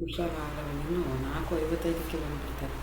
ಹುಷಾರಾಗಲ್ಲ ಇನ್ನು 4:55ಕ್ಕೆ ಬಂದುಬಿಡ್ತಾರೆ.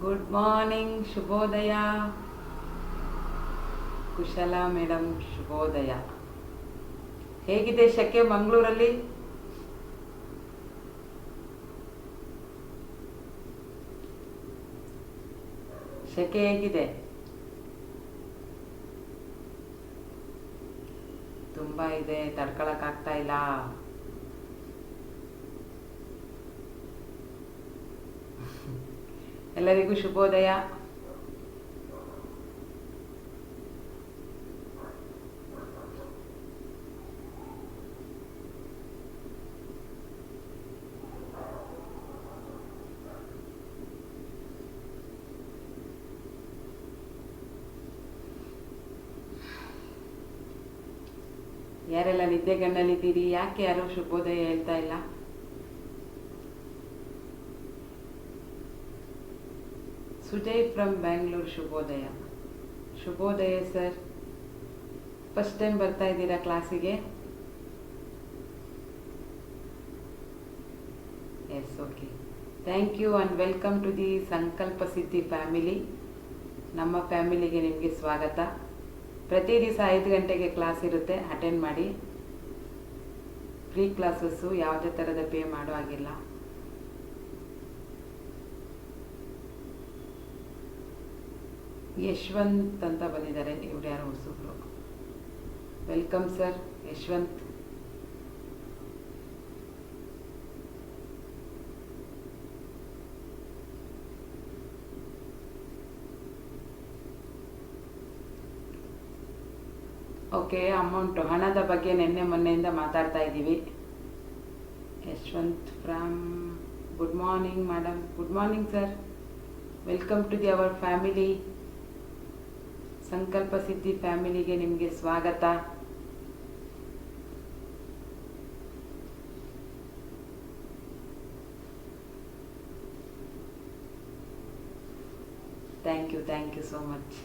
Good morning, ಶುಭೋದಯ. ಕುಶಲ ಮೇಡಮ್, ಶುಭೋದಯ. ಹೇಗಿದೆ ಶೆಕೆ ಮಂಗಳೂರಲ್ಲಿ? ಶೆಕೆ ಹೇಗಿದೆ? ತುಂಬಾ ಇದೆ, ತಡ್ಕೊಳಕ್ ಆಗ್ತಾ ಇಲ್ಲ. ಎಲ್ಲರಿಗೂ ಶುಭೋದಯ. ಯಾರೆಲ್ಲ ನಿದ್ದೆಗಣ್ಣಲ್ಲಿದ್ದೀರಿ? ಯಾಕೆ ಯಾರು ಶುಭೋದಯ ಹೇಳ್ತಾ ಇಲ್ಲ? ಸುಜಯ್ ಫ್ರಮ್ ಬ್ಯಾಂಗ್ಳೂರ್, ಶುಭೋದಯ. ಶುಭೋದಯ ಸರ್. ಫಸ್ಟ್ ಟೈಮ್ ಬರ್ತಾ ಇದ್ದೀರಾ ಕ್ಲಾಸಿಗೆ? Yes, okay. Thank you and welcome to the Sankalpa Siddhi family. ನಮ್ಮ ಫ್ಯಾಮಿಲಿಗೆ ನಿಮಗೆ ಸ್ವಾಗತ. ಪ್ರತಿ ದಿವಸ 5 ಗಂಟೆಗೆ ಕ್ಲಾಸ್ ಇರುತ್ತೆ, ಅಟೆಂಡ್ ಮಾಡಿ. ಫ್ರೀ ಕ್ಲಾಸಸ್ಸು, ಯಾವುದೇ ಥರದ ಪೇ ಮಾಡೋ ಹಾಗಿಲ್ಲ. ಯಶವಂತ್ ಅಂತ ಬಂದಿದ್ದಾರೆ, ಇವ್ರು ಯಾರು ಹೊಸಬ್ರು. Welcome sir Yashwant. Okay, amount, ಹಣದ ಬಗ್ಗೆ ನಿನ್ನೆ ಮೊನ್ನೆಯಿಂದ ಮಾತಾಡ್ತಾ ಇದ್ದೀವಿ. Yashwant from, good morning madam. Good morning sir. Welcome to the our family. Sankalpa Siddhi ಫ್ಯಾಮಿಲಿಗೆ ನಿಮಗೆ ಸ್ವಾಗತ. Thank you so much.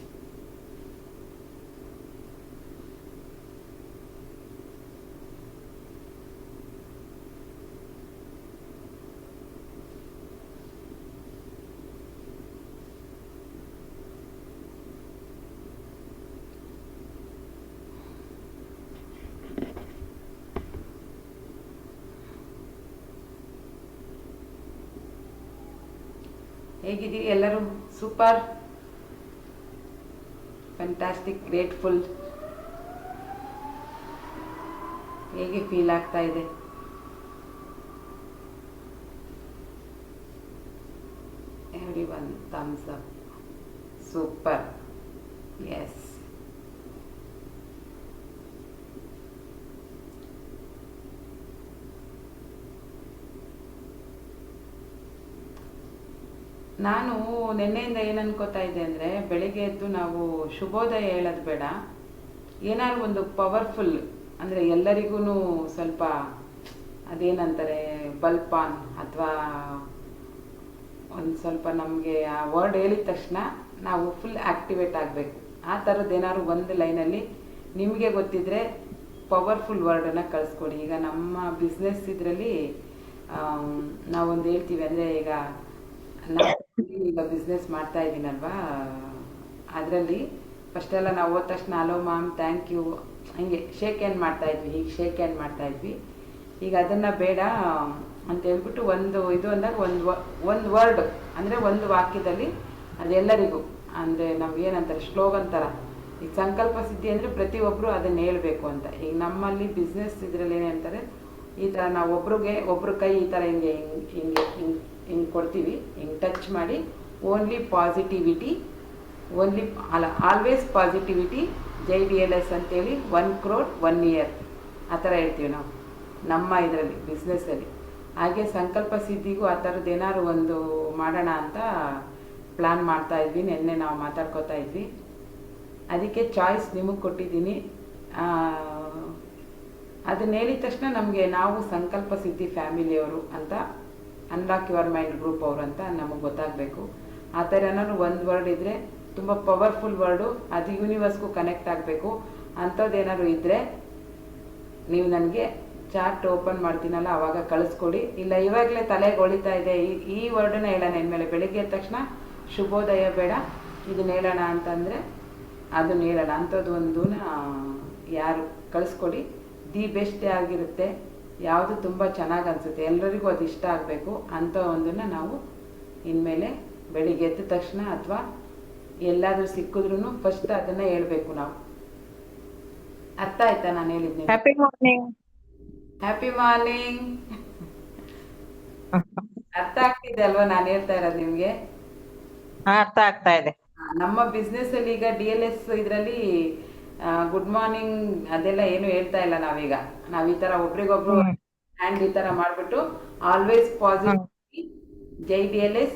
ಹೇಗಿದ್ದೀರಿ ಎಲ್ಲರೂ? Super, fantastic, grateful. ಹೇಗೆ ಫೀಲ್ ಆಗ್ತಾ ಇದೆ? Everyone thumbs up. Super, yes. ನಾನು ನಿನ್ನೆಯಿಂದ ಏನು ಅನ್ಕೋತಾ ಇದ್ದೆ ಅಂದರೆ, ಬೆಳಿಗ್ಗೆ ಎದ್ದು ನಾವು ಶುಭೋದಯ ಹೇಳೋದು ಬೇಡ, ಏನಾದ್ರು ಒಂದು ಪವರ್ಫುಲ್, ಅಂದರೆ ಎಲ್ಲರಿಗೂ ಸ್ವಲ್ಪ ಅದೇನಂತಾರೆ ಬಲ್ಪ್ ಆನ್, ಅಥವಾ ಒಂದು ಸ್ವಲ್ಪ ನಮಗೆ ಆ ವರ್ಡ್ ಹೇಳಿದ ತಕ್ಷಣ ನಾವು ಫುಲ್ ಆ್ಯಕ್ಟಿವೇಟ್ ಆಗಬೇಕು. ಆ ಥರದ್ದು ಏನಾದ್ರು ಒಂದು ಲೈನಲ್ಲಿ ನಿಮಗೆ ಗೊತ್ತಿದ್ರೆ ಪವರ್ಫುಲ್ ವರ್ಡನ್ನು ಕಳಿಸ್ಕೊಡಿ. ಈಗ ನಮ್ಮ ಬಿಸ್ನೆಸ್ ಇದರಲ್ಲಿ ನಾವೊಂದು ಹೇಳ್ತೀವಿ, ಅಂದರೆ ಈಗ ಬಿಸ್ನೆಸ್ ಮಾಡ್ತಾ ಇದ್ದೀನಲ್ವಾ, ಅದರಲ್ಲಿ ಫಸ್ಟೆಲ್ಲ ನಾವು ಹೋದ ತಕ್ಷಣ ಹಲೋ ಮ್ಯಾಮ್, ಥ್ಯಾಂಕ್ ಯು, ಹೀಗೆ ಶೇಕ್ ಹ್ಯಾಂಡ್ ಮಾಡ್ತಾಯಿದ್ವಿ. ಹೀಗೆ ಶೇಕ್ ಹ್ಯಾಂಡ್ ಮಾಡ್ತಾಯಿದ್ವಿ. ಈಗ ಅದನ್ನು ಬೇಡ ಅಂತ ಹೇಳ್ಬಿಟ್ಟು ಇದು ಅಂದಾಗ ಒಂದು ವರ್ಡ್, ಅಂದರೆ ಒಂದು ವಾಕ್ಯದಲ್ಲಿ ಅದೆಲ್ಲರಿಗೂ, ಅಂದರೆ ನಮ್ಗೇನಂತಾರೆ ಸ್ಲೋಗನ್ ಥರ. ಈಗ ಸಂಕಲ್ಪ ಸಿದ್ಧಿ ಅಂದರೆ ಪ್ರತಿಯೊಬ್ಬರು ಅದನ್ನು ಹೇಳಬೇಕು ಅಂತ. ಈಗ ನಮ್ಮಲ್ಲಿ ಬಿಸ್ನೆಸ್ ಇದರಲ್ಲಿ ಏನಂತಾರೆ, ಈ ಥರ ನಾವು ಒಬ್ರ ಕೈ ಈ ಥರ ಹಿಂಗೆ ಹಿಂಗೆ ಹಿಂಗೆ ಹಿಂಗೆ ಕೊಡ್ತೀವಿ, ಹಿಂಗೆ ಟಚ್ ಮಾಡಿ, only positivity, always positivity, JDLS ಅಂತೇಳಿ 1 crore 1 year ಆ ಥರ ಹೇಳ್ತೀವಿ ನಾವು ನಮ್ಮ ಇದರಲ್ಲಿ ಬಿಸ್ನೆಸ್ಸಲ್ಲಿ. ಹಾಗೆ ಸಂಕಲ್ಪ ಸಿದ್ಧಿಗೂ ಆ ಥರದ್ದು ಏನಾದ್ರು ಒಂದು ಮಾಡೋಣ ಅಂತ ಪ್ಲ್ಯಾನ್ ಮಾಡ್ತಾಯಿದ್ವಿ. ನಿನ್ನೆ ನಾವು ಮಾತಾಡ್ಕೋತಾ ಇದ್ವಿ, ಅದಕ್ಕೆ ಚಾಯ್ಸ್ ನಿಮಗೆ ಕೊಟ್ಟಿದ್ದೀನಿ. ಅದನ್ನ ಹೇಳಿದ ತಕ್ಷಣ ನಮಗೆ ನಾವು ಸಂಕಲ್ಪ ಸಿದ್ಧಿ ಫ್ಯಾಮಿಲಿಯವರು ಅಂತ, ಅನ್ಲಾಕ್ ಯುವರ್ ಮೈಂಡ್ ಗ್ರೂಪ್ ಅವರು ಅಂತ ನಮಗೆ ಗೊತ್ತಾಗಬೇಕು. ಆ ಥರ ಏನಾದ್ರು ಒಂದು ವರ್ಡ್ ಇದ್ದರೆ, ತುಂಬ ಪವರ್ಫುಲ್ ವರ್ಡು, ಅದು ಯೂನಿವರ್ಸ್ಗೂ ಕನೆಕ್ಟ್ ಆಗಬೇಕು ಅಂಥದ್ದೇನಾದ್ರು ಇದ್ದರೆ ನೀವು ನನಗೆ ಚಾರ್ಟ್ ಓಪನ್ ಮಾಡ್ತೀನಲ್ಲ ಆವಾಗ ಕಳಿಸ್ಕೊಡಿ. ಇಲ್ಲ ಇವಾಗಲೇ ತಲೆಗೆ ಹೊಳಿತಾ ಇದೆ ಈ ವರ್ಡನ್ನ ಹೇಳೋಣ ಇನ್ಮೇಲೆ, ಬೆಳಿಗ್ಗೆ ಎದ್ದ ತಕ್ಷಣ ಶುಭೋದಯ ಬೇಡ, ಇದನ್ನ ಹೇಳೋಣ ಅಂತಂದರೆ ಅದನ್ನ ಹೇಳೋಣ ಅಂಥದ್ದು ಒಂದು ಯಾರು ಕಳಿಸ್ಕೊಡಿ. ದಿ ಬೆಸ್ಟ್ ಆಗಿರುತ್ತೆ, ಯಾವುದು ತುಂಬ ಚೆನ್ನಾಗಿ ಅನಿಸುತ್ತೆ, ಎಲ್ಲರಿಗೂ ಅದು ಇಷ್ಟ ಆಗಬೇಕು ಅಂಥ ಒಂದನ್ನು ನಾವು ಇನ್ಮೇಲೆ ಬೆಳಿಗ್ಗೆ ಎದ್ದ ತಕ್ಷಣ ಅಥವಾ ಎಲ್ಲಾದರೂ ಸಿಕ್ಕಿದ್ರೂ ಫಸ್ಟ್ ಅದನ್ನು ಹೇಳಬೇಕು ನಾವು. ಅರ್ಥ ಆಯ್ತಾ ನಾನು ಹೇಳಿದ್ನಿ? Happy morning. Happy morning. ಅರ್ಥ ಆಗ್ತಿದೆ ಅಲ್ವಾ ನಾನು ಹೇಳ್ತಾ ಇರೋದು ನಿಮಗೆ? ಅರ್ಥ ಆಗ್ತಾ ಇದೆ. ನಮ್ಮ ಬಿಸ್ನೆಸ್ ಅಲ್ಲಿ ಈಗ DLS ಇದರಲ್ಲಿ ಗುಡ್ ಮಾರ್ನಿಂಗ್ ಅದೆಲ್ಲ ಏನು ಹೇಳ್ತಾ ಇಲ್ಲ ನಾವೀಗ. ನಾವ್ ಈ ತರ ಒಬ್ರಿಗೊಬ್ರು ಹ್ಯಾಂಡ್ ಈ ತರ ಮಾಡ್ಬಿಟ್ಟು ಆಲ್ವೇಸ್ ಪಾಸಿಟಿವ್ ಜೈ DLS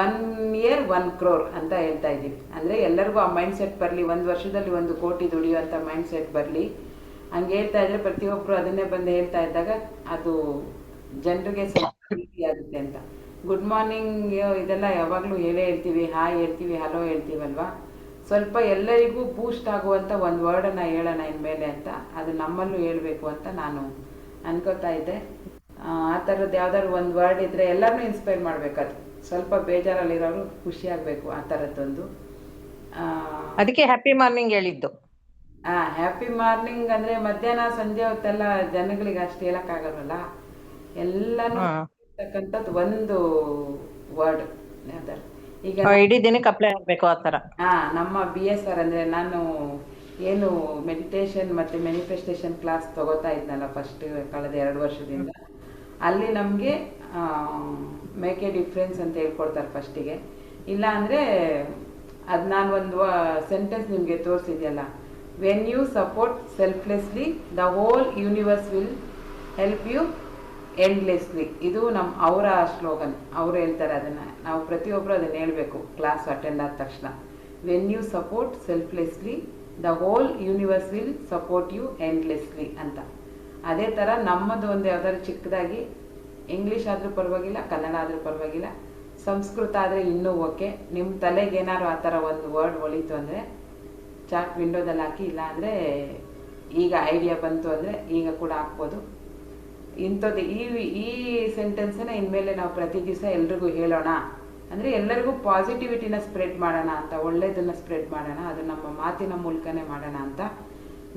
1 year 1 crore ಅಂತ ಹೇಳ್ತಾ ಇದೀವಿ. ಅಂದ್ರೆ ಎಲ್ಲರಿಗೂ ಆ ಮೈಂಡ್ ಸೆಟ್ ಬರಲಿ, 1 ವರ್ಷದಲ್ಲಿ 1 ಕೋಟಿ ದುಡಿಯುವಂತ ಮೈಂಡ್ ಸೆಟ್ ಬರಲಿ. ಹಂಗೆ ಹೇಳ್ತಾ ಇದ್ರೆ ಪ್ರತಿಯೊಬ್ರು ಅದನ್ನೇ ಬಂದು ಹೇಳ್ತಾ ಇದ್ದಾಗ ಅದು ಜನರಿಗೆ ಸ್ವಲ್ಪ ಈಸಿ ಆಗುತ್ತೆ ಅಂತ. ಗುಡ್ ಮಾರ್ನಿಂಗ್ ಇದೆಲ್ಲ ಯಾವಾಗಲೂ ಹೇಳೇ ಹೇಳ್ತೀವಿ, ಹಾಯ್ ಹೇಳ್ತೀವಿ, ಹಲೋ ಹೇಳ್ತೀವಲ್ವಾ. ಸ್ವಲ್ಪ ಎಲ್ಲರಿಗೂ ಬೂಸ್ಟ್ ಆಗುವಂಥ ಒಂದು ವರ್ಡನ್ನು ಹೇಳೋಣ ಇನ್ಮೇಲೆ ಅಂತ, ಅದು ನಮ್ಮಲ್ಲೂ ಹೇಳಬೇಕು ಅಂತ ನಾನು ಅನ್ಕೋತಾ ಇದ್ದೆ. ಆ ಥರದ್ದು ಯಾವ್ದಾದ್ರು ಒಂದು ವರ್ಡ್ ಇದ್ದರೆ ಎಲ್ಲರನ್ನೂ ಇನ್ಸ್ಪೈರ್ ಮಾಡಬೇಕದು. ಸ್ವಲ್ಪ ಬೇಜಾರಲ್ಲಿರೋರು ಖುಷಿ ಆಗಬೇಕು, ಆ ಥರದ್ದೊಂದು. ಅದಕ್ಕೆ ಹ್ಯಾಪಿ ಮಾರ್ನಿಂಗ್ ಹೇಳಿದ್ದು. ಹ್ಯಾಪಿ ಮಾರ್ನಿಂಗ್ ಅಂದರೆ ಮಧ್ಯಾಹ್ನ ಸಂಜೆ ಹೊತ್ತೆಲ್ಲ ಜನಗಳಿಗೆ ಅಷ್ಟು ಹೇಳೋಕ್ಕಾಗಲ್ವಲ್ಲ, ಎಲ್ಲನೂ ಇರ್ತಕ್ಕಂಥದ್ದು ಒಂದು ವರ್ಡ್ ಯಾವ್ದಾರು. ಈಗ ಇಡೀ ದಿನಕ್ಕೆ ಅಪ್ಲೈ ಆಗ್ಬೇಕು ಆ ತರ. ನಮ್ಮ BSR ಅಂದ್ರೆ ನಾನು ಏನು ಮೆಡಿಟೇಷನ್ ಮತ್ತೆ ಮ್ಯಾನಿಫೆಸ್ಟೇಷನ್ ಕ್ಲಾಸ್ ತಗೋತಾ ಇದ್ನಲ್ಲ ಫಸ್ಟ್ ಕಳೆದ 2 ವರ್ಷದಿಂದ, ಅಲ್ಲಿ ನಮಗೆ ಮೇಕ್ ಎ ಡಿಫ್ರೆನ್ಸ್ ಅಂತ ಹೇಳ್ಕೊಡ್ತಾರೆ ಫಸ್ಟಿಗೆ. ಇಲ್ಲ ಅಂದರೆ ಅದು ನಾನು ಒಂದು ಸೆಂಟೆನ್ಸ್ ನಿಮಗೆ ತೋರಿಸಿದ್ಯಲ್ಲ, when you support selflessly the whole universe will help you endlessly. ಇದು ಅವರ ಸ್ಲೋಗನ್, ಅವರು ಹೇಳ್ತಾರೆ. ಅದನ್ನು ನಾವು ಪ್ರತಿಯೊಬ್ಬರು ಅದನ್ನು ಹೇಳಬೇಕು ಕ್ಲಾಸ್ ಅಟೆಂಡ್ ಆದ ತಕ್ಷಣ. When you support selflessly the whole universe will support you endlessly ಅಂತ. ಅದೇ ಥರ ನಮ್ಮದು ಒಂದು ಯಾವ್ದಾದ್ರು ಚಿಕ್ಕದಾಗಿ, ಇಂಗ್ಲೀಷ್ ಆದರೂ ಪರವಾಗಿಲ್ಲ, ಕನ್ನಡ ಆದರೂ ಪರವಾಗಿಲ್ಲ, ಸಂಸ್ಕೃತ ಆದರೆ ಇನ್ನೂ ಓಕೆ. ನಿಮ್ಮ ತಲೆಗೆ ಏನಾದ್ರು ಆ ಥರ ಒಂದು ವರ್ಡ್ ಹೊಳಿತು ಅಂದರೆ ಚಾಟ್ ವಿಂಡೋದಲ್ಲಿ ಹಾಕಿ, ಇಲ್ಲ ಅಂದರೆ ಈಗ ಐಡಿಯಾ ಬಂತು ಅಂದರೆ ಈಗ ಕೂಡ ಹಾಕ್ಬೋದು. ಇಂಥದ್ದು ಈ ಸೆಂಟೆನ್ಸನ್ನ ಇನ್ಮೇಲೆ ನಾವು ಪ್ರತಿ ದಿವಸ ಎಲ್ರಿಗೂ ಹೇಳೋಣ. ಅಂದರೆ ಎಲ್ಲರಿಗೂ ಪಾಸಿಟಿವಿಟಿನ ಸ್ಪ್ರೆಡ್ ಮಾಡೋಣ ಅಂತ, ಒಳ್ಳೆಯದನ್ನು ಸ್ಪ್ರೆಡ್ ಮಾಡೋಣ, ಅದು ನಮ್ಮ ಮಾತಿನ ಮೂಲಕನೇ ಮಾಡೋಣ ಅಂತ.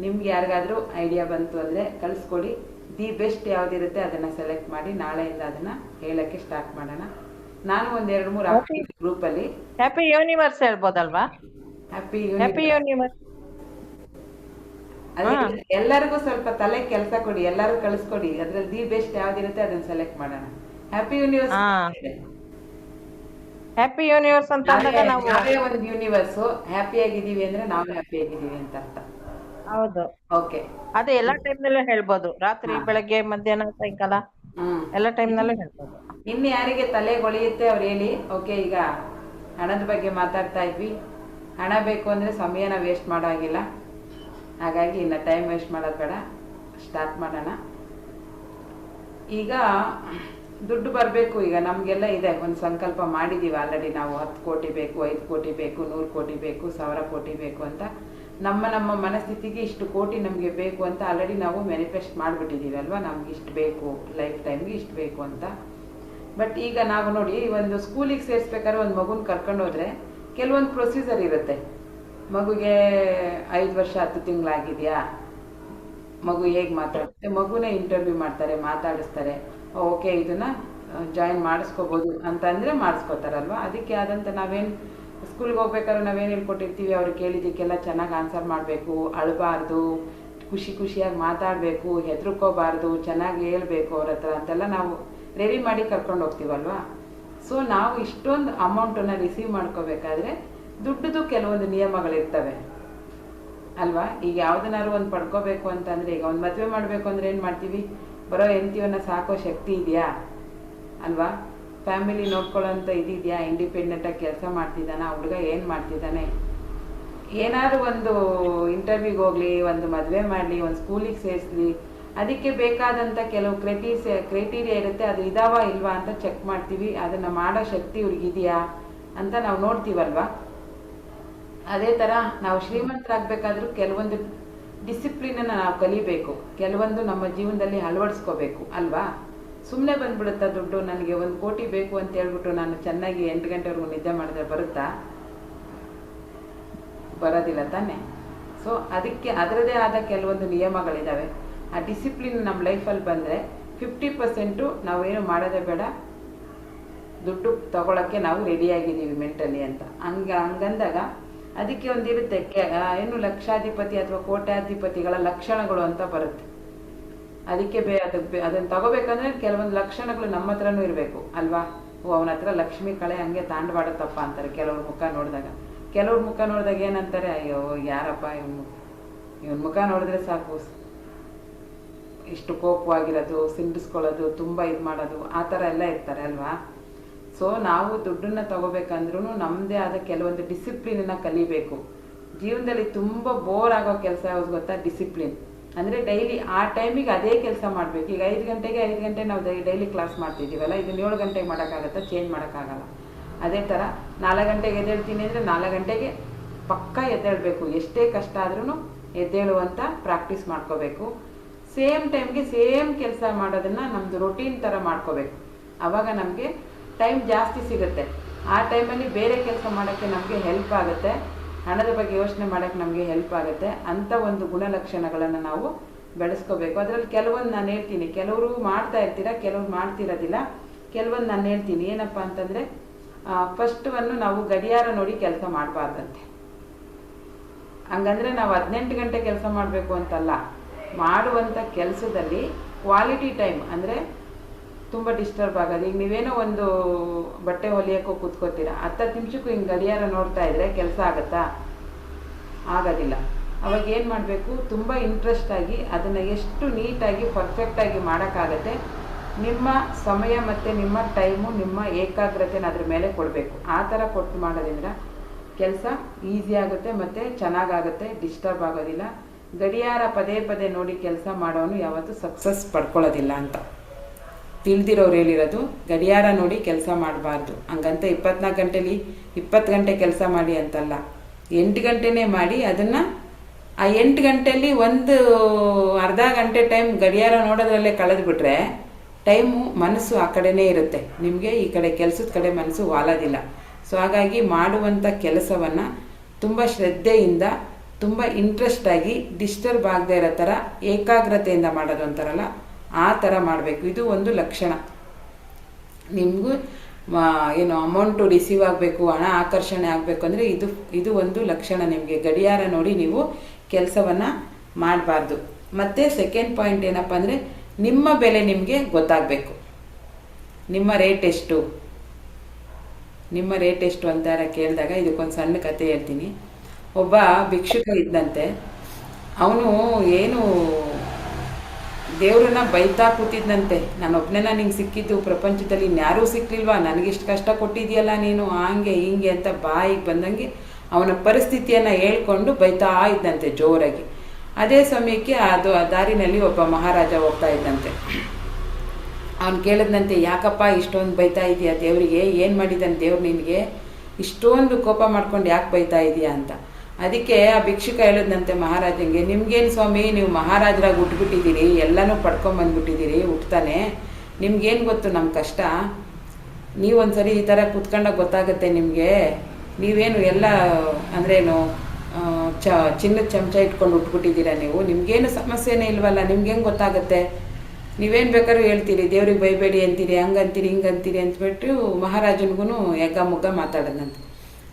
ನಿಮ್ಗೆ ಯಾರಿಗಾದರೂ ಐಡಿಯಾ ಬಂತು ಅಂದರೆ ಕಳಿಸ್ಕೊಡಿ. ದಿ ಬೆಸ್ಟ್ ಯಾವುದಿರುತ್ತೆ ಅದನ್ನು ಸೆಲೆಕ್ಟ್ ಮಾಡಿ ನಾಳೆಯಿಂದ ಅದನ್ನು ಹೇಳೋಕ್ಕೆ ಸ್ಟಾರ್ಟ್ ಮಾಡೋಣ. ನಾನು ಒಂದು 2-3 ಹಾಕ್ತೀನಿ ಗ್ರೂಪಲ್ಲಿ. ಹ್ಯಾಪಿ ಯೂನಿವರ್ಸ್ ಹೇಳ್ಬೋದಲ್ವಾ? Happy universe. ಎಲ್ಲರಿಗೂ ಸ್ವಲ್ಪ ತಲೆ ಕೆಲಸ ಕೊಡಿ, ಎಲ್ಲರೂ ಕಳಿಸ್ಕೊಡಿ. ಅದ್ರಲ್ಲಿ ದಿ ಬೆಸ್ಟ್ ಯಾವ್ದಿರುತ್ತೆ ಅದನ್ನ ಸೆಲೆಕ್ಟ್ ಮಾಡೋಣ. Happy universe. ಹ್ಯಾಪಿ ಯೂನಿವರ್ಸ್ ಅಂತ ಅಂದಾಗ ನಾವು ನಾವೇ ಒಂದು ಯೂನಿವರ್ಸ್, ಹ್ಯಾಪಿ ಆಗಿದ್ದೀವಿ ಅಂದ್ರೆ ನಾವು ಹ್ಯಾಪಿ ಆಗಿದ್ದೀವಿ ಅಂತ ಅರ್ಥ. ಹೌದು. ಓಕೆ, ಅದೇ ಎಲ್ಲಾ ಟೈಮ್ ನಲ್ಲೂ ಹೇಳ್ಬೋದು, ರಾತ್ರಿ, ಬೆಳಗ್ಗೆ, ಮಧ್ಯಾಹ್ನ, ಸಾಯಂಕಾಲ ಎಲ್ಲ ಟೈಮ್ ನಲ್ಲೂ ಹೇಳ್ಬೋದು. ಇನ್ನು ಯಾರಿಗೆ ತಲೆಗೊಳಿಯುತ್ತೆ ಅವ್ರು ಹೇಳಿ. ಓಕೆ, ಈಗ ಹಣದ ಬಗ್ಗೆ ಮಾತಾಡ್ತಾ ಇದ್ವಿ. ಹಣ ಬೇಕು ಅಂದ್ರೆ ಸಮಯನ ವೇಸ್ಟ್ ಮಾಡೋ ಹಾಗಿಲ್ಲ, ಹಾಗಾಗಿ ಇನ್ನು ಟೈಮ್ ವೇಸ್ಟ್ ಮಾಡೋದು ಬೇಡ, ಸ್ಟಾರ್ಟ್ ಮಾಡೋಣ. ಈಗ ದುಡ್ಡು ಬರಬೇಕು. ಈಗ ನಮಗೆಲ್ಲ ಇದೆ, ಒಂದು ಸಂಕಲ್ಪ ಮಾಡಿದ್ದೀವಿ ಆಲ್ರೆಡಿ ನಾವು. 10 ಕೋಟಿ ಬೇಕು, 5 ಕೋಟಿ ಬೇಕು, 100 ಕೋಟಿ ಬೇಕು, 1000 ಕೋಟಿ ಬೇಕು ಅಂತ. ನಮ್ಮ ಮನಸ್ಥಿತಿಗೆ ಇಷ್ಟು ಕೋಟಿ ನಮಗೆ ಬೇಕು ಅಂತ ಆಲ್ರೆಡಿ ನಾವು ಮ್ಯಾನಿಫೆಸ್ಟ್ ಮಾಡಿಬಿಟ್ಟಿದ್ದೀವಿ ಅಲ್ವಾ. ನಮ್ಗೆ ಇಷ್ಟು ಬೇಕು, ಲೈಫ್ ಟೈಮ್ಗೆ ಇಷ್ಟು ಬೇಕು ಅಂತ. ಬಟ್ ಈಗ ನಾವು ನೋಡಿ, ಒಂದು ಸ್ಕೂಲಿಗೆ ಸೇರಿಸ್ಬೇಕಾದ್ರೆ ಒಂದು ಮಗುನ ಕರ್ಕೊಂಡು ಹೋದ್ರೆ ಕೆಲವೊಂದು ಪ್ರೊಸೀಜರ್ ಇರುತ್ತೆ. ಮಗುಗೆ 5 ವರ್ಷ 10 ತಿಂಗಳಾಗಿದೆಯಾ, ಮಗು ಹೇಗೆ ಮಾತಾಡುತ್ತೆ, ಮಗುನೇ ಇಂಟರ್ವ್ಯೂ ಮಾಡ್ತಾರೆ, ಮಾತಾಡಿಸ್ತಾರೆ. ಓಕೆ, ಇದನ್ನ ಜಾಯಿನ್ ಮಾಡಿಸ್ಕೋಬೋದು ಅಂತಂದರೆ ಮಾಡಿಸ್ಕೋತಾರಲ್ವ. ಅದಕ್ಕೆ ಆದಂಥ ನಾವೇನು ಸ್ಕೂಲ್ಗೆ ಹೋಗ್ಬೇಕಾದ್ರೆ ನಾವೇನು ಹೇಳ್ಕೊಟ್ಟಿರ್ತೀವಿ, ಅವ್ರು ಕೇಳಿದ್ದಕ್ಕೆಲ್ಲ ಚೆನ್ನಾಗಿ ಆನ್ಸರ್ ಮಾಡಬೇಕು, ಅಳಬಾರ್ದು, ಖುಷಿಯಾಗಿ ಮಾತಾಡಬೇಕು, ಹೆದರ್ಕೋಬಾರ್ದು, ಚೆನ್ನಾಗಿ ಹೇಳ್ಬೇಕು ಅವ್ರ ಹತ್ರ ಅಂತೆಲ್ಲ ನಾವು ರೆಡಿ ಮಾಡಿ ಕರ್ಕೊಂಡು ಹೋಗ್ತೀವಲ್ವಾ. ಸೊ ನಾವು ಇಷ್ಟೊಂದು ಅಮೌಂಟನ್ನು ರಿಸೀವ್ ಮಾಡ್ಕೋಬೇಕಾದ್ರೆ ದುಡ್ಡುದು ಕೆಲವೊಂದು ನಿಯಮಗಳಿರ್ತವೆ ಅಲ್ವಾ. ಈಗ ಯಾವ್ದನ್ನಾರು ಒಂದು ಪಡ್ಕೋಬೇಕು ಅಂತಂದರೆ, ಈಗ ಒಂದು ಮದುವೆ ಮಾಡಬೇಕು ಅಂದರೆ ಏನು ಮಾಡ್ತೀವಿ, ಬರೋ ಹೆಂಡತಿಯನ್ನ ಸಾಕೋ ಶಕ್ತಿ ಇದೆಯಾ ಅಲ್ವಾ, ಫ್ಯಾಮಿಲಿ ನೋಡ್ಕೊಳ್ಳೋಂಥ ಇದೆಯಾ, ಇಂಡಿಪೆಂಡೆಂಟಾಗಿ ಕೆಲಸ ಮಾಡ್ತಿದ್ದಾನ ಹುಡುಗ, ಏನು ಮಾಡ್ತಿದ್ದಾನೆ, ಏನಾದ್ರು ಒಂದು ಇಂಟರ್ವ್ಯೂಗೆ ಹೋಗಲಿ, ಒಂದು ಮದುವೆ ಮಾಡಲಿ, ಒಂದು ಸ್ಕೂಲಿಗೆ ಸೇರಿಸ್ಲಿ, ಅದಕ್ಕೆ ಬೇಕಾದಂಥ ಕೆಲವು ಕ್ರೈಟೀರಿಯಾ ಇರುತ್ತೆ. ಅದು ಇದಾವ ಇಲ್ವಾ ಅಂತ ಚೆಕ್ ಮಾಡ್ತೀವಿ. ಅದನ್ನು ಮಾಡೋ ಶಕ್ತಿ ಇವ್ರಿಗಿದೆಯಾ ಅಂತ ನಾವು ನೋಡ್ತೀವಲ್ವಾ. ಅದೇ ಥರ ನಾವು ಶ್ರೀಮಂತರಾಗಬೇಕಾದ್ರೂ ಕೆಲವೊಂದು ಡಿಸಿಪ್ಲಿನನ್ನು ನಾವು ಕಲಿಬೇಕು, ಕೆಲವೊಂದು ನಮ್ಮ ಜೀವನದಲ್ಲಿ ಅಳವಡಿಸ್ಕೋಬೇಕು ಅಲ್ವಾ. ಸುಮ್ಮನೆ ಬಂದ್ಬಿಡುತ್ತಾ ದುಡ್ಡು? ನನಗೆ 1 ಕೋಟಿ ಬೇಕು ಅಂತ ಹೇಳ್ಬಿಟ್ಟು ನಾನು ಚೆನ್ನಾಗಿ 8 ಗಂಟೆವರೆಗೂ ನಿದ್ದೆ ಮಾಡಿದ್ರೆ ಬರುತ್ತಾ? ಬರೋದಿಲ್ಲ ತಾನೆ. ಸೊ ಅದಕ್ಕೆ ಅದರದೇ ಆದ ಕೆಲವೊಂದು ನಿಯಮಗಳಿದ್ದಾವೆ. ಆ ಡಿಸಿಪ್ಲಿನ್ ನಮ್ಮ ಲೈಫಲ್ಲಿ ಬಂದರೆ 50% ನಾವೇನು ಮಾಡೋದೇ ಬೇಡ, ದುಡ್ಡು ತಗೊಳಕ್ಕೆ ನಾವು ರೆಡಿಯಾಗಿದ್ದೀವಿ ಮೆಂಟಲಿ ಅಂತ. ಹಂಗಂದಾಗ ಅದಕ್ಕೆ ಒಂದಿರುತ್ತೆ ಏನು ಲಕ್ಷಾಧಿಪತಿ ಅಥವಾ ಕೋಟ್ಯಾಧಿಪತಿಗಳ ಲಕ್ಷಣಗಳು ಅಂತ ಬರುತ್ತೆ. ಅದಕ್ಕೆ ಅದನ್ನು ತಗೋಬೇಕಂದ್ರೆ ಕೆಲವೊಂದು ಲಕ್ಷಣಗಳು ನಮ್ಮ ಹತ್ರನೂ ಇರಬೇಕು ಅಲ್ವಾ? ಅವನ ಹತ್ರ ಲಕ್ಷ್ಮಿ ಕಳೆ ಹಂಗೆ ತಾಂಡವಾಡುತ್ತಪ್ಪ ಅಂತಾರೆ ಕೆಲವ್ರ ಮುಖ ನೋಡಿದಾಗ. ಕೆಲವ್ರ ಮುಖ ನೋಡಿದಾಗ ಏನಂತಾರೆ, ಅಯ್ಯೋ ಯಾರಪ್ಪ ಇವನ್ ಮುಖ ನೋಡಿದ್ರೆ ಸಾಕು, ಇಷ್ಟು ಕೋಪವಾಗಿರೋದು, ಸಿಂಡಿಸ್ಕೊಳ್ಳೋದು, ತುಂಬ ಇದು ಮಾಡೋದು, ಆ ಥರ ಎಲ್ಲ ಇರ್ತಾರೆ ಅಲ್ವಾ? ಸೊ ನಾವು ದುಡ್ಡನ್ನು ತಗೋಬೇಕಂದ್ರೂ ನಮ್ಮದೇ ಆದ ಕೆಲವೊಂದು ಡಿಸಿಪ್ಲಿನನ್ನು ಕಲಿಬೇಕು. ಜೀವನದಲ್ಲಿ ತುಂಬ ಬೋರ್ ಆಗೋ ಕೆಲಸ ಯಾವ್ದು ಗೊತ್ತಾ? ಡಿಸಿಪ್ಲಿನ್. ಅಂದರೆ ಡೈಲಿ ಆ ಟೈಮಿಗೆ ಅದೇ ಕೆಲಸ ಮಾಡಬೇಕು. ಈಗ 5 ಗಂಟೆ ನಾವು ಡೈಲಿ ಕ್ಲಾಸ್ ಮಾಡ್ತಿದ್ದೀವಲ್ಲ, ಇದನ್ನು 7 ಗಂಟೆಗೆ ಮಾಡೋಕ್ಕಾಗತ್ತಾ? ಚೇಂಜ್ ಮಾಡೋಕ್ಕಾಗಲ್ಲ. ಅದೇ ಥರ 4 ಗಂಟೆಗೆ ಎದ್ದೇಳ್ತೀನಿ ಅಂದರೆ 4 ಗಂಟೆಗೆ ಪಕ್ಕ ಎದ್ದೇಳಬೇಕು. ಎಷ್ಟೇ ಕಷ್ಟ ಆದ್ರೂ ಎದ್ದೇಳುವಂಥ ಪ್ರಾಕ್ಟೀಸ್ ಮಾಡ್ಕೋಬೇಕು. ಸೇಮ್ ಟೈಮ್ಗೆ ಸೇಮ್ ಕೆಲಸ ಮಾಡೋದನ್ನು ನಮ್ಮದು ರೊಟೀನ್ ಥರ ಮಾಡ್ಕೋಬೇಕು. ಆವಾಗ ನಮಗೆ ಟೈಮ್ ಜಾಸ್ತಿ ಸಿಗುತ್ತೆ. ಆ ಟೈಮಲ್ಲಿ ಬೇರೆ ಕೆಲಸ ಮಾಡೋಕ್ಕೆ ನಮಗೆ ಹೆಲ್ಪ್ ಆಗುತ್ತೆ, ಹಣದ ಬಗ್ಗೆ ಯೋಚನೆ ಮಾಡೋಕ್ಕೆ ನಮಗೆ ಹೆಲ್ಪ್ ಆಗುತ್ತೆ. ಅಂಥ ಒಂದು ಗುಣಲಕ್ಷಣಗಳನ್ನು ನಾವು ಬೆಳೆಸ್ಕೋಬೇಕು. ಅದರಲ್ಲಿ ಕೆಲವೊಂದು ನಾನು ಹೇಳ್ತೀನಿ, ಕೆಲವರು ಮಾಡ್ತಾ ಇರ್ತೀರ, ಕೆಲವ್ರು ಮಾಡ್ತಿರೋದಿಲ್ಲ. ಕೆಲವೊಂದು ನಾನು ಹೇಳ್ತೀನಿ. ಏನಪ್ಪ ಅಂತಂದರೆ, ಫಸ್ಟ್ ನಾವು ಗಡಿಯಾರ ನೋಡಿ ಕೆಲಸ ಮಾಡಬಾರ್ದಂತೆ. ಹಂಗಂದರೆ ನಾವು 18 ಗಂಟೆ ಕೆಲಸ ಮಾಡಬೇಕು ಅಂತಲ್ಲ. ಮಾಡುವಂಥ ಕೆಲಸದಲ್ಲಿ ಕ್ವಾಲಿಟಿ ಟೈಮ್, ಅಂದರೆ ತುಂಬ ಡಿಸ್ಟರ್ಬ್ ಆಗೋದು. ಈಗ ನೀವೇನೋ ಒಂದು ಬಟ್ಟೆ ಹೊಲಿಯೋಕ್ಕೂ ಕೂತ್ಕೋತೀರ, 10 ನಿಮಿಷಕ್ಕೂ ಹಿಂಗೆ ಗಡಿಯಾರ ನೋಡ್ತಾ ಇದ್ರೆ ಕೆಲಸ ಆಗುತ್ತಾ? ಆಗೋದಿಲ್ಲ. ಅವಾಗ ಏನು ಮಾಡಬೇಕು? ತುಂಬ ಇಂಟ್ರೆಸ್ಟ್ ಆಗಿ ಅದನ್ನು ಎಷ್ಟು ನೀಟಾಗಿ ಪರ್ಫೆಕ್ಟಾಗಿ ಮಾಡೋಕ್ಕಾಗತ್ತೆ, ನಿಮ್ಮ ಸಮಯ ಮತ್ತು ನಿಮ್ಮ ಟೈಮು, ನಿಮ್ಮ ಏಕಾಗ್ರತೆನ ಅದ್ರ ಮೇಲೆ ಕೊಡಬೇಕು. ಆ ಥರ ಕೊಟ್ಟು ಮಾಡೋದ್ರಿಂದ ಕೆಲಸ ಈಸಿ ಆಗುತ್ತೆ ಮತ್ತು ಚೆನ್ನಾಗಾಗುತ್ತೆ, ಡಿಸ್ಟರ್ಬ್ ಆಗೋದಿಲ್ಲ. ಗಡಿಯಾರ ಪದೇ ನೋಡಿ ಕೆಲಸ ಮಾಡೋನು ಯಾವತ್ತೂ ಸಕ್ಸಸ್ ಪಡ್ಕೊಳ್ಳೋದಿಲ್ಲ ಅಂತ ತಿಳಿದಿರೋರು ಹೇಳಿರೋದು. ಗಡಿಯಾರ ನೋಡಿ ಕೆಲಸ ಮಾಡಬಾರ್ದು. ಹಂಗಂತ 24 ಗಂಟೆಲಿ 20 ಗಂಟೆ ಕೆಲಸ ಮಾಡಿ ಅಂತಲ್ಲ, 8 ಗಂಟೆನೇ ಮಾಡಿ. ಅದನ್ನು ಆ 8 ಗಂಟೆಯಲ್ಲಿ ಒಂದು ಅರ್ಧ ಗಂಟೆ ಟೈಮ್ ಗಡಿಯಾರ ನೋಡೋದ್ರಲ್ಲೇ ಕಳೆದುಬಿಟ್ರೆ ಟೈಮು, ಮನಸ್ಸು ಆ ಕಡೆನೇ ಇರುತ್ತೆ. ನಿಮಗೆ ಈ ಕಡೆ ಕೆಲಸದ ಕಡೆ ಮನಸ್ಸು ವಾಲೋದಿಲ್ಲ. ಸೊ ಹಾಗಾಗಿ ಮಾಡುವಂಥ ಕೆಲಸವನ್ನು ತುಂಬ ಶ್ರದ್ಧೆಯಿಂದ, ತುಂಬ ಇಂಟ್ರೆಸ್ಟಾಗಿ, ಡಿಸ್ಟರ್ಬ್ ಆಗದೆ ಇರೋ ಥರ ಏಕಾಗ್ರತೆಯಿಂದ ಮಾಡೋದು ಅಂತಾರಲ್ಲ, ಆ ಥರ ಮಾಡಬೇಕು. ಇದು ಒಂದು ಲಕ್ಷಣ. ನಿಮಗೂ ಏನು ಅಮೌಂಟು ರಿಸೀವ್ ಆಗಬೇಕು, ಹಣ ಆಕರ್ಷಣೆ ಆಗಬೇಕು ಅಂದರೆ ಇದು ಒಂದು ಲಕ್ಷಣ. ನಿಮಗೆ ಗಡಿಯಾರ ನೋಡಿ ನೀವು ಕೆಲಸವನ್ನು ಮಾಡಬಾರ್ದು. ಮತ್ತು ಸೆಕೆಂಡ್ ಪಾಯಿಂಟ್ ಏನಪ್ಪ ಅಂದರೆ, ನಿಮ್ಮ ಬೆಲೆ ನಿಮಗೆ ಗೊತ್ತಾಗಬೇಕು. ನಿಮ್ಮ ರೇಟ್ ಎಷ್ಟು ಅಂತ ಕೇಳಿದಾಗ ಇದಕ್ಕೊಂದು ಸಣ್ಣ ಕತೆ ಹೇಳ್ತೀನಿ. ಒಬ್ಬ ಭಿಕ್ಷುಕ ಇದ್ದಂತೆ. ಅವನು ಏನು ದೇವ್ರನ್ನ ಬೈತಾ ಕೂತಿದ್ದಂತೆ, ನಾನೊಬ್ಬನೇನ ನಿಂಗೆ ಸಿಕ್ಕಿದ್ದು ಪ್ರಪಂಚದಲ್ಲಿ, ಇನ್ಯಾರೂ ಸಿಕ್ಲಿಲ್ವಾ, ನನಗಿಷ್ಟು ಕಷ್ಟ ಕೊಟ್ಟಿದೆಯಲ್ಲ ನೀನು, ಹಂಗೆ ಹಿಂಗೆ ಅಂತ ಬಾಯಿಗೆ ಬಂದಂಗೆ ಅವನ ಪರಿಸ್ಥಿತಿಯನ್ನು ಹೇಳ್ಕೊಂಡು ಬೈತಾ ಇದ್ದಂತೆ ಜೋರಾಗಿ. ಅದೇ ಸಮಯಕ್ಕೆ ಅದು ಆ ದಾರಿನಲ್ಲಿ ಒಬ್ಬ ಮಹಾರಾಜ ಹೋಗ್ತಾ ಇದ್ದಂತೆ. ಅವನು ಕೇಳಿದಂತೆ, ಯಾಕಪ್ಪ ಇಷ್ಟೊಂದು ಬೈತಾ ಇದೆಯಾ ದೇವರಿಗೆ? ಏನು ಮಾಡಿದ್ದಾನೆ ದೇವ್ರು ನಿನಗೆ? ಇಷ್ಟೊಂದು ಕೋಪ ಮಾಡ್ಕೊಂಡು ಯಾಕೆ ಬೈತಾ ಇದೆಯಾ ಅಂತ. ಅದಕ್ಕೆ ಆ ಭಿಕ್ಷುಕ ಹೇಳಿದಂತೆ ಮಹಾರಾಜಂಗೆ, ನಿಮ್ಗೇನು ಸ್ವಾಮಿ, ನೀವು ಮಹಾರಾಜರಾಗಿ ಉಟ್ಬಿಟ್ಟಿದ್ದೀರಿ, ಎಲ್ಲನೂ ಪಡ್ಕೊಂಬಂದ್ಬಿಟ್ಟಿದ್ದೀರಿ ಹುಟ್ತಾನೆ, ನಿಮ್ಗೇನು ಗೊತ್ತು ನಮ್ಮ ಕಷ್ಟ? ನೀವೊಂದ್ಸರಿ ಈ ಥರ ಕೂತ್ಕೊಂಡಾಗ ಗೊತ್ತಾಗುತ್ತೆ ನಿಮಗೆ. ನೀವೇನು ಎಲ್ಲ ಅಂದ್ರೇನು ಚಿನ್ನದ ಚಮಚ ಇಟ್ಕೊಂಡು ಉಟ್ಬಿಟ್ಟಿದ್ದೀರಾ ನೀವು, ನಿಮ್ಗೇನು ಸಮಸ್ಯೆನೇ ಇಲ್ವಲ್ಲ, ನಿಮ್ಗೆ ಹೆಂಗೆ ಗೊತ್ತಾಗುತ್ತೆ? ನೀವೇನು ಬೇಕಾದ್ರೂ ಹೇಳ್ತೀರಿ, ದೇವ್ರಿಗೆ ಬೈಬೇಡಿ ಅಂತೀರಿ, ಹಂಗಂತೀರಿ ಹಿಂಗಂತೀರಿ ಅಂತಬಿಟ್ಟು ಮಹಾರಾಜನಿಗೂ ಎಗ್ಗ ಮುಗ್ಗ ಮಾತಾಡೋದಂತೆ.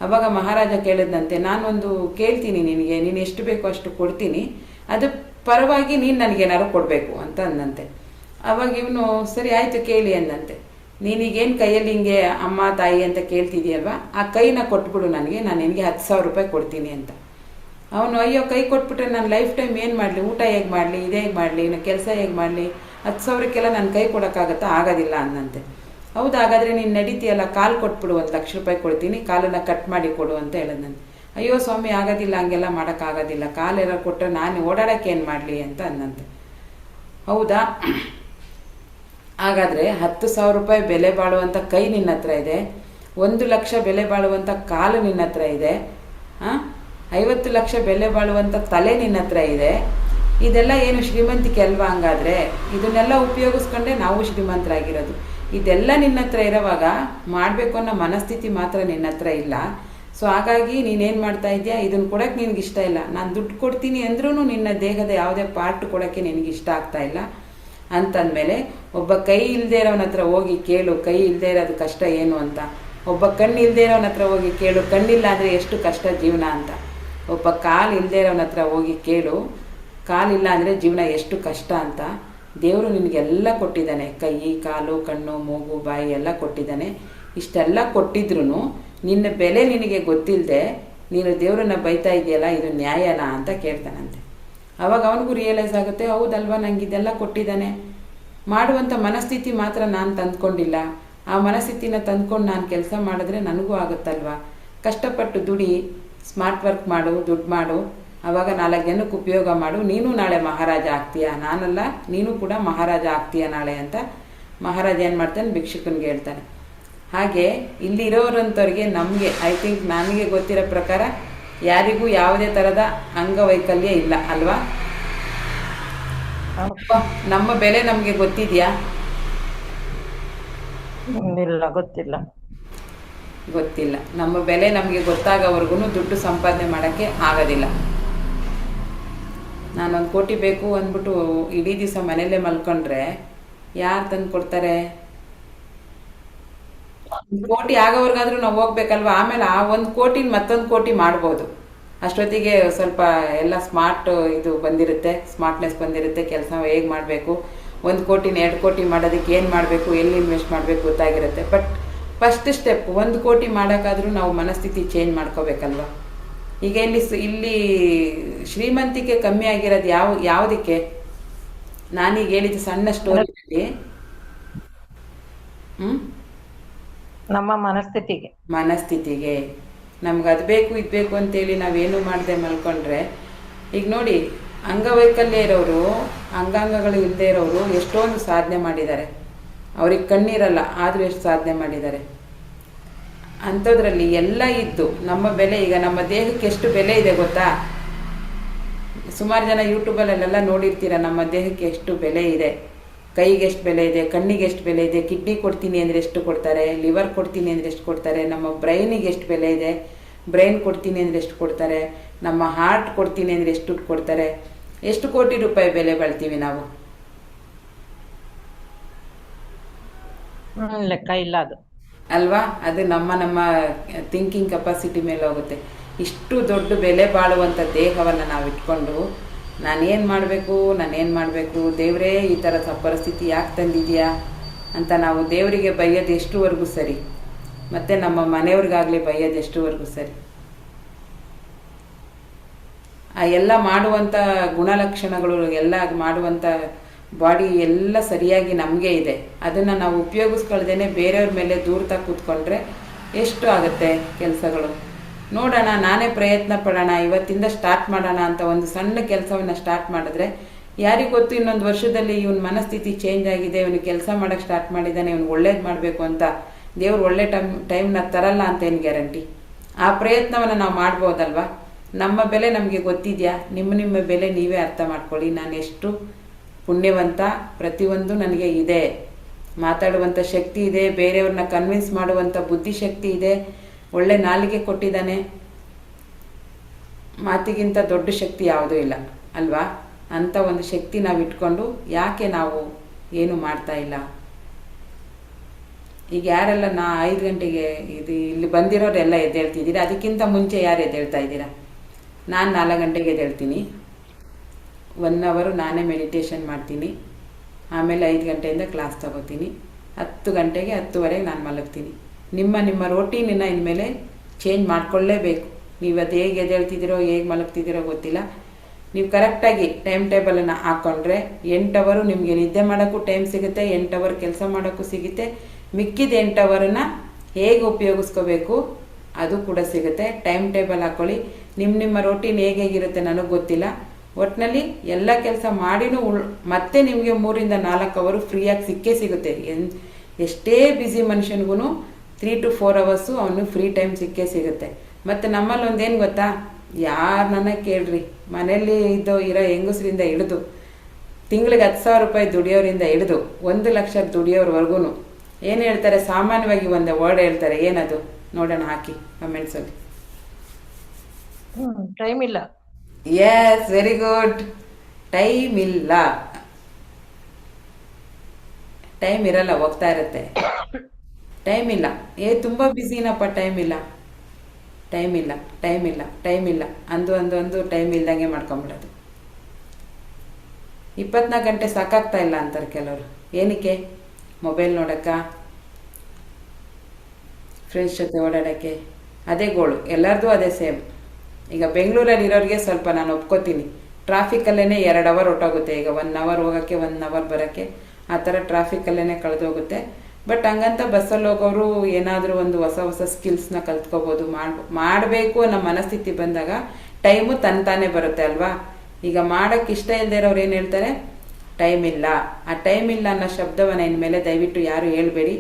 ಅವಾಗ ಮಹಾರಾಜ ಕೇಳಿದಂತೆ, ನಾನೊಂದು ಕೇಳ್ತೀನಿ ನಿನಗೆ, ನೀನು ಎಷ್ಟು ಬೇಕೋ ಅಷ್ಟು ಕೊಡ್ತೀನಿ, ಅದು ಪರವಾಗಿ ನೀನು ನನಗೇನಾದ್ರು ಕೊಡಬೇಕು ಅಂತ ಅಂದಂತೆ. ಅವಾಗ ಇವನು ಸರಿ ಆಯಿತು ಕೇಳಿ ಅಂದಂತೆ. ನೀನೀಗೇನು ಕೈಯಲ್ಲಿ ಹಿಂಗೆ ಅಮ್ಮ ತಾಯಿ ಅಂತ ಕೇಳ್ತಿದ್ದೀಯಲ್ವ, ಆ ಕೈನ ಕೊಟ್ಬಿಡು ನನಗೆ, ನಾನು ನಿನಗೆ 10,000 ರೂಪಾಯಿ ಕೊಡ್ತೀನಿ ಅಂತ. ಅವನು ಅಯ್ಯೋ ಕೈ ಕೊಟ್ಬಿಟ್ರೆ ನಾನು ಲೈಫ್ ಟೈಮ್ ಏನು ಮಾಡಲಿ, ಊಟ ಹೇಗೆ ಮಾಡಲಿ, ಇದು ಹೇಗೆ ಮಾಡಲಿ, ಇನ್ನು ಕೆಲಸ ಹೇಗೆ ಮಾಡಲಿ, 10,000ಕ್ಕೆಲ್ಲ ನಾನು ಕೈ ಕೊಡೋಕ್ಕಾಗತ್ತಾ? ಆಗೋದಿಲ್ಲ ಅಂದಂತೆ. ಹೌದು, ಹಾಗಾದರೆ ನೀನು ನಡೀತೀಯಲ್ಲ, ಕಾಲು ಕೊಟ್ಬಿಡು, 1,00,000 ರೂಪಾಯಿ ಕೊಡ್ತೀನಿ, ಕಾಲನ್ನು ಕಟ್ ಮಾಡಿ ಕೊಡು ಅಂತ ಹೇಳಿದಂತೆ. ಅಯ್ಯೋ ಸ್ವಾಮಿ ಆಗೋದಿಲ್ಲ, ಹಂಗೆಲ್ಲ ಮಾಡೋಕ್ಕಾಗೋದಿಲ್ಲ, ಕಾಲೆಲ್ಲ ಕೊಟ್ಟರೆ ನಾನು ಓಡಾಡೋಕ್ಕೆ ಏನು ಮಾಡಲಿ ಅಂತ ಅಂದಂತೆ. ಹೌದಾ, ಹಾಗಾದರೆ 10,000 ರೂಪಾಯಿ ಬೆಲೆ ಬಾಳುವಂಥ ಕೈ ನಿನ್ನ ಹತ್ರ ಇದೆ, 1,00,000 ಬೆಲೆ ಬಾಳುವಂಥ ಕಾಲು ನಿನ್ನ ಹತ್ರ ಇದೆ, 50 ಲಕ್ಷ ಬೆಲೆ ಬಾಳುವಂಥ ತಲೆ ನಿನ್ನ ಹತ್ರ ಇದೆ, ಇದೆಲ್ಲ ಏನು ಶ್ರೀಮಂತಿಕೆ ಅಲ್ವಾ? ಹಂಗಾದರೆ ಇದನ್ನೆಲ್ಲ ಉಪಯೋಗಿಸ್ಕೊಂಡೆ ನಾವು ಶ್ರೀಮಂತರಾಗಿರೋದು. ಇದೆಲ್ಲ ನಿನ್ನ ಹತ್ರ ಇರೋವಾಗ ಮಾಡಬೇಕು ಅನ್ನೋ ಮನಸ್ಥಿತಿ ಮಾತ್ರ ನಿನ್ನ ಹತ್ರ ಇಲ್ಲ. ಸೊ ಹಾಗಾಗಿ ನೀನೇನು ಮಾಡ್ತಾ ಇದೆಯಾ, ಇದನ್ನು ಕೊಡೋಕ್ಕೆ ನಿನಗೆ ಇಷ್ಟ ಇಲ್ಲ. ನಾನು ದುಡ್ಡು ಕೊಡ್ತೀನಿ ಅಂದ್ರೂ ನಿನ್ನ ದೇಹದ ಯಾವುದೇ ಪಾರ್ಟ್ ಕೊಡೋಕ್ಕೆ ನಿನಗೆ ಇಷ್ಟ ಆಗ್ತಾ ಇಲ್ಲ ಅಂತಂದಮೇಲೆ, ಒಬ್ಬ ಕೈ ಇಲ್ಲದೆ ಇರೋವನ ಹತ್ರ ಹೋಗಿ ಕೇಳು ಕೈ ಇಲ್ಲದೆ ಇರೋದು ಕಷ್ಟ ಏನು ಅಂತ. ಒಬ್ಬ ಕಣ್ಣು ಇಲ್ಲದೆ ಇರೋವನ ಹತ್ರ ಹೋಗಿ ಕೇಳು ಕಣ್ಣಿಲ್ಲ ಅಂದರೆ ಎಷ್ಟು ಕಷ್ಟ ಜೀವನ ಅಂತ. ಒಬ್ಬ ಕಾಲು ಇಲ್ಲದೆ ಇರೋವನ ಹತ್ರ ಹೋಗಿ ಕೇಳು ಕಾಲಿಲ್ಲ ಅಂದರೆ ಜೀವನ ಎಷ್ಟು ಕಷ್ಟ ಅಂತ. ದೇವರು ನಿನಗೆಲ್ಲ ಕೊಟ್ಟಿದ್ದಾನೆ, ಕೈ ಕಾಲು ಕಣ್ಣು ಮೂಗು ಬಾಯಿ ಎಲ್ಲ ಕೊಟ್ಟಿದ್ದಾನೆ. ಇಷ್ಟೆಲ್ಲ ಕೊಟ್ಟಿದ್ರೂ ನಿನ್ನ ಬೆಲೆ ನಿನಗೆ ಗೊತ್ತಿಲ್ಲದೆ ನೀನು ದೇವರನ್ನ ಬೈತಾ ಇದೆಯಲ್ಲ, ಇದು ನ್ಯಾಯನಾ ಅಂತ ಕೇಳ್ತಾನಂತೆ. ಅವಾಗ ಅವನಿಗೂ ರಿಯಲೈಸ್ ಆಗುತ್ತೆ, ಹೌದಲ್ವಾ, ನಂಗೆ ಇದೆಲ್ಲ ಕೊಟ್ಟಿದ್ದಾನೆ, ಮಾಡುವಂಥ ಮನಸ್ಥಿತಿ ಮಾತ್ರ ನಾನು ತಂದ್ಕೊಂಡಿಲ್ಲ. ಆ ಮನಸ್ಥಿತಿನ ತಂದ್ಕೊಂಡು ನಾನು ಕೆಲಸ ಮಾಡಿದ್ರೆ ನನಗೂ ಆಗುತ್ತಲ್ವಾ. ಕಷ್ಟಪಟ್ಟು ದುಡಿ, ಸ್ಮಾರ್ಟ್ ವರ್ಕ್ ಮಾಡು, ದುಡ್ಡು ಮಾಡು, ಆವಾಗ 4 ಜನಕ್ಕೆ ಉಪಯೋಗ ಮಾಡು, ನೀನು ನಾಳೆ ಮಹಾರಾಜ ಆಗ್ತೀಯ. ನಾನಲ್ಲ, ನೀನು ಕೂಡ ಮಹಾರಾಜ ಆಗ್ತೀಯ ನಾಳೆ ಅಂತ ಮಹಾರಾಜ ಏನು ಮಾಡ್ತಾನೆ, ಭಿಕ್ಷುಕನಿಗೆ ಹೇಳ್ತಾನೆ. ಹಾಗೆ ಇಲ್ಲಿ ಇರೋರಂಥವ್ರಿಗೆ ನಮಗೆ ನನಗೆ ಗೊತ್ತಿರೋ ಪ್ರಕಾರ ಯಾರಿಗೂ ಯಾವುದೇ ಥರದ ಅಂಗವೈಕಲ್ಯ ಇಲ್ಲ ಅಲ್ವಾ? ನಮ್ಮ ಬೆಲೆ ನಮಗೆ ಗೊತ್ತಿದೆಯಾ? ಇಲ್ಲ, ಗೊತ್ತಿಲ್ಲ. ಗೊತ್ತಿಲ್ಲ. ನಮ್ಮ ಬೆಲೆ ನಮಗೆ ಗೊತ್ತಾಗೋವರೆಗೂ ದುಡ್ಡು ಸಂಪಾದನೆ ಮಾಡೋಕ್ಕೆ ಆಗೋದಿಲ್ಲ. ನಾನೊಂದು ಕೋಟಿ ಬೇಕು ಅಂದ್ಬಿಟ್ಟು ಇಡೀ ದಿವಸ ಮನೆಯಲ್ಲೇ ಮಲ್ಕೊಂಡ್ರೆ ಯಾರು ತಂದು ಕೊಡ್ತಾರೆ? 1 ಕೋಟಿ ಆಗೋವರೆಗಾದ್ರೂ ನಾವು ಹೋಗ್ಬೇಕಲ್ವ. ಆಮೇಲೆ ಆ 1 ಕೋಟಿನ ಮತ್ತೊಂದು ಕೋಟಿ ಮಾಡ್ಬೋದು. ಅಷ್ಟೊತ್ತಿಗೆ ಸ್ವಲ್ಪ ಎಲ್ಲ ಸ್ಮಾರ್ಟ್ ಇದು ಬಂದಿರುತ್ತೆ, ಸ್ಮಾರ್ಟ್ನೆಸ್ ಬಂದಿರುತ್ತೆ. ಕೆಲಸ ಹೇಗೆ ಮಾಡಬೇಕು, 1 ಕೋಟಿನ 2 ಕೋಟಿ ಮಾಡೋದಕ್ಕೆ ಏನು ಮಾಡಬೇಕು, ಎಲ್ಲಿ ಇನ್ವೆಸ್ಟ್ ಮಾಡಬೇಕು ಗೊತ್ತಾಗಿರುತ್ತೆ. ಬಟ್ ಫಸ್ಟ್ ಸ್ಟೆಪ್ 1 ಕೋಟಿ ಮಾಡೋಕ್ಕಾದ್ರೂ ನಾವು ಮನಸ್ಥಿತಿ ಚೇಂಜ್ ಮಾಡ್ಕೋಬೇಕಲ್ವ. ಈಗ ಇಲ್ಲಿ ಶ್ರೀಮಂತಿಕೆ ಕಮ್ಮಿ ಆಗಿರೋದು ಯಾವುದಕ್ಕೆ? ನಾನೀಗ ಹೇಳಿದ ಸಣ್ಣ ಸ್ಟೋರಿಯಲ್ಲಿ ನಮ್ಮ ಮನಸ್ಥಿತಿಗೆ ನಮ್ಗೆ ಅದು ಬೇಕು ಇದು ಬೇಕು ಅಂತೇಳಿ ನಾವೇನು ಮಾಡದೆ ಮಲ್ಕೊಂಡ್ರೆ, ಈಗ ನೋಡಿ, ಅಂಗವೈಕಲ್ಯ ಇರೋರು, ಅಂಗಾಂಗಗಳು ಇಲ್ಲದೆ ಇರೋರು ಎಷ್ಟೊಂದು ಸಾಧನೆ ಮಾಡಿದ್ದಾರೆ. ಅವ್ರಿಗೆ ಕಣ್ಣಿರಲ್ಲ ಆದರೂ ಎಷ್ಟು ಸಾಧನೆ ಮಾಡಿದ್ದಾರೆ. ಅಂಥದ್ರಲ್ಲಿ ಎಲ್ಲ ಇದ್ದು ನಮ್ಮ ಬೆಲೆ, ಈಗ ನಮ್ಮ ದೇಹಕ್ಕೆ ಎಷ್ಟು ಬೆಲೆ ಇದೆ ಗೊತ್ತಾ? ಸುಮಾರು ಜನ ಯೂಟ್ಯೂಬಲ್ಲೆಲ್ಲ ನೋಡಿರ್ತೀರ, ನಮ್ಮ ದೇಹಕ್ಕೆ ಎಷ್ಟು ಬೆಲೆ ಇದೆ. ಕೈಗೆ ಎಷ್ಟು ಬೆಲೆ ಇದೆ, ಕಣ್ಣಿಗೆ ಎಷ್ಟು ಬೆಲೆ ಇದೆ, ಕಿಡ್ನಿ ಕೊಡ್ತೀನಿ ಅಂದರೆ ಎಷ್ಟು ಕೊಡ್ತಾರೆ, ಲಿವರ್ ಕೊಡ್ತೀನಿ ಅಂದರೆ ಎಷ್ಟು ಕೊಡ್ತಾರೆ, ನಮ್ಮ ಬ್ರೈನಿಗೆ ಎಷ್ಟು ಬೆಲೆ ಇದೆ, ಬ್ರೈನ್ ಕೊಡ್ತೀನಿ ಅಂದರೆ ಎಷ್ಟು ಕೊಡ್ತಾರೆ, ನಮ್ಮ ಹಾರ್ಟ್ ಕೊಡ್ತೀನಿ ಅಂದರೆ ಎಷ್ಟು ದುಡ್ಡು ಕೊಡ್ತಾರೆ. ಎಷ್ಟು ಕೋಟಿ ರೂಪಾಯಿ ಬೆಲೆ ಬಾಳ್ತೀವಿ ನಾವು? ಲೆಕ್ಕ ಇಲ್ಲ ಅದು ಅಲ್ವಾ? ಅದು ನಮ್ಮ ಥಿಂಕಿಂಗ್ ಕೆಪಾಸಿಟಿ ಮೇಲೆ ಹೋಗುತ್ತೆ. ಇಷ್ಟು ದೊಡ್ಡ ಬೆಲೆ ಬಾಳುವಂಥ ದೇಹವನ್ನು ನಾವು ಇಟ್ಕೊಂಡು ನಾನೇನು ಮಾಡಬೇಕು ದೇವರೇ, ಈ ಥರ ಪರಿಸ್ಥಿತಿ ಯಾಕೆ ತಂದಿದೆಯಾ ಅಂತ ನಾವು ದೇವರಿಗೆ ಬೈಯೋದು ಎಷ್ಟುವರೆಗೂ ಸರಿ, ಮತ್ತು ನಮ್ಮ ಮನೆಯವ್ರಿಗಾಗಲಿ ಬೈಯೋದು ಎಷ್ಟುವರೆಗೂ ಸರಿ? ಆ ಎಲ್ಲ ಮಾಡುವಂಥ ಗುಣಲಕ್ಷಣಗಳು, ಎಲ್ಲ ಮಾಡುವಂಥ ಬಾಡಿ ಎಲ್ಲ ಸರಿಯಾಗಿ ನಮಗೆ ಇದೆ. ಅದನ್ನು ನಾವು ಉಪಯೋಗಿಸ್ಕೊಳ್ದೇನೆ ಬೇರೆಯವ್ರ ಮೇಲೆ ದೂರ್ತಾ ಕೂತ್ಕೊಂಡ್ರೆ ಎಷ್ಟು ಆಗುತ್ತೆ ಕೆಲಸಗಳು? ನೋಡೋಣ, ನಾನೇ ಪ್ರಯತ್ನ ಪಡೋಣ, ಇವತ್ತಿಂದ ಸ್ಟಾರ್ಟ್ ಮಾಡೋಣ ಅಂತ ಒಂದು ಸಣ್ಣ ಕೆಲಸವನ್ನು ಸ್ಟಾರ್ಟ್ ಮಾಡಿದ್ರೆ ಯಾರಿಗೆ ಗೊತ್ತು, ಇನ್ನೊಂದು ವರ್ಷದಲ್ಲಿ ಇವನ ಮನಸ್ಥಿತಿ ಚೇಂಜ್ ಆಗಿದೆ, ಇವನು ಕೆಲಸ ಮಾಡೋಕ್ಕೆ ಸ್ಟಾರ್ಟ್ ಮಾಡಿದ್ದಾನೆ, ಇವನು ಒಳ್ಳೇದು ಮಾಡಬೇಕು ಅಂತ ದೇವ್ರು ಒಳ್ಳೆ ಟೈಮ್ನ ತರಲ್ಲ ಅಂತ ಏನು ಗ್ಯಾರಂಟಿ? ಆ ಪ್ರಯತ್ನವನ್ನು ನಾವು ಮಾಡ್ಬೋದಲ್ವಾ? ನಮ್ಮ ಬೆಲೆ ನಮಗೆ ಗೊತ್ತಿದೆಯಾ? ನಿಮ್ಮ ಬೆಲೆ ನೀವೇ ಅರ್ಥ ಮಾಡ್ಕೊಳ್ಳಿ. ನಾನು ಎಷ್ಟು ಪುಣ್ಯವಂತ, ಪ್ರತಿಯೊಂದು ನನಗೆ ಇದೆ. ಮಾತಾಡುವಂಥ ಶಕ್ತಿ ಇದೆ, ಬೇರೆಯವ್ರನ್ನ ಕನ್ವಿನ್ಸ್ ಮಾಡುವಂಥ ಬುದ್ಧಿಶಕ್ತಿ ಇದೆ, ಒಳ್ಳೆ ನಾಲಿಗೆ ಕೊಟ್ಟಿದ್ದಾನೆ. ಮಾತಿಗಿಂತ ದೊಡ್ಡ ಶಕ್ತಿ ಯಾವುದೂ ಇಲ್ಲ ಅಲ್ವಾ? ಅಂಥ ಒಂದು ಶಕ್ತಿ ನಾವು ಇಟ್ಕೊಂಡು ಯಾಕೆ ನಾವು ಏನು ಮಾಡ್ತಾ ಇಲ್ಲ? ಈಗ ಯಾರೆಲ್ಲ 5 ಗಂಟೆಗೆ ಇಲ್ಲಿ ಬಂದಿರೋರೆಲ್ಲ ಎದ್ದೇಳ್ತಿದ್ದೀರಾ, ಅದಕ್ಕಿಂತ ಮುಂಚೆ ಯಾರು ಎದ್ದೇಳ್ತಾ ಇದ್ದೀರಾ? ನಾನು 4 ಗಂಟೆಗೆ ಎದ್ದೇಳ್ತೀನಿ. 1 ಅವರ್ ನಾನೇ ಮೆಡಿಟೇಷನ್ ಮಾಡ್ತೀನಿ. ಆಮೇಲೆ 5 ಗಂಟೆಯಿಂದ ಕ್ಲಾಸ್ ತಗೋತೀನಿ. 10 ಗಂಟೆಗೆ 10:30 ನಾನು ಮಲಗ್ತೀನಿ. ನಿಮ್ಮ ರೋಟೀನನ್ನು ಇನ್ಮೇಲೆ ಚೇಂಜ್ ಮಾಡ್ಕೊಳ್ಳೇಬೇಕು. ನೀವು ಅದು ಹೇಗೆ ಎದ್ದೇಳ್ತಿದ್ದೀರೋ, ಹೇಗೆ ಮಲಗ್ತಿದ್ದೀರೋ ಗೊತ್ತಿಲ್ಲ. ನೀವು ಕರೆಕ್ಟಾಗಿ ಟೈಮ್ ಟೇಬಲನ್ನು ಹಾಕ್ಕೊಂಡ್ರೆ 8 ಅವರು ನಿಮಗೆ ನಿದ್ದೆ ಮಾಡೋಕ್ಕೂ ಟೈಮ್ ಸಿಗುತ್ತೆ, 8 ಅವರ್ ಕೆಲಸ ಮಾಡೋಕ್ಕೂ ಸಿಗುತ್ತೆ. ಮಿಕ್ಕಿದ 8 ಅವರನ್ನು ಹೇಗೆ ಉಪಯೋಗಿಸ್ಕೋಬೇಕು ಅದು ಕೂಡ ಸಿಗುತ್ತೆ. ಟೈಮ್ ಟೇಬಲ್ ಹಾಕ್ಕೊಳ್ಳಿ. ನಿಮ್ಮ ರೋಟೀನ್ ಹೇಗಿರುತ್ತೆ ನನಗೆ ಗೊತ್ತಿಲ್ಲ. ಒಟ್ಟಿನಲ್ಲಿ ಎಲ್ಲ ಕೆಲಸ ಮಾಡಿನೂ ಮತ್ತೆ ನಿಮಗೆ 3 ಇಂದ 4 ಅವರು ಫ್ರೀಯಾಗಿ ಸಿಗುತ್ತೆ. ಎಷ್ಟೇ ಬ್ಯುಸಿ ಮನುಷ್ಯನಿಗೂ 3 to 4 ಅವರ್ಸು ಅವನು ಫ್ರೀ ಟೈಮ್ ಸಿಗುತ್ತೆ. ಮತ್ತು ನಮ್ಮಲ್ಲಿ ಒಂದೇನು ಗೊತ್ತಾ, ಯಾರನ್ನ ಕೇಳ್ರಿ, ಮನೇಲಿ ಇರೋ ಹೆಂಗಸ್ರಿಂದ ಹಿಡಿದು ತಿಂಗಳಿಗೆ 10,000 ರೂಪಾಯಿ ದುಡಿಯೋರಿಂದ ಹಿಡಿದು 1,00,000 ದುಡಿಯೋರ್ವರೆಗೂ ಏನು ಹೇಳ್ತಾರೆ, ಸಾಮಾನ್ಯವಾಗಿ ಒಂದು ವರ್ಡ್ ಹೇಳ್ತಾರೆ. ಏನದು ನೋಡೋಣ, ಹಾಕಿ ಕಮೆಂಟ್ಸಲ್ಲಿ. ಟೈಮ್ ಇಲ್ಲ. Yes, very good. ಟೈಮ್ ಇಲ್ಲ. ಟೈಮ್ ಇರಲ್ಲ, ಹೋಗ್ತಾ ಇರುತ್ತೆ. ಟೈಮ್ ಇಲ್ಲ, ತುಂಬ ಬ್ಯುಸಿನಪ್ಪ, ಟೈಮ್ ಇಲ್ಲ, ಟೈಮ್ ಇಲ್ಲ, ಟೈಮ್ ಇಲ್ಲ, ಟೈಮ್ ಇಲ್ಲ ಅಂದು ಟೈಮ್ ಇಲ್ದಂಗೆ ಮಾಡ್ಕೊಂಬಿಡೋದು. 24 ಗಂಟೆ ಸಾಕಾಗ್ತಾ ಇಲ್ಲ ಅಂತಾರೆ ಕೆಲವರು. ಏನಕ್ಕೆ? ಮೊಬೈಲ್ ನೋಡೋಕ್ಕ, ಫ್ರೆಂಡ್ಸ್ ಜೊತೆ ಓಡಾಡೋಕ್ಕೆ, ಅದೇ ಗೋಳು ಎಲ್ಲರದು, ಅದೇ ಸೇಮ್. ಈಗ ಬೆಂಗಳೂರಲ್ಲಿ ಇರೋರಿಗೆ ಸ್ವಲ್ಪ ನಾನು ಒಪ್ಕೋತೀನಿ, ಟ್ರಾಫಿಕಲ್ಲೇ 2 ಅವರ್ ಹೊಟ್ಟೋಗುತ್ತೆ. ಈಗ 1 ಅವರ್ ಹೋಗೋಕ್ಕೆ 1 ಅವರ್ ಬರೋಕ್ಕೆ, ಆ ಥರ ಟ್ರಾಫಿಕಲ್ಲೇ ಕಳೆದೋಗುತ್ತೆ. ಬಟ್ ಹಂಗಂತ ಬಸ್ಸಲ್ಲಿ ಹೋಗೋರು ಏನಾದರೂ ಒಂದು ಹೊಸ ಸ್ಕಿಲ್ಸ್ನ ಕಲ್ತ್ಕೋಬೋದು, ಮಾಡಬೇಕು ಅನ್ನೋ ಮನಸ್ಥಿತಿ ಬಂದಾಗ ಟೈಮು ತಾನೇ ಬರುತ್ತೆ ಅಲ್ವಾ. ಈಗ ಮಾಡೋಕ್ಕೆ ಇಷ್ಟ ಇಲ್ಲದೆ ಇರೋರು ಏನು ಹೇಳ್ತಾರೆ? ಟೈಮ್ ಇಲ್ಲ. ಆ ಟೈಮ್ ಇಲ್ಲ ಅನ್ನೋ ಶಬ್ದವನ್ನು ಇನ್ಮೇಲೆ ದಯವಿಟ್ಟು ಯಾರು ಹೇಳ್ಬೇಡಿ.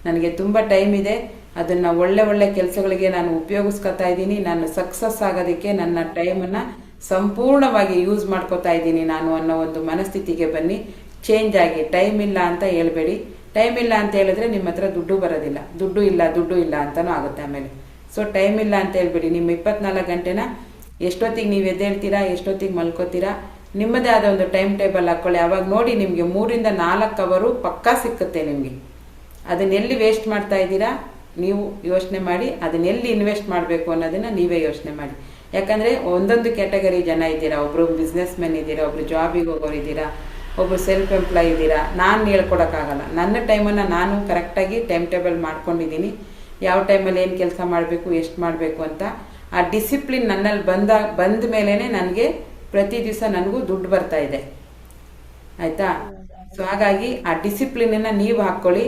ನನಗೆ ತುಂಬ ಟೈಮ್ ಇದೆ, ಅದನ್ನು ಒಳ್ಳೆ ಕೆಲಸಗಳಿಗೆ ನಾನು ಉಪಯೋಗಿಸ್ಕೊತಾ ಇದ್ದೀನಿ. ನಾನು ಸಕ್ಸಸ್ ಆಗೋದಕ್ಕೆ ನನ್ನ ಟೈಮನ್ನು ಸಂಪೂರ್ಣವಾಗಿ ಯೂಸ್ ಮಾಡ್ಕೋತಾ ಇದ್ದೀನಿ ನಾನು ಅನ್ನೋ ಒಂದು ಮನಸ್ಥಿತಿಗೆ ಬನ್ನಿ. ಚೇಂಜ್ ಆಗಿ. ಟೈಮ್ ಇಲ್ಲ ಅಂತ ಹೇಳ್ಬೇಡಿ. ಟೈಮ್ ಇಲ್ಲ ಅಂತ ಹೇಳಿದ್ರೆ ನಿಮ್ಮ ಹತ್ರ ದುಡ್ಡು ಬರೋದಿಲ್ಲ. ದುಡ್ಡು ಇಲ್ಲ ಅಂತಲೂ ಆಗುತ್ತೆ ಆಮೇಲೆ. ಸೊ ಟೈಮ್ ಇಲ್ಲ ಅಂತ ಹೇಳ್ಬೇಡಿ. ನಿಮ್ಮ 24 ಗಂಟೆನ ಎಷ್ಟೊತ್ತಿಗೆ ನೀವು ಎದ್ದೇಳ್ತೀರಾ, ಎಷ್ಟೊತ್ತಿಗೆ ಮಲ್ಕೋತೀರಾ, ನಿಮ್ಮದೇ ಆದ ಒಂದು ಟೈಮ್ ಟೇಬಲ್ ಹಾಕ್ಕೊಳ್ಳಿ. ಅವಾಗ ನೋಡಿ ನಿಮಗೆ 3 ಇಂದ 4 ಅವರು ಪಕ್ಕಾ ಸಿಕ್ಕುತ್ತೆ ನಿಮಗೆ. ಅದನ್ನೆಲ್ಲಿ ವೇಸ್ಟ್ ಮಾಡ್ತಾ ಇದ್ದೀರಾ ನೀವು ಯೋಚನೆ ಮಾಡಿ. ಅದನ್ನೆಲ್ಲಿ ಇನ್ವೆಸ್ಟ್ ಮಾಡಬೇಕು ಅನ್ನೋದನ್ನು ನೀವೇ ಯೋಚನೆ ಮಾಡಿ. ಯಾಕಂದರೆ ಒಂದೊಂದು ಕ್ಯಾಟಗರಿ ಜನ ಇದ್ದೀರಾ. ಒಬ್ಬರು ಬಿಸ್ನೆಸ್ ಮೆನ್ ಇದ್ದೀರಾ, ಒಬ್ಬರು ಜಾಬಿಗೆ ಹೋಗೋರು ಇದ್ದೀರಾ, ಒಬ್ಬರು ಸೆಲ್ಫ್ ಎಂಪ್ಲಾಯ್ ಇದ್ದೀರಾ. ನಾನು ಹೇಳ್ಕೊಡೋಕ್ಕಾಗಲ್ಲ. ನನ್ನ ಟೈಮನ್ನು ನಾನು ಕರೆಕ್ಟಾಗಿ ಟೈಮ್ ಟೇಬಲ್ ಮಾಡ್ಕೊಂಡಿದ್ದೀನಿ. ಯಾವ ಟೈಮಲ್ಲಿ ಏನು ಕೆಲಸ ಮಾಡಬೇಕು, ಎಷ್ಟು ಮಾಡಬೇಕು ಅಂತ. ಆ ಡಿಸಿಪ್ಲಿನ್ ನನ್ನಲ್ಲಿ ಬಂದ ಮೇಲೇ ನನಗೆ ಪ್ರತಿ ದಿವಸ ನನಗೂ ದುಡ್ಡು ಬರ್ತಾ ಇದೆ. ಆಯಿತಾ? ಸೊ ಹಾಗಾಗಿ ಆ ಡಿಸಿಪ್ಲಿನನ್ನು ನೀವು ಹಾಕ್ಕೊಳ್ಳಿ.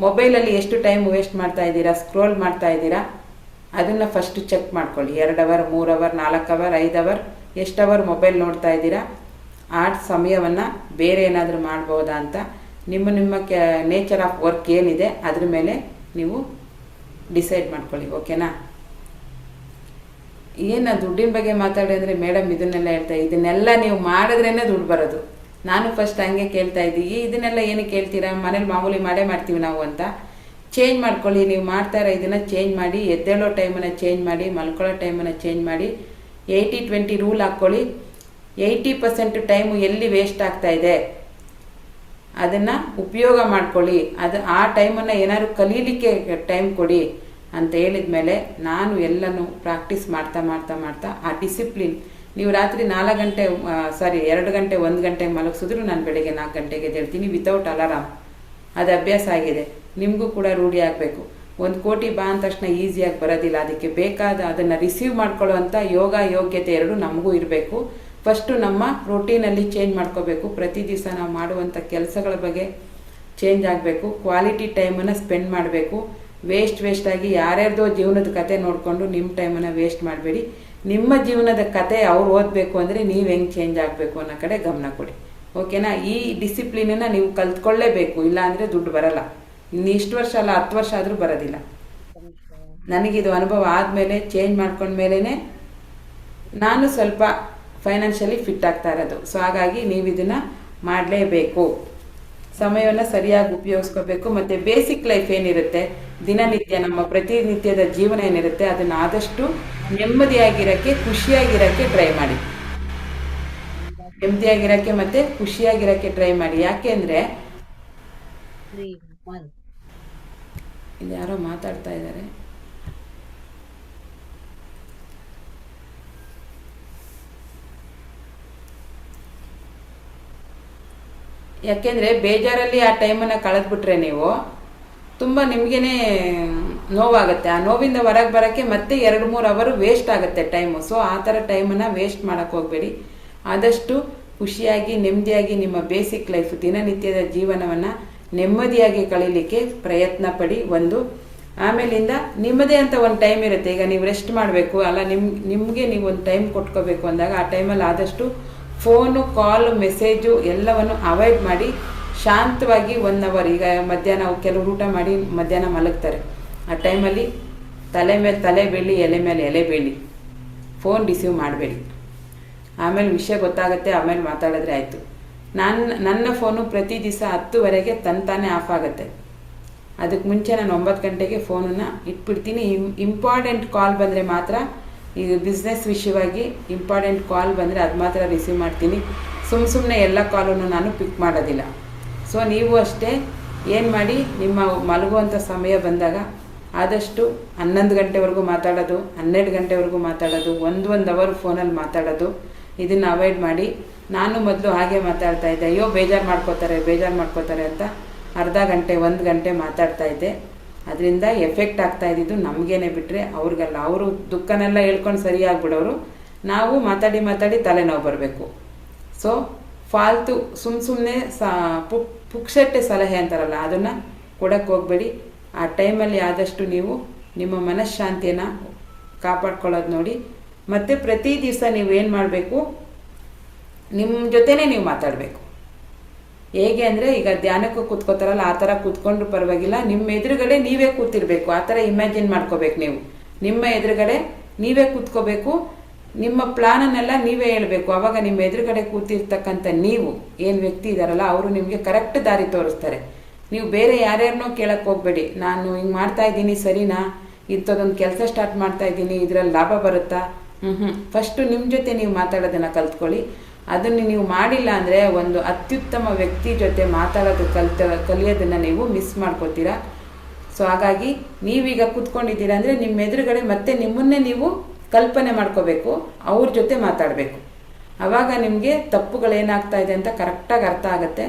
ಮೊಬೈಲಲ್ಲಿ ಎಷ್ಟು ಟೈಮ್ ವೇಸ್ಟ್ ಮಾಡ್ತಾ ಇದ್ದೀರಾ, ಸ್ಕ್ರೋಲ್ ಮಾಡ್ತಾ ಇದ್ದೀರಾ, ಅದನ್ನು ಫಸ್ಟ್ ಚೆಕ್ ಮಾಡ್ಕೊಳ್ಳಿ. 2 ಅವರ್, 3 ಅವರ್, 4 ಅವರ್, 5 ಅವರ್, ಎಷ್ಟು ಅವರ್ ಮೊಬೈಲ್ ನೋಡ್ತಾ ಇದ್ದೀರಾ. ಆ ಸಮಯವನ್ನು ಬೇರೆ ಏನಾದರೂ ಮಾಡ್ಬೋದಾ ಅಂತ ನಿಮ್ಮ ನೇಚರ್ ಆಫ್ ವರ್ಕ್ ಏನಿದೆ ಅದ್ರ ಮೇಲೆ ನೀವು ಡಿಸೈಡ್ ಮಾಡ್ಕೊಳ್ಳಿ. ಓಕೆನಾ? ಏನು ದುಡ್ಡಿನ ಬಗ್ಗೆ ಮಾತಾಡಿ ಅಂದರೆ ಮೇಡಮ್ ಇದನ್ನೆಲ್ಲ ಹೇಳ್ತಾ, ಇದನ್ನೆಲ್ಲ ನೀವು ಮಾಡಿದ್ರೇ ದುಡ್ಡು ಬರೋದು. ನಾನು ಫಸ್ಟ್ ಹಂಗೆ ಕೇಳ್ತಾ ಇದ್ದೀವಿ, ಇದನ್ನೆಲ್ಲ ಏನಕ್ಕೆ ಕೇಳ್ತೀರಾ, ಮನೇಲಿ ಮಾಮೂಲಿ ಮಾಡ್ತೀವಿ ನಾವು ಅಂತ. ಚೇಂಜ್ ಮಾಡ್ಕೊಳ್ಳಿ. ನೀವು ಮಾಡ್ತಾ ಇರೋ ಇದನ್ನು ಚೇಂಜ್ ಮಾಡಿ. ಎದ್ದೇಳೋ ಟೈಮನ್ನು ಚೇಂಜ್ ಮಾಡಿ, ಮಲ್ಕೊಳ್ಳೋ ಟೈಮನ್ನು ಚೇಂಜ್ ಮಾಡಿ. 80-20 ರೂಲ್ ಹಾಕ್ಕೊಳ್ಳಿ. 80% ಟೈಮು ಎಲ್ಲಿ ವೇಸ್ಟ್ ಆಗ್ತಾ ಇದೆ ಅದನ್ನು ಉಪಯೋಗ ಮಾಡ್ಕೊಳ್ಳಿ. ಆ ಟೈಮನ್ನು ಏನಾದ್ರು ಕಲೀಲಿಕ್ಕೆ ಟೈಮ್ ಕೊಡಿ ಅಂತ ಹೇಳಿದ ಮೇಲೆ ನಾನು ಎಲ್ಲನೂ ಪ್ರಾಕ್ಟೀಸ್ ಮಾಡ್ತಾ ಆ ಡಿಸಿಪ್ಲಿನ್. ನೀವು ರಾತ್ರಿ 2 ಗಂಟೆ 1 ಗಂಟೆಗೆ ಮಲಗಿಸಿದ್ರು ನಾನು ಬೆಳಗ್ಗೆ 4 ಗಂಟೆಗೆ ಎದ್ದೇಳ್ತೀನಿ ವಿತೌಟ್ ಅಲಾರಾಮ್. ಅದು ಅಭ್ಯಾಸ ಆಗಿದೆ. ನಿಮಗೂ ಕೂಡ ರೂಢಿ ಆಗಬೇಕು. 1 ಕೋಟಿ ಬಾ ಅಂದ ತಕ್ಷಣ ಈಸಿಯಾಗಿ ಬರೋದಿಲ್ಲ. ಅದಕ್ಕೆ ಬೇಕಾದ ಅದನ್ನು ರಿಸೀವ್ ಮಾಡ್ಕೊಳ್ಳೋ ಅಂಥ ಯೋಗ್ಯತೆ 2 ನಮಗೂ ಇರಬೇಕು. ಫಸ್ಟು ನಮ್ಮ ರೊಟೀನಲ್ಲಿ ಚೇಂಜ್ ಮಾಡ್ಕೋಬೇಕು. ಪ್ರತಿ ದಿವಸ ನಾವು ಮಾಡುವಂಥ ಕೆಲಸಗಳ ಬಗ್ಗೆ ಚೇಂಜ್ ಆಗಬೇಕು. ಕ್ವಾಲಿಟಿ ಟೈಮನ್ನು ಸ್ಪೆಂಡ್ ಮಾಡಬೇಕು. ವೇಸ್ಟ್ ಆಗಿ ಯಾರ್ಯಾರ್ದೋ ಜೀವನದ ಕತೆ ನೋಡಿಕೊಂಡು ನಿಮ್ಮ ಟೈಮನ್ನು ವೇಸ್ಟ್ ಮಾಡಬೇಡಿ. ನಿಮ್ಮ ಜೀವನದ ಕತೆ ಅವ್ರು ಓದಬೇಕು ಅಂದರೆ ನೀವು ಹೆಂಗೆ ಚೇಂಜ್ ಆಗಬೇಕು ಅನ್ನೋ ಕಡೆ ಗಮನ ಕೊಡಿ. ಓಕೆನಾ? ಈ ಡಿಸಿಪ್ಲಿನನ್ನು ನೀವು ಕಲ್ತ್ಕೊಳ್ಳೇಬೇಕು. ಇಲ್ಲ ಅಂದರೆ ದುಡ್ಡು ಬರಲ್ಲ. ಇನ್ನು ಇಷ್ಟು ವರ್ಷ ಅಲ್ಲ, 10 ವರ್ಷ ಆದರೂ ಬರೋದಿಲ್ಲ. ನನಗಿದು ಅನುಭವ ಆದಮೇಲೆ ಚೇಂಜ್ ಮಾಡ್ಕೊಂಡ್ಮೇಲೇ ನಾನು ಸ್ವಲ್ಪ ಫೈನಾನ್ಷಿಯಲಿ ಫಿಟ್ ಆಗ್ತಾ ಇರೋದು. ಸೊ ಹಾಗಾಗಿ ನೀವು ಇದನ್ನು ಮಾಡಲೇಬೇಕು. ಸಮಯವನ್ನು ಸರಿಯಾಗಿ ಉಪಯೋಗಿಸ್ಕೋಬೇಕು. ಮತ್ತು ಬೇಸಿಕ್ ಲೈಫ್ ಏನಿರುತ್ತೆ, ದಿನನಿತ್ಯ ನಮ್ಮ ಪ್ರತಿನಿತ್ಯದ ಜೀವನ ಏನಿರುತ್ತೆ, ಅದನ್ನು ಆದಷ್ಟು ನೆಮ್ಮದಿಯಾಗಿರೋಕ್ಕೆ, ಖುಷಿಯಾಗಿರೋಕ್ಕೆ ಟ್ರೈ ಮಾಡಿ. ನೆಮ್ಮದಿಯಾಗಿರೋಕ್ಕೆ ಮತ್ತು ಖುಷಿಯಾಗಿರೋಕ್ಕೆ ಟ್ರೈ ಮಾಡಿ. ಯಾಕೆ ಅಂದರೆ ಇಲ್ಲಿ ಯಾರೋ ಮಾತಾಡ್ತಾ ಇದ್ದಾರೆ. ಯಾಕೆಂದರೆ ಬೇಜಾರಲ್ಲಿ ಆ ಟೈಮನ್ನು ಕಳೆದ್ಬಿಟ್ರೆ ನೀವು ತುಂಬ ನಿಮಗೇನೆ ನೋವಾಗುತ್ತೆ. ಆ ನೋವಿಂದ ಹೊರಗೆ ಬರೋಕ್ಕೆ ಮತ್ತೆ 2-3 ಅವರು ವೇಸ್ಟ್ ಆಗುತ್ತೆ ಟೈಮು. ಸೊ ಆ ಥರ ಟೈಮನ್ನು ವೇಸ್ಟ್ ಮಾಡೋಕ್ಕೆ ಹೋಗಬೇಡಿ. ಆದಷ್ಟು ಖುಷಿಯಾಗಿ ನೆಮ್ಮದಿಯಾಗಿ ನಿಮ್ಮ ಬೇಸಿಕ್ ಲೈಫ್, ದಿನನಿತ್ಯದ ಜೀವನವನ್ನು ನೆಮ್ಮದಿಯಾಗಿ ಕಳೀಲಿಕ್ಕೆ ಪ್ರಯತ್ನ ಪಡಿ. ಆಮೇಲಿಂದ ನಿಮ್ಮದೇ ಅಂತ ಒಂದು ಟೈಮ್ ಇರುತ್ತೆ. ಈಗ ನೀವು ರೆಸ್ಟ್ ಮಾಡಬೇಕು ಅಲ್ಲ, ನಿಮಗೆ ನೀವು ಒಂದು ಟೈಮ್ ಕೊಟ್ಕೋಬೇಕು ಅಂದಾಗ ಆ ಟೈಮಲ್ಲಿ ಆದಷ್ಟು ಫೋನು, ಕಾಲ್, ಮೆಸೇಜು ಎಲ್ಲವನ್ನು ಅವಾಯ್ಡ್ ಮಾಡಿ ಶಾಂತವಾಗಿ 1 ಅವರ್. ಈಗ ಮಧ್ಯಾಹ್ನ ಕೆಲವರು ಊಟ ಮಾಡಿ ಮಧ್ಯಾಹ್ನ ಮಲಗ್ತಾರೆ. ಆ ಟೈಮಲ್ಲಿ ತಲೆ ಮೇಲೆ ತಲೆ ಬೀಳಿ, ಎಲೆ ಮೇಲೆ ಎಲೆ ಬೀಳಿ. ಫೋನ್ ರಿಸೀವ್ ಮಾಡಬೇಡಿ. ಆಮೇಲೆ ವಿಷಯ ಗೊತ್ತಾಗುತ್ತೆ, ಆಮೇಲೆ ಮಾತಾಡಿದ್ರೆ ಆಯಿತು. ನನ್ನ ಫೋನು ಪ್ರತಿ ದಿವಸ 10:00ವರೆಗೆ ತಾನೇ ಆಫ್ ಆಗುತ್ತೆ. ಅದಕ್ಕೆ ಮುಂಚೆ ನಾನು 9 ಗಂಟೆಗೆ ಫೋನನ್ನು ಇಟ್ಬಿಡ್ತೀನಿ. ಇಂಪಾರ್ಟೆಂಟ್ ಕಾಲ್ ಬಂದರೆ ಮಾತ್ರ, ಈಗ ಬಿಸ್ನೆಸ್ ವಿಷಯವಾಗಿ ಇಂಪಾರ್ಟೆಂಟ್ ಕಾಲ್ ಬಂದರೆ ಅದು ಮಾತ್ರ ರಿಸೀವ್ ಮಾಡ್ತೀನಿ. ಸುಮ್ಮನೆ ಎಲ್ಲ ಕಾಲನ್ನು ನಾನು ಪಿಕ್ ಮಾಡೋದಿಲ್ಲ. ಸೊ ನೀವು ಅಷ್ಟೇ ಏನು ಮಾಡಿ, ನಿಮ್ಮ ಮಲಗುವಂಥ ಸಮಯ ಬಂದಾಗ ಆದಷ್ಟು 11 ಗಂಟೆವರೆಗೂ ಮಾತಾಡೋದು, 12 ಗಂಟೆವರೆಗೂ ಮಾತಾಡೋದು, ಒಂದು ಅವರ್ ಫೋನಲ್ಲಿ ಮಾತಾಡೋದು, ಇದನ್ನು ಅವಾಯ್ಡ್ ಮಾಡಿ. ನಾನು ಮೊದಲು ಹಾಗೆ ಮಾತಾಡ್ತಾ ಇದ್ದೆ. ಅಯ್ಯೋ ಬೇಜಾರು ಮಾಡ್ಕೋತಾರೆ ಅಂತ ಅರ್ಧ ಗಂಟೆ 1 ಗಂಟೆ ಮಾತಾಡ್ತಾ ಇದ್ದೆ. ಅದರಿಂದ ಎಫೆಕ್ಟ್ ಆಗ್ತಾ ಇದ್ದಿದ್ದು ನಮಗೇನೆ ಬಿಟ್ಟರೆ ಅವ್ರಿಗಲ್ಲ. ಅವರು ದುಃಖನೆಲ್ಲ ಹೇಳ್ಕೊಂಡು ಸರಿಯಾಗ್ಬಿಡೋರು, ನಾವು ಮಾತಾಡಿ ತಲೆನೋವು ಬರಬೇಕು. ಸೊ ಫಾಲ್ತು ಸುಮ್ಮನೆ ಪುಕ್ಷಟ್ಟೆ ಸಲಹೆ ಅಂತಾರಲ್ಲ, ಅದನ್ನು ಕೊಡಕ್ಕೆ ಹೋಗಬೇಡಿ. ಆ ಟೈಮಲ್ಲಿ ಆದಷ್ಟು ನೀವು ನಿಮ್ಮ ಮನಃಶಾಂತಿಯನ್ನು ಕಾಪಾಡ್ಕೊಳ್ಳೋದು ನೋಡಿ. ಮತ್ತು ಪ್ರತಿ ದಿವಸ ನೀವು ಏನು ಮಾಡಬೇಕು, ನಿಮ್ಮ ಜೊತೆನೇ ನೀವು ಮಾತಾಡಬೇಕು. ಹೇಗೆ ಅಂದರೆ, ಈಗ ಧ್ಯಾನಕ್ಕೂ ಕೂತ್ಕೋತಾರಲ್ಲ, ಆ ಥರ ಕೂತ್ಕೊಂಡ್ರು ಪರವಾಗಿಲ್ಲ, ನಿಮ್ಮ ಎದುರುಗಡೆ ನೀವೇ ಕೂತಿರ್ಬೇಕು. ಆ ಥರ ಇಮ್ಯಾಜಿನ್ ಮಾಡ್ಕೋಬೇಕು. ನೀವು ನಿಮ್ಮ ಎದುರುಗಡೆ ನೀವೇ ಕೂತ್ಕೋಬೇಕು. ನಿಮ್ಮ ಪ್ಲಾನನ್ನೆಲ್ಲ ನೀವೇ ಹೇಳಬೇಕು. ಆವಾಗ ನಿಮ್ಮ ಎದುರುಗಡೆ ಕೂತಿರ್ತಕ್ಕಂಥ ನೀವು ಏನು ವ್ಯಕ್ತಿ ಇದ್ದಾರಲ್ಲ, ಅವರು ನಿಮಗೆ ಕರೆಕ್ಟ್ ದಾರಿ ತೋರಿಸ್ತಾರೆ. ನೀವು ಬೇರೆ ಯಾರ್ಯಾರನ್ನೋ ಕೇಳಕ್ಕೆ ಹೋಗಬೇಡಿ. ನಾನು ಹಿಂಗೆ ಮಾಡ್ತಾ ಇದ್ದೀನಿ, ಸರಿನಾ, ಇಂಥದ್ದೊಂದು ಕೆಲಸ ಸ್ಟಾರ್ಟ್ ಮಾಡ್ತಾ ಇದ್ದೀನಿ, ಇದರಲ್ಲಿ ಲಾಭ ಬರುತ್ತಾ? ಫಸ್ಟು ನಿಮ್ಮ ಜೊತೆ ನೀವು ಮಾತಾಡೋದನ್ನು ಕಲ್ತ್ಕೊಳ್ಳಿ. ಅದನ್ನು ನೀವು ಮಾಡಿಲ್ಲ ಅಂದರೆ ಒಂದು ಅತ್ಯುತ್ತಮ ವ್ಯಕ್ತಿ ಜೊತೆ ಮಾತಾಡೋದು ಕಲಿಯೋದನ್ನು ನೀವು ಮಿಸ್ ಮಾಡ್ಕೋತೀರಾ. ಸೊ ಹಾಗಾಗಿ ನೀವೀಗ ಕೂತ್ಕೊಂಡಿದ್ದೀರಾ ಅಂದರೆ ನಿಮ್ಮ ಎದುರುಗಡೆ ಮತ್ತೆ ನಿಮ್ಮನ್ನೇ ನೀವು ಕಲ್ಪನೆ ಮಾಡ್ಕೋಬೇಕು, ಅವ್ರ ಜೊತೆ ಮಾತಾಡಬೇಕು. ಆವಾಗ ನಿಮಗೆ ತಪ್ಪುಗಳೇನಾಗ್ತಾ ಇದೆ ಅಂತ ಕರೆಕ್ಟಾಗಿ ಅರ್ಥ ಆಗುತ್ತೆ.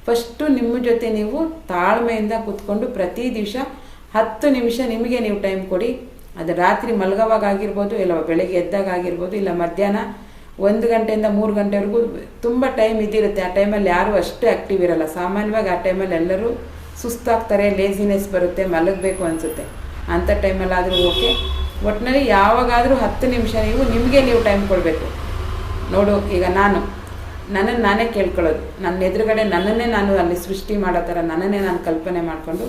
ಫಸ್ಟು ನಿಮ್ಮ ಜೊತೆ ನೀವು ತಾಳ್ಮೆಯಿಂದ ಕೂತ್ಕೊಂಡು ಪ್ರತಿ ದಿವಸ 10 ನಿಮಿಷ ನಿಮಗೆ ನೀವು ಟೈಮ್ ಕೊಡಿ. ಅದು ರಾತ್ರಿ ಮಲಗೋವಾಗ ಆಗಿರ್ಬೋದು, ಇಲ್ಲ ಬೆಳಗ್ಗೆ ಎದ್ದಾಗ ಆಗಿರ್ಬೋದು, ಇಲ್ಲ ಮಧ್ಯಾಹ್ನ 1 ಗಂಟೆಯಿಂದ 3 ಗಂಟೆವರೆಗೂ ತುಂಬ ಟೈಮ್ ಇದ್ದಿರುತ್ತೆ. ಆ ಟೈಮಲ್ಲಿ ಯಾರೂ ಅಷ್ಟು ಆ್ಯಕ್ಟಿವ್ ಇರಲ್ಲ. ಸಾಮಾನ್ಯವಾಗಿ ಆ ಟೈಮಲ್ಲಿ ಎಲ್ಲರೂ ಸುಸ್ತಾಗ್ತಾರೆ, ಲೇಸಿನೆಸ್ ಬರುತ್ತೆ, ಮಲಗಬೇಕು ಅನಿಸುತ್ತೆ. ಅಂಥ ಟೈಮಲ್ಲಾದರೂ ಓಕೆ. ಒಟ್ಟಿನಲ್ಲಿ ಯಾವಾಗಾದರೂ 10 ನಿಮಿಷ ನಿಮಗೆ ನೀವು ಟೈಮ್ ಕೊಡಬೇಕು. ನೋಡು, ಈಗ ನನ್ನನ್ನು ನಾನೇ ಕೇಳ್ಕೊಳ್ಳೋದು, ನನ್ನ ಎದುರುಗಡೆ ನನ್ನನ್ನೇ ನಾನು ಅಲ್ಲಿ ಸೃಷ್ಟಿ ಮಾಡೋ ಥರ ನನ್ನನ್ನೇ ನಾನು ಕಲ್ಪನೆ ಮಾಡಿಕೊಂಡು,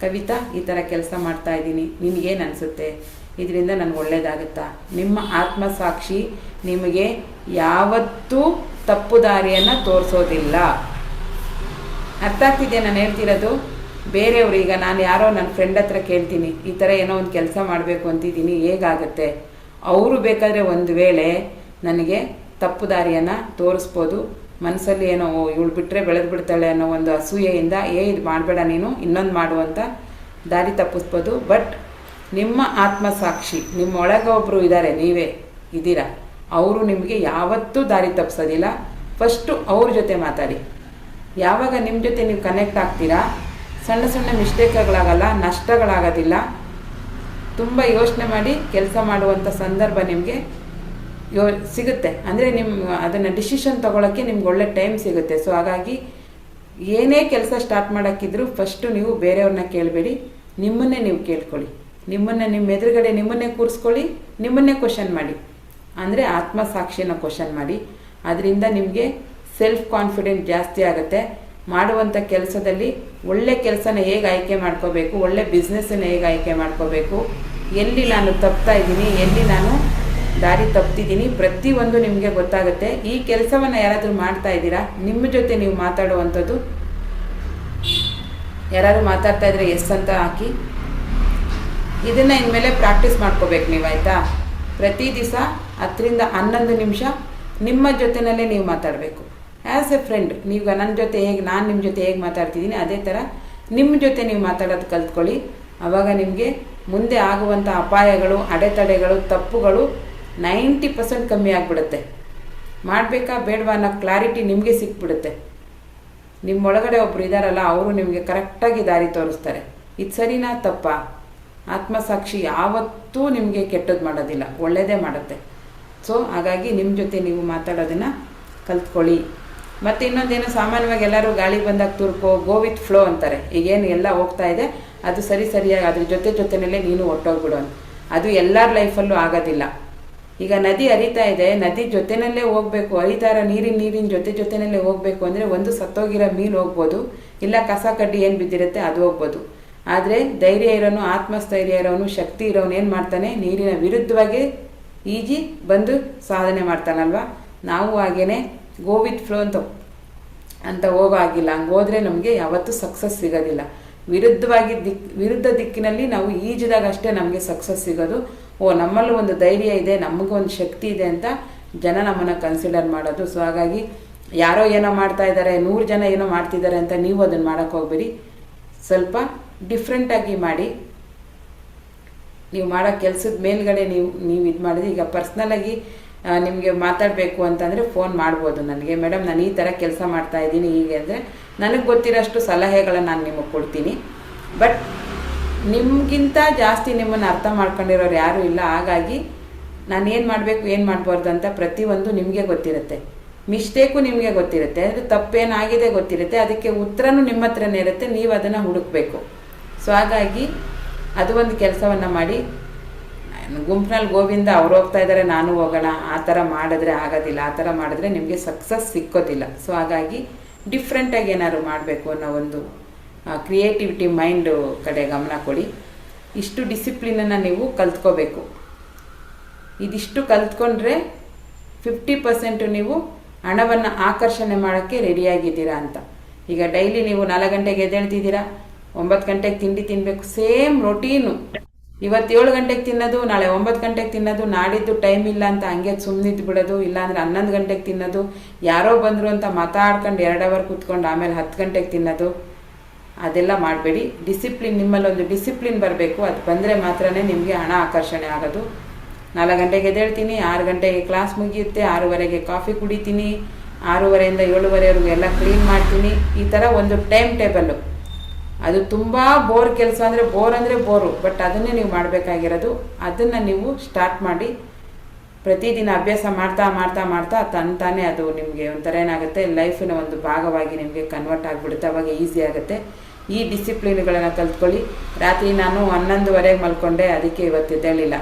ಕವಿತಾ ಈ ಥರ ಕೆಲಸ ಮಾಡ್ತಾ ಇದ್ದೀನಿ, ನಿನಗೇನು ಅನಿಸುತ್ತೆ, ಇದರಿಂದ ನನಗೆ ಒಳ್ಳೆಯದಾಗುತ್ತಾ? ನಿಮ್ಮ ಆತ್ಮಸಾಕ್ಷಿ ನಿಮಗೆ ಯಾವತ್ತೂ ತಪ್ಪು ದಾರಿಯನ್ನು ತೋರಿಸೋದಿಲ್ಲ. ಅರ್ಥ ಆಗ್ತಿದೆಯಾ ನಾನು ಹೇಳ್ತಿರೋದು? ಬೇರೆಯವರು, ಈಗ ನಾನು ಯಾರೋ ನನ್ನ ಫ್ರೆಂಡ್ ಹತ್ರ ಕೇಳ್ತೀನಿ, ಈ ಥರ ಏನೋ ಒಂದು ಕೆಲಸ ಮಾಡಬೇಕು ಅಂತಿದ್ದೀನಿ, ಹೇಗಾಗುತ್ತೆ? ಅವರು ಬೇಕಾದರೆ ಒಂದು ವೇಳೆ ನನಗೆ ತಪ್ಪು ದಾರಿಯನ್ನು ತೋರಿಸ್ಬೋದು. ಮನಸ್ಸಲ್ಲಿ ಏನೋ ಇವಳು ಬಿಟ್ಟರೆ ಬೆಳೆದು ಬಿಡ್ತಾಳೆ ಅನ್ನೋ ಒಂದು ಅಸೂಯೆಯಿಂದ ಇದು ಮಾಡಬೇಡ, ನೀನು ಇನ್ನೊಂದು ಮಾಡುವಂಥ ದಾರಿ ತಪ್ಪಿಸ್ಬೋದು. ಬಟ್ ನಿಮ್ಮ ಆತ್ಮಸಾಕ್ಷಿ, ನಿಮ್ಮ ಒಳಗೆ ಒಬ್ಬರು ಇದ್ದಾರೆ, ನೀವೇ ಇದ್ದೀರಾ, ಅವರು ನಿಮಗೆ ಯಾವತ್ತೂ ದಾರಿ ತಪ್ಪಿಸೋದಿಲ್ಲ. ಫಸ್ಟು ಅವ್ರ ಜೊತೆ ಮಾತಾಡಿ. ಯಾವಾಗ ನಿಮ್ಮ ಜೊತೆ ನೀವು ಕನೆಕ್ಟ್ ಆಗ್ತೀರಾ, ಸಣ್ಣ ಮಿಸ್ಟೇಕ್ಗಳಾಗಲ್ಲ, ನಷ್ಟಗಳಾಗೋದಿಲ್ಲ. ತುಂಬ ಯೋಚನೆ ಮಾಡಿ ಕೆಲಸ ಮಾಡುವಂಥ ಸಂದರ್ಭ ನಿಮಗೆ ಸಿಗುತ್ತೆ. ಅಂದರೆ ಅದನ್ನು ಡಿಸಿಷನ್ ತೊಗೊಳಕ್ಕೆ ನಿಮ್ಗೆ ಒಳ್ಳೆ ಟೈಮ್ ಸಿಗುತ್ತೆ. ಸೊ ಹಾಗಾಗಿ ಏನೇ ಕೆಲಸ ಸ್ಟಾರ್ಟ್ ಮಾಡೋಕ್ಕಿದ್ರು ಫಸ್ಟು ನೀವು ಬೇರೆಯವ್ರನ್ನ ಕೇಳಬೇಡಿ, ನಿಮ್ಮನ್ನೇ ನೀವು ಕೇಳ್ಕೊಳ್ಳಿ. ನಿಮ್ಮ ಎದುರುಗಡೆ ನಿಮ್ಮನ್ನೇ ಕೂರಿಸ್ಕೊಳ್ಳಿ, ನಿಮ್ಮನ್ನೇ ಕ್ವಶನ್ ಮಾಡಿ. ಅಂದರೆ ಆತ್ಮಸಾಕ್ಷಿನ ಕ್ವಶನ್ ಮಾಡಿ. ಅದರಿಂದ ನಿಮಗೆ ಸೆಲ್ಫ್ ಕಾನ್ಫಿಡೆಂಟ್ ಜಾಸ್ತಿ ಆಗುತ್ತೆ. ಮಾಡುವಂಥ ಕೆಲಸದಲ್ಲಿ ಒಳ್ಳೆ ಕೆಲಸನ ಹೇಗೆ ಆಯ್ಕೆ ಮಾಡ್ಕೋಬೇಕು, ಒಳ್ಳೆ ಬಿಸ್ನೆಸ್ಸನ್ನು ಹೇಗೆ ಆಯ್ಕೆ ಮಾಡ್ಕೋಬೇಕು, ಎಲ್ಲಿ ನಾನು ತಪ್ತಾ ಇದ್ದೀನಿ, ಎಲ್ಲಿ ನಾನು ದಾರಿ ತಪ್ತಿದ್ದೀನಿ, ಪ್ರತಿಯೊಂದು ನಿಮಗೆ ಗೊತ್ತಾಗುತ್ತೆ. ಈ ಕೆಲಸವನ್ನು ಯಾರಾದರೂ ಮಾಡ್ತಾ ಇದ್ದೀರಾ, ನಿಮ್ಮ ಜೊತೆ ನೀವು ಮಾತಾಡುವಂಥದ್ದು, ಯಾರಾದರೂ ಮಾತಾಡ್ತಾ ಇದ್ರೆ ಎಸ್ ಅಂತ ಹಾಕಿ. ಇದನ್ನು ಇನ್ಮೇಲೆ ಪ್ರಾಕ್ಟೀಸ್ ಮಾಡ್ಕೋಬೇಕು ನೀವು, ಆಯಿತಾ? ಪ್ರತಿ ದಿವಸ 10ರಿಂದ 11 ನಿಮಿಷ ನಿಮ್ಮ ಜೊತೆಯಲ್ಲೇ ನೀವು ಮಾತಾಡಬೇಕು. ಆ್ಯಸ್ ಎ ಫ್ರೆಂಡ್, ನೀವು ನನ್ನ ಜೊತೆ ನಾನು ನಿಮ್ಮ ಜೊತೆ ಹೇಗೆ ಮಾತಾಡ್ತಿದ್ದೀನಿ, ಅದೇ ಥರ ನಿಮ್ಮ ಜೊತೆ ನೀವು ಮಾತಾಡೋದು ಕಲ್ತ್ಕೊಳ್ಳಿ. ಆವಾಗ ನಿಮಗೆ ಮುಂದೆ ಆಗುವಂಥ ಅಪಾಯಗಳು, ಅಡೆತಡೆಗಳು, ತಪ್ಪುಗಳು 90% ಕಮ್ಮಿ ಆಗಿಬಿಡುತ್ತೆ. ಮಾಡಬೇಕಾ ಬೇಡವಾ ಅನ್ನೋ ಕ್ಲಾರಿಟಿ ನಿಮಗೆ ಸಿಕ್ಬಿಡುತ್ತೆ. ನಿಮ್ಮೊಳಗಡೆ ಒಬ್ರು ಇದ್ದಾರಲ್ಲ, ಅವರು ನಿಮಗೆ ಕರೆಕ್ಟಾಗಿ ದಾರಿ ತೋರಿಸ್ತಾರೆ. ಇದು ಸರಿನಾ ತಪ್ಪಾ? ಆತ್ಮಸಾಕ್ಷಿ ಯಾವತ್ತೂ ನಿಮಗೆ ಕೆಟ್ಟದ್ದು ಮಾಡೋದಿಲ್ಲ, ಒಳ್ಳೆಯದೇ ಮಾಡುತ್ತೆ. ಸೊ ಹಾಗಾಗಿ ನಿಮ್ಮ ಜೊತೆ ನೀವು ಮಾತಾಡೋದನ್ನು ಕಲ್ತ್ಕೊಳ್ಳಿ. ಮತ್ತು ಇನ್ನೊಂದೇನು, ಸಾಮಾನ್ಯವಾಗಿ ಎಲ್ಲರೂ ಗಾಳಿ ಬಂದಾಗ ತುರ್ಕೋ, ಗೋ ವಿತ್ ಫ್ಲೋ ಅಂತಾರೆ. ಈಗೇನು ಎಲ್ಲ ಹೋಗ್ತಾ ಇದೆ ಅದು ಸರಿಯಾಗಿ ಅದ್ರ ಜೊತೆಯಲ್ಲೇ ನೀನು ಹೊಟ್ಟೋಗ್ಬಿಡು ಅಂತ. ಅದು ಎಲ್ಲರ ಲೈಫಲ್ಲೂ ಆಗೋದಿಲ್ಲ. ಈಗ ನದಿ ಹರಿತಾ ಇದೆ, ನದಿ ಜೊತೆಯಲ್ಲೇ ಹೋಗಬೇಕು, ಹರಿತಾರ ನೀರಿನ ಜೊತೆಯಲ್ಲೇ ಹೋಗಬೇಕು ಅಂದರೆ ಒಂದು ಸತ್ತೋಗಿರೋ ಮೀನು ಹೋಗ್ಬೋದು, ಇಲ್ಲ ಕಸ ಕಡ್ಡಿ ಏನು ಬಿದ್ದಿರುತ್ತೆ ಅದು ಹೋಗ್ಬೋದು. ಆದರೆ ಧೈರ್ಯ ಇರೋನು, ಆತ್ಮಸ್ಥೈರ್ಯ ಇರೋನು, ಶಕ್ತಿ ಇರೋನು ಏನು ಮಾಡ್ತಾನೆ, ನೀರಿನ ವಿರುದ್ಧವಾಗಿ ಈಜಿ ಬಂದು ಸಾಧನೆ ಮಾಡ್ತಾನಲ್ವ, ನಾವು ಹಾಗೇನೆ ಗೋ ವಿತ್ ಫ್ಲೋ ಅಂತ ಹೋಗೋ ಆಗಿಲ್ಲ. ಹಂಗೆ ಹೋದರೆ ನಮಗೆ ಯಾವತ್ತೂ ಸಕ್ಸಸ್ ಸಿಗೋದಿಲ್ಲ. ವಿರುದ್ಧ ದಿಕ್ಕಿನಲ್ಲಿ ನಾವು ಈಜಿದಾಗ ಅಷ್ಟೇ ನಮಗೆ ಸಕ್ಸಸ್ ಸಿಗೋದು. ನಮ್ಮಲ್ಲೂ ಒಂದು ಧೈರ್ಯ ಇದೆ, ನಮಗೂ ಒಂದು ಶಕ್ತಿ ಇದೆ ಅಂತ ಜನ ನಮ್ಮನ್ನು ಕನ್ಸಿಡರ್ ಮಾಡೋದು. ಸೊ ಹಾಗಾಗಿ ಯಾರೋ ಏನೋ ಮಾಡ್ತಾ ಇದ್ದಾರೆ, 100 ಜನ ಏನೋ ಮಾಡ್ತಿದ್ದಾರೆ ಅಂತ ನೀವು ಅದನ್ನು ಮಾಡೋಕ್ಕೆ ಹೋಗ್ಬೇಡಿ. ಸ್ವಲ್ಪ ಡಿಫ್ರೆಂಟಾಗಿ ಮಾಡಿ. ನೀವು ಮಾಡೋ ಕೆಲಸದ ಮೇಲ್ಗಡೆ ನೀವು ಇದು ಮಾಡಿದ್ರೆ, ಈಗ ಪರ್ಸ್ನಲಾಗಿ ನಿಮಗೆ ಮಾತಾಡಬೇಕು ಅಂತಂದರೆ ಫೋನ್ ಮಾಡ್ಬೋದು ನನಗೆ, ಮೇಡಮ್ ನಾನು ಈ ಥರ ಕೆಲಸ ಮಾಡ್ತಾ ಇದ್ದೀನಿ ಹೀಗೆ ಅಂದರೆ ನನಗೆ ಗೊತ್ತಿರೋಷ್ಟು ಸಲಹೆಗಳನ್ನು ನಾನು ನಿಮಗೆ ಕೊಡ್ತೀನಿ. ಬಟ್ ನಿಮಗಿಂತ ಜಾಸ್ತಿ ನಿಮ್ಮನ್ನು ಅರ್ಥ ಮಾಡ್ಕೊಂಡಿರೋರು ಯಾರೂ ಇಲ್ಲ. ಹಾಗಾಗಿ ನಾನು ಏನು ಮಾಡಬೇಕು ಏನು ಮಾಡಬಾರ್ದು ಅಂತ ಪ್ರತಿಯೊಂದು ನಿಮಗೆ ಗೊತ್ತಿರುತ್ತೆ. ಮಿಸ್ಟೇಕು ನಿಮಗೆ ಗೊತ್ತಿರುತ್ತೆ, ಅದು ತಪ್ಪೇನಾಗಿದೆ ಗೊತ್ತಿರುತ್ತೆ, ಅದಕ್ಕೆ ಉತ್ತರನೂ ನಿಮ್ಮ ಹತ್ರನೇ ಇರುತ್ತೆ, ನೀವು ಅದನ್ನು ಹುಡುಕಬೇಕು. ಸೊ ಹಾಗಾಗಿ ಅದು ಒಂದು ಕೆಲಸವನ್ನು ಮಾಡಿ. ಗುಂಪಿನಲ್ಲಿ ಗೋವಿಂದ ಅವ್ರು ಹೋಗ್ತಾ ಇದ್ದಾರೆ ನಾನು ಹೋಗೋಣ ಆ ಥರ ಮಾಡಿದ್ರೆ ಆಗೋದಿಲ್ಲ. ಆ ಥರ ಮಾಡಿದ್ರೆ ನಿಮಗೆ ಸಕ್ಸಸ್ ಸಿಕ್ಕೋದಿಲ್ಲ. ಸೊ ಹಾಗಾಗಿ ಡಿಫ್ರೆಂಟಾಗಿ ಏನಾದ್ರು ಮಾಡಬೇಕು ಅನ್ನೋ ಒಂದು ಕ್ರಿಯೇಟಿವಿಟಿ ಮೈಂಡು ಕಡೆ ಗಮನ ಕೊಡಿ. ಇಷ್ಟು ಡಿಸಿಪ್ಲಿನನ್ನು ನೀವು ಕಲ್ತ್ಕೋಬೇಕು. ಇದಿಷ್ಟು ಕಲ್ತ್ಕೊಂಡ್ರೆ 50% ನೀವು ಹಣವನ್ನು ಆಕರ್ಷಣೆ ಮಾಡೋಕ್ಕೆ ರೆಡಿಯಾಗಿದ್ದೀರಾ ಅಂತ. ಈಗ ಡೈಲಿ ನೀವು 4 ಗಂಟೆಗೆ ಎದ್ದೇಳ್ತಿದ್ದೀರಾ, 9 ಗಂಟೆಗೆ ತಿಂಡಿ ತಿನ್ನಬೇಕು, ಸೇಮ್ ರೊಟೀನು. ಇವತ್ತು 7 ಗಂಟೆಗೆ ತಿನ್ನೋದು, ನಾಳೆ 9 ಗಂಟೆಗೆ ತಿನ್ನೋದು, ನಾಡಿದ್ದು ಟೈಮ್ ಇಲ್ಲ ಅಂತ ಹಂಗೆ ಸುಮ್ಮನಿದ್ದು ಬಿಡೋದು, ಇಲ್ಲಾಂದರೆ 11 ಗಂಟೆಗೆ ತಿನ್ನೋದು, ಯಾರೋ ಬಂದರು ಅಂತ ಮಾತಾಡ್ಕೊಂಡು 2 ಅವರ್ ಕೂತ್ಕೊಂಡು ಆಮೇಲೆ 10 ಗಂಟೆಗೆ ತಿನ್ನೋದು, ಅದೆಲ್ಲ ಮಾಡಬೇಡಿ. ಡಿಸಿಪ್ಲಿನ್, ನಿಮ್ಮಲ್ಲೊಂದು ಡಿಸಿಪ್ಲಿನ್ ಬರಬೇಕು. ಅದು ಬಂದರೆ ಮಾತ್ರ ನಿಮಗೆ ಹಣ ಆಕರ್ಷಣೆ ಆಗೋದು. 4 ಗಂಟೆಗೆ ಎದ್ದೇಳ್ತೀನಿ, 6 ಗಂಟೆಗೆ ಕ್ಲಾಸ್ ಮುಗಿಯುತ್ತೆ, 6:15ಗೆ ಕಾಫಿ ಕುಡಿತೀನಿ, 6:30ಇಂದ 7:30ವರೆಗೂ ಎಲ್ಲ ಕ್ಲೀನ್ ಮಾಡ್ತೀನಿ. ಈ ಥರ ಒಂದು ಟೈಮ್ ಟೇಬಲ್ಲು. ಅದು ತುಂಬ ಬೋರ್ ಕೆಲಸ ಅಂದರೆ ಬೋರು, ಬಟ್ ಅದನ್ನೇ ನೀವು ಮಾಡಬೇಕಾಗಿರೋದು. ಅದನ್ನು ನೀವು ಸ್ಟಾರ್ಟ್ ಮಾಡಿ. ಪ್ರತಿದಿನ ಅಭ್ಯಾಸ ಮಾಡ್ತಾ ಮಾಡ್ತಾ ಮಾಡ್ತಾ ತಾನೇ ಅದು ನಿಮಗೆ ಒಂಥರ ಏನಾಗುತ್ತೆ, ಲೈಫಿನ ಒಂದು ಭಾಗವಾಗಿ ನಿಮಗೆ ಕನ್ವರ್ಟ್ ಆಗಿಬಿಡುತ್ತೆ. ಅವಾಗ ಈಸಿ ಆಗುತ್ತೆ. ಈ ಡಿಸಿಪ್ಲಿನ್ಗಳನ್ನು ಕಲ್ತ್ಕೊಳ್ಳಿ. ರಾತ್ರಿ ನಾನು 11:30ಗೆ ಮಲ್ಕೊಂಡೆ, ಅದಕ್ಕೆ ಇವತ್ತು ಎದ್ದೇಳಿಲ್ಲ.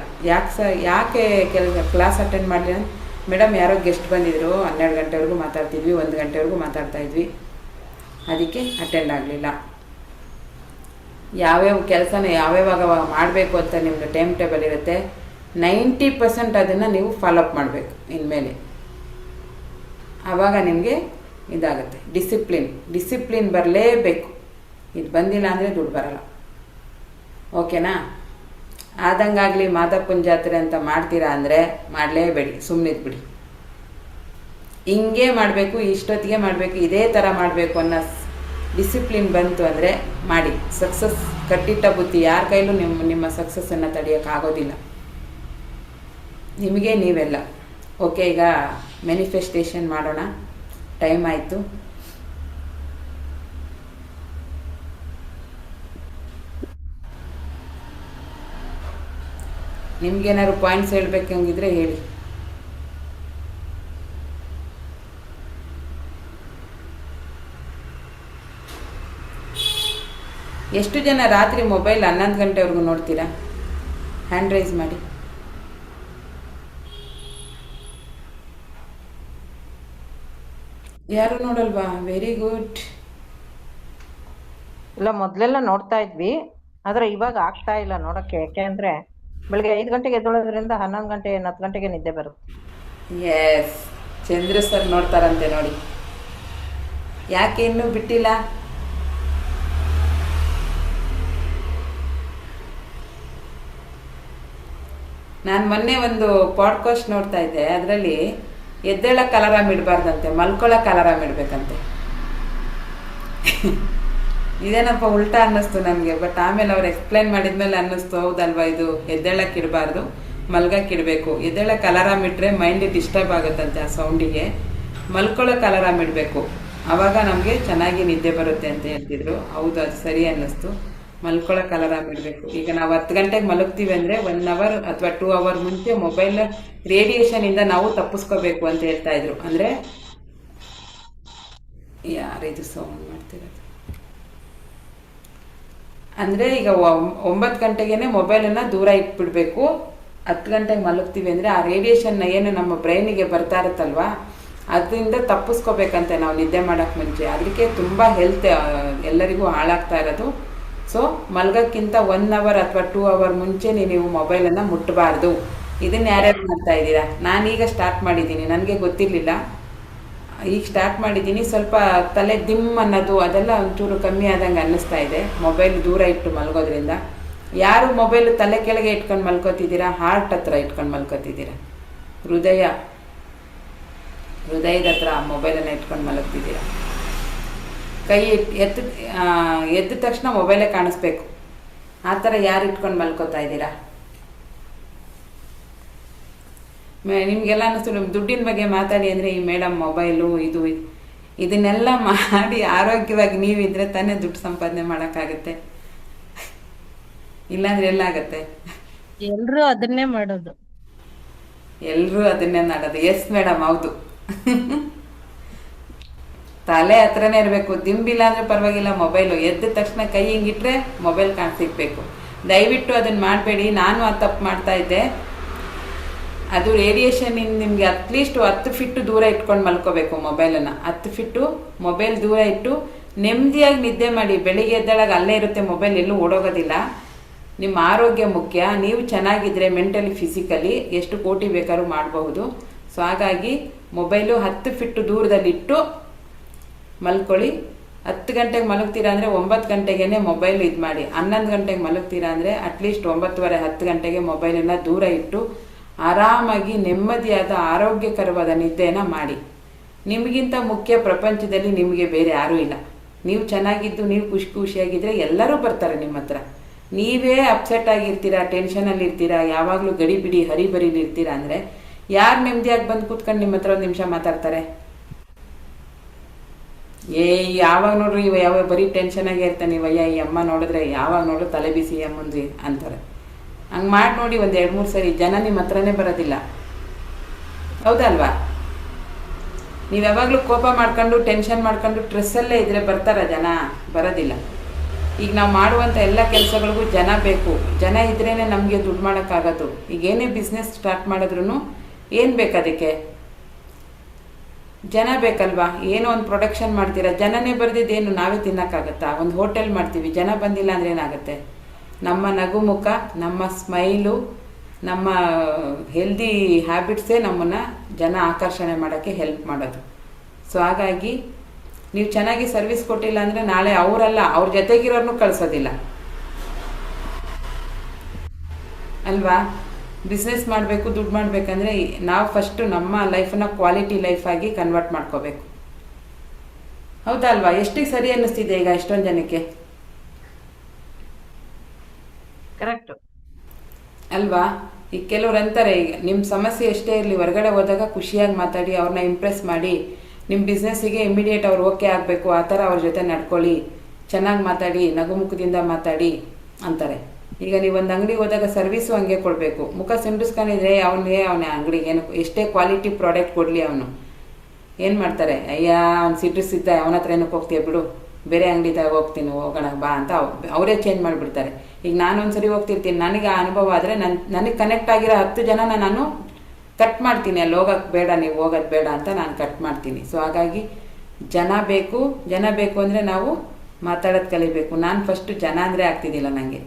ಯಾಕೆ ಕ್ಲಾಸ್ ಅಟೆಂಡ್ ಮಾಡಲಿಲ್ಲ? ಮೇಡಮ್ ಯಾರೋ ಗೆಸ್ಟ್ ಬಂದಿದ್ರು, 12 ಗಂಟೆವರೆಗೂ ಮಾತಾಡ್ತಿದ್ವಿ, 1 ಗಂಟೆವರೆಗೂ ಮಾತಾಡ್ತಾಯಿದ್ವಿ, ಅದಕ್ಕೆ ಅಟೆಂಡ್ ಆಗಲಿಲ್ಲ. ಯಾವ್ಯಾವ ಕೆಲಸನ ಯಾವ್ಯಾವಾಗ ಮಾಡಬೇಕು ಅಂತ ನಿಮ್ಮದು ಟೈಮ್ ಟೇಬಲ್ ಇರುತ್ತೆ. 90% ಅದನ್ನು ನೀವು ಫಾಲೋಅಪ್ ಮಾಡಬೇಕು ಇನ್ಮೇಲೆ. ಆವಾಗ ನಿಮಗೆ ಇದಾಗುತ್ತೆ. ಡಿಸಿಪ್ಲಿನ್ ಬರಲೇಬೇಕು. ಇದು ಬಂದಿಲ್ಲ ಅಂದರೆ ದುಡ್ಡು ಬರಲ್ಲ. ಓಕೆನಾ? ಆದಂಗಾಗಲಿ ಮಾದಪ್ಪನ ಜಾತ್ರೆ ಅಂತ ಮಾಡ್ತೀರಾ ಅಂದರೆ ಮಾಡಲೇಬೇಡಿ, ಸುಮ್ಮನಿದ್ಬಿಡಿ. ಹಿಂಗೆ ಮಾಡಬೇಕು, ಇಷ್ಟೊತ್ತಿಗೆ ಮಾಡಬೇಕು, ಇದೇ ಥರ ಮಾಡಬೇಕು ಅನ್ನೋ ಡಿಸಿಪ್ಲಿನ್ ಬಂತು ಅಂದರೆ ಮಾಡಿ. ಸಕ್ಸಸ್ ಕಟ್ಟಿಟ್ಟ ಬುತ್ತಿ, ಯಾರ ಕೈಲೂ ನಿಮ್ಮ ಸಕ್ಸಸ್ಸನ್ನು ತಡೆಯೋಕ್ಕಾಗೋದಿಲ್ಲ. ನಿಮಗೆ ನೀವೆಲ್ಲ. ಓಕೆ, ಈಗ ಮ್ಯಾನಿಫೆಸ್ಟೇಷನ್ ಮಾಡೋಣ. ಟೈಮ್ ಆಯಿತು. ನಿಮ್ಗೇನಾದ್ರು ಪಾಯಿಂಟ್ಸ್ ಹೇಳ್ಬೇಕಂಗಿದ್ರೆ ಹೇಳಿ. ಎಷ್ಟು ಜನ ರಾತ್ರಿ ಮೊಬೈಲ್ 11 ಗಂಟೆವರೆಗೂ ನೋಡ್ತೀರಾ? ಹ್ಯಾಂಡ್ ರೈಸ್ ಮಾಡಿ. ಯಾರು ನೋಡಲ್ವಾ? Very good. ಇಲ್ಲ, ಮೊದ್ಲೆಲ್ಲ ನೋಡ್ತಾ ಇದ್ವಿ, ಆದ್ರೆ ಇವಾಗ ಆಗ್ತಾ ಇಲ್ಲ ನೋಡಕ್ಕೆ. ಯಾಕೆಂದ್ರೆ ಬೆಳಿಗ್ಗೆ 5 ಗಂಟೆಗೆ ಎದ್ದೊಳೋದ್ರಿಂದ 11 ಗಂಟೆ 10 ಗಂಟೆಗೆ ನಿದ್ದೆ ಬರುತ್ತೆ. ಎಸ್, ಚಂದ್ರ ಸರ್ ನೋಡ್ತಾರಂತೆ ನೋಡಿ. ಯಾಕೆ ಇನ್ನೂ ಬಿಟ್ಟಿಲ್ಲ? ನಾನು ಮೊನ್ನೆ ಒಂದು ಪಾಡ್ಕಾಸ್ಟ್ ನೋಡ್ತಾ ಇದ್ದೆ. ಅದರಲ್ಲಿ ಎದ್ದೇಳಕ್ಕೆ ಅಲಾರಾಮ್ ಇಡಬಾರ್ದಂತೆ, ಮಲ್ಕೊಳ್ಳೋಕೆ ಅಲಾರಾಮ್ ಇಡಬೇಕಂತೆ. ಇದೇನಪ್ಪ ಉಲ್ಟಾ ಅನ್ನಿಸ್ತು ನನಗೆ. ಬಟ್ ಆಮೇಲೆ ಅವ್ರು ಎಕ್ಸ್ಪ್ಲೈನ್ ಮಾಡಿದ್ಮೇಲೆ ಅನ್ನಿಸ್ತು, ಹೌದಲ್ವಾ, ಇದು ಎದ್ದೇಳಕ್ಕೆ ಇಡಬಾರ್ದು, ಮಲ್ಗಕ್ಕೆ ಇಡಬೇಕು. ಎದ್ದೇಳಕ್ಕೆ ಅಲಾರಾಮ್ ಇಟ್ಟರೆ ಮೈಂಡ್ ಡಿಸ್ಟರ್ಬ್ ಆಗುತ್ತಂತೆ ಆ ಸೌಂಡಿಗೆ. ಮಲ್ಕೊಳ್ಳೋಕೆ ಅಲಾರಾಮ್ ಇಡಬೇಕು, ಆವಾಗ ನಮಗೆ ಚೆನ್ನಾಗಿ ನಿದ್ದೆ ಬರುತ್ತೆ ಅಂತ ಹೇಳ್ತಿದ್ರು. ಹೌದು, ಅದು ಸರಿ ಅನ್ನಿಸ್ತು. ಮಲ್ಕೊಳ್ಳೋಕೆ ಅಲಾರಾಮ್ ಇಡಬೇಕು. ಈಗ ನಾವು 10 ಗಂಟೆಗೆ ಮಲಗ್ತೀವಿ ಅಂದರೆ 1 ಅವರ್ ಅಥವಾ 2 ಅವರ್ ಮುಂಚೆ ಮೊಬೈಲ್ ರೇಡಿಯೇಷನಿಂದ ನಾವು ತಪ್ಪಿಸ್ಕೋಬೇಕು ಅಂತ ಹೇಳ್ತಾ ಇದ್ರು. ಅಂದರೆ ಯಾರಿದು ಸೌಂಡ್ ಮಾಡ್ತಿರೋದು? ಅಂದರೆ ಈಗ 9 ಗಂಟೆಗೇ ಮೊಬೈಲನ್ನು ದೂರ ಇಟ್ಬಿಡ್ಬೇಕು. 10 ಗಂಟೆಗೆ ಮಲಗ್ತೀವಿ ಅಂದರೆ ಆ ರೇಡಿಯೇಷನ್ನ ಏನು ನಮ್ಮ ಬ್ರೈನಿಗೆ ಬರ್ತಾ ಇರುತ್ತಲ್ವ, ಅದರಿಂದ ತಪ್ಪಿಸ್ಕೋಬೇಕಂತೆ ನಾವು ನಿದ್ದೆ ಮಾಡೋಕ್ಕೆ ಮುಂಚೆ. ಅದಕ್ಕೆ ತುಂಬ ಹೆಲ್ತ್ ಎಲ್ಲರಿಗೂ ಹಾಳಾಗ್ತಾ ಇರೋದು. ಸೊ ಮಲಗೋಕ್ಕಿಂತ 1 ಅವರ್ ಅಥವಾ 2 ಅವರ್ ಮುಂಚೆ ನೀವು ಮೊಬೈಲನ್ನು ಮುಟ್ಟಬಾರ್ದು. ಇದನ್ನ ಯಾರ್ಯಾರು ಮಾಡ್ತಾ ಇದ್ದೀರಾ? ನಾನೀಗ ಸ್ಟಾರ್ಟ್ ಮಾಡಿದ್ದೀನಿ, ನನಗೆ ಗೊತ್ತಿರಲಿಲ್ಲ, ಈಗ ಸ್ಟಾರ್ಟ್ ಮಾಡಿದ್ದೀನಿ. ಸ್ವಲ್ಪ ತಲೆ ದಿಮ್ ಅನ್ನೋದು ಅದೆಲ್ಲ ಒಂಚೂರು ಕಮ್ಮಿ ಆದಂಗೆ ಅನ್ನಿಸ್ತಾ ಇದೆ ಮೊಬೈಲ್ ದೂರ ಇಟ್ಟು ಮಲಗೋದ್ರಿಂದ. ಯಾರು ಮೊಬೈಲ್ ತಲೆ ಕೆಳಗೆ ಇಟ್ಕೊಂಡು ಮಲ್ಕೋತಿದ್ದೀರಾ? ಹಾರ್ಟ್ ಹತ್ರ ಇಟ್ಕೊಂಡು ಮಲ್ಕೋತಿದ್ದೀರಾ, ಹೃದಯದ ಹತ್ರ ಮೊಬೈಲನ್ನು ಇಟ್ಕೊಂಡು ಮಲಗ್ತಿದ್ದೀರಾ. ಕೈ ಎದ್ದ ತಕ್ಷಣ ಮೊಬೈಲೇ ಕಾಣಿಸ್ಬೇಕು, ಆ ಥರ ಯಾರು ಇಟ್ಕೊಂಡು ಮಲ್ಕೋತಾ ಇದ್ದೀರಾ? ನಿಮಗೆಲ್ಲ ಅನ್ನಿಸ್ತು ದುಡ್ಡಿನ ಬಗ್ಗೆ ಮಾತಾಡಿ ಅಂದರೆ ಈ ಮೇಡಮ್ ಮೊಬೈಲು ಇದನ್ನೆಲ್ಲ ಮಾಡಿ ಆರೋಗ್ಯವಾಗಿ ನೀವಿದ್ರೆ ತಾನೇ ದುಡ್ಡು ಸಂಪಾದನೆ ಮಾಡೋಕ್ಕಾಗತ್ತೆ, ಇಲ್ಲಾಂದ್ರೆ ಎಲ್ಲಾಗತ್ತೆ? ಎಲ್ರು ಅದನ್ನೇ ಮಾಡೋದು. ಎಲ್ಲರೂ ಅದನ್ನೇ ಮಾಡೋದು. ಎಸ್ ಮೇಡಮ್, ಹೌದು. ತಲೆ ಹತ್ರನೇ ಇರಬೇಕು, ದಿಂಬಿಲ್ಲ ಅಂದ್ರೆ ಪರವಾಗಿಲ್ಲ, ಮೊಬೈಲು ಎದ್ದ ತಕ್ಷಣ ಕೈ ಹಿಂಗಿಟ್ರೆ ಮೊಬೈಲ್ ಕಾಣಿಸಿಕ್ಬೇಕು. ದಯವಿಟ್ಟು ಅದನ್ನ ಮಾಡಬೇಡಿ. ನಾನು ಆ ತಪ್ಪು ಮಾಡ್ತಾ ಇದ್ದೆ. ಅದು ರೇಡಿಯೇಷನ್ ನಿಮಗೆ ಅಟ್ಲೀಸ್ಟ್ 10 ಫೀಟ್ ದೂರ ಇಟ್ಕೊಂಡು ಮಲ್ಕೋಬೇಕು ಮೊಬೈಲನ್ನು. 10 ಫೀಟು ಮೊಬೈಲ್ ದೂರ ಇಟ್ಟು ನೆಮ್ಮದಿಯಾಗಿ ನಿದ್ದೆ ಮಾಡಿ. ಬೆಳಿಗ್ಗೆ ಎದ್ದಳಾಗ ಅಲ್ಲೇ ಇರುತ್ತೆ ಮೊಬೈಲ್, ಎಲ್ಲೂ ಓಡೋಗೋದಿಲ್ಲ. ನಿಮ್ಮ ಆರೋಗ್ಯ ಮುಖ್ಯ. ನೀವು ಚೆನ್ನಾಗಿದ್ರೆ ಮೆಂಟಲಿ ಫಿಸಿಕಲಿ ಎಷ್ಟು ಕೋಟಿ ಬೇಕಾದ್ರೂ ಮಾಡಬಹುದು. ಸೊ ಹಾಗಾಗಿ ಮೊಬೈಲು 10 ಫೀಟ್ ದೂರದಲ್ಲಿಟ್ಟು ಮಲ್ಕೊಳ್ಳಿ. 10 ಗಂಟೆಗೆ ಮಲಗ್ತೀರಾ ಅಂದರೆ 9 ಗಂಟೆಗೇ ಮೊಬೈಲ್ ಇದು ಮಾಡಿ. 11 ಗಂಟೆಗೆ ಮಲಗ್ತೀರಾ ಅಂದರೆ ಅಟ್ಲೀಸ್ಟ್ 9:30 10 ಗಂಟೆಗೆ ಮೊಬೈಲನ್ನು ದೂರ ಇಟ್ಟು ಆರಾಮಾಗಿ ನೆಮ್ಮದಿಯಾದ ಆರೋಗ್ಯಕರವಾದ ನಿದ್ದೆಯನ್ನು ಮಾಡಿ. ನಿಮಗಿಂತ ಮುಖ್ಯ ಪ್ರಪಂಚದಲ್ಲಿ ನಿಮಗೆ ಬೇರೆ ಯಾರೂ ಇಲ್ಲ. ನೀವು ಚೆನ್ನಾಗಿದ್ದು ನೀವು ಖುಷಿಯಾಗಿದ್ದರೆ ಎಲ್ಲರೂ ಬರ್ತಾರೆ ನಿಮ್ಮ ಹತ್ರ. ನೀವೇ ಅಪ್ಸೆಟ್ ಆಗಿರ್ತೀರಾ, ಟೆನ್ಷನಲ್ಲಿ ಇರ್ತೀರಾ, ಯಾವಾಗಲೂ ಗಡಿಬಿಡಿ ಹರಿಬರಿಲಿ ಇರ್ತೀರಾ ಅಂದರೆ ಯಾರು ನೆಮ್ಮದಿಯಾಗಿ ಬಂದು ಕೂತ್ಕೊಂಡು ನಿಮ್ಮ ಹತ್ರ 1 ನಿಮಿಷ ಮಾತಾಡ್ತಾರೆ? ಯಾವಾಗ ನೋಡ್ರಿ ಯಾವಾಗ ಬರೀ ಟೆನ್ಷನಾಗೆ ಇರ್ತಾನೆ ಇವಯ್ಯ, ಈ ಅಮ್ಮ ನೋಡಿದ್ರೆ ಯಾವಾಗ ನೋಡ್ರು ತಲೆ ಬಿಸಿ ಅಮ್ಮಂದ್ರಿ ಅಂತಾರೆ. ಹಂಗೆ ಮಾಡಿ ನೋಡಿ 1-2-3 ಸರಿ, ಜನ ನಿಮ್ಮ ಹತ್ರನೇ ಬರೋದಿಲ್ಲ. ಹೌದಲ್ವಾ? ನೀವು ಯಾವಾಗಲೂ ಕೋಪ ಮಾಡ್ಕೊಂಡು ಟೆನ್ಷನ್ ಮಾಡ್ಕೊಂಡು ಸ್ಟ್ರೆಸ್ಸಲ್ಲೇ ಇದ್ರೆ ಬರ್ತಾರ ಜನ? ಬರೋದಿಲ್ಲ. ಈಗ ನಾವು ಮಾಡುವಂಥ ಎಲ್ಲ ಕೆಲಸಗಳಿಗೂ ಜನ ಬೇಕು. ಜನ ಇದ್ರೇ ನಮಗೆ ದುಡ್ಡು ಮಾಡೋಕ್ಕಾಗೋದು. ಈಗ ಏನೇ ಬಿಸ್ನೆಸ್ ಸ್ಟಾರ್ಟ್ ಮಾಡಿದ್ರು ಏನು ಬೇಕು? ಅದಕ್ಕೆ ಜನ ಬೇಕಲ್ವಾ? ಏನೋ ಒಂದು ಪ್ರೊಡಕ್ಷನ್ ಮಾಡ್ತೀರಾ, ಜನನೇ ಬರೆದಿದ್ದೇನು ನಾವೇ ತಿನ್ನೋಕ್ಕಾಗತ್ತಾ? ಒಂದು ಹೋಟೆಲ್ ಮಾಡ್ತೀವಿ, ಜನ ಬಂದಿಲ್ಲ ಅಂದರೆ ಏನಾಗುತ್ತೆ? ನಮ್ಮ ನಗುಮುಖ, ನಮ್ಮ ಸ್ಮೈಲು, ನಮ್ಮ ಹೆಲ್ದಿ ಹ್ಯಾಬಿಟ್ಸೇ ನಮ್ಮನ್ನು ಜನ ಆಕರ್ಷಣೆ ಮಾಡೋಕ್ಕೆ ಹೆಲ್ಪ್ ಮಾಡೋದು. ಸೊ ಹಾಗಾಗಿ ನೀವು ಚೆನ್ನಾಗಿ ಸರ್ವಿಸ್ ಕೊಟ್ಟಿಲ್ಲ ಅಂದರೆ ನಾಳೆ ಅವರಲ್ಲ, ಅವ್ರ ಜೊತೆಗಿರೋರ್ನೂ ಕಳಿಸೋದಿಲ್ಲ ಅಲ್ವಾ? ಬಿಸ್ನೆಸ್ ಮಾಡಬೇಕು, ದುಡ್ಡು ಮಾಡಬೇಕಂದ್ರೆ ನಾವು ಫಸ್ಟು ನಮ್ಮ ಲೈಫನ್ನ ಕ್ವಾಲಿಟಿ ಲೈಫಾಗಿ ಕನ್ವರ್ಟ್ ಮಾಡ್ಕೋಬೇಕು. ಹೌದಲ್ವಾ? ಎಷ್ಟಿಗೆ ಸರಿ ಅನ್ನಿಸ್ತಿದೆ ಈಗ ಎಷ್ಟೊಂದು ಜನಕ್ಕೆ? ಕರೆಕ್ಟ್ ಅಲ್ವಾ? ಈಗ ಕೆಲವ್ರು ಅಂತಾರೆ, ಈಗ ನಿಮ್ಮ ಸಮಸ್ಯೆ ಎಷ್ಟೇ ಇರಲಿ ಹೊರಗಡೆ ಹೋದಾಗ ಖುಷಿಯಾಗಿ ಮಾತಾಡಿ, ಅವ್ರನ್ನ ಇಂಪ್ರೆಸ್ ಮಾಡಿ, ನಿಮ್ಮ ಬಿಸ್ನೆಸ್ಸಿಗೆ ಇಮಿಡಿಯೇಟ್ ಅವ್ರು ಓಕೆ ಆಗಬೇಕು, ಆ ಥರ ಅವ್ರ ಜೊತೆ ನಡ್ಕೊಳ್ಳಿ, ಚೆನ್ನಾಗಿ ಮಾತಾಡಿ, ನಗುಮುಖದಿಂದ ಮಾತಾಡಿ ಅಂತಾರೆ. ಈಗ ನೀವು ಒಂದು ಅಂಗಡಿಗೆ ಹೋದಾಗ ಸರ್ವಿಸು ಹಂಗೆ ಕೊಡಬೇಕು. ಮುಖ ಸಿಂಡಿಸ್ಕೊಂಡಿದ್ರೆ ಅವನ ಅಂಗಡಿಗೆ ಏನು ಎಷ್ಟೇ ಕ್ವಾಲಿಟಿ ಪ್ರಾಡಕ್ಟ್ ಕೊಡಲಿ, ಅವನು ಏನು ಮಾಡ್ತಾರೆ? ಅಯ್ಯ ಅವ್ನು ಸಿಟ್ಟಿಸಿದ್ದ, ಅವನ ಹತ್ರ ಏನಕ್ಕೆ ಹೋಗ್ತೀಯ ಬಿಡು, ಬೇರೆ ಅಂಗಡಿದಾಗ ಹೋಗ್ತೀನಿ, ಹೋಗೋಣ ಬಾ ಅಂತ ಅವರೇ ಚೇಂಜ್ ಮಾಡಿಬಿಡ್ತಾರೆ. ಈಗ ನಾನೊಂದ್ಸರಿ ಹೋಗ್ತಿರ್ತೀನಿ, ನನಗೆ ಆ ಅನುಭವ ಆದರೆ ನನಗೆ ಕನೆಕ್ಟ್ ಆಗಿರೋ 10 ಜನನ ನಾನು ಕಟ್ ಮಾಡ್ತೀನಿ. ಅಲ್ಲಿ ಹೋಗೋಕ್ಕೆ ಬೇಡ, ನೀವು ಹೋಗೋದು ಬೇಡ ಅಂತ ನಾನು ಕಟ್ ಮಾಡ್ತೀನಿ. ಸೊ ಹಾಗಾಗಿ ಜನ ಬೇಕು ಅಂದರೆ ನಾವು ಮಾತಾಡೋದು ಕಲಿಬೇಕು. ನಾನು ಫಸ್ಟು ಜನ ಅಂದರೆ ಆಗ್ತಿದ್ದಿಲ್ಲ ನನಗೆ,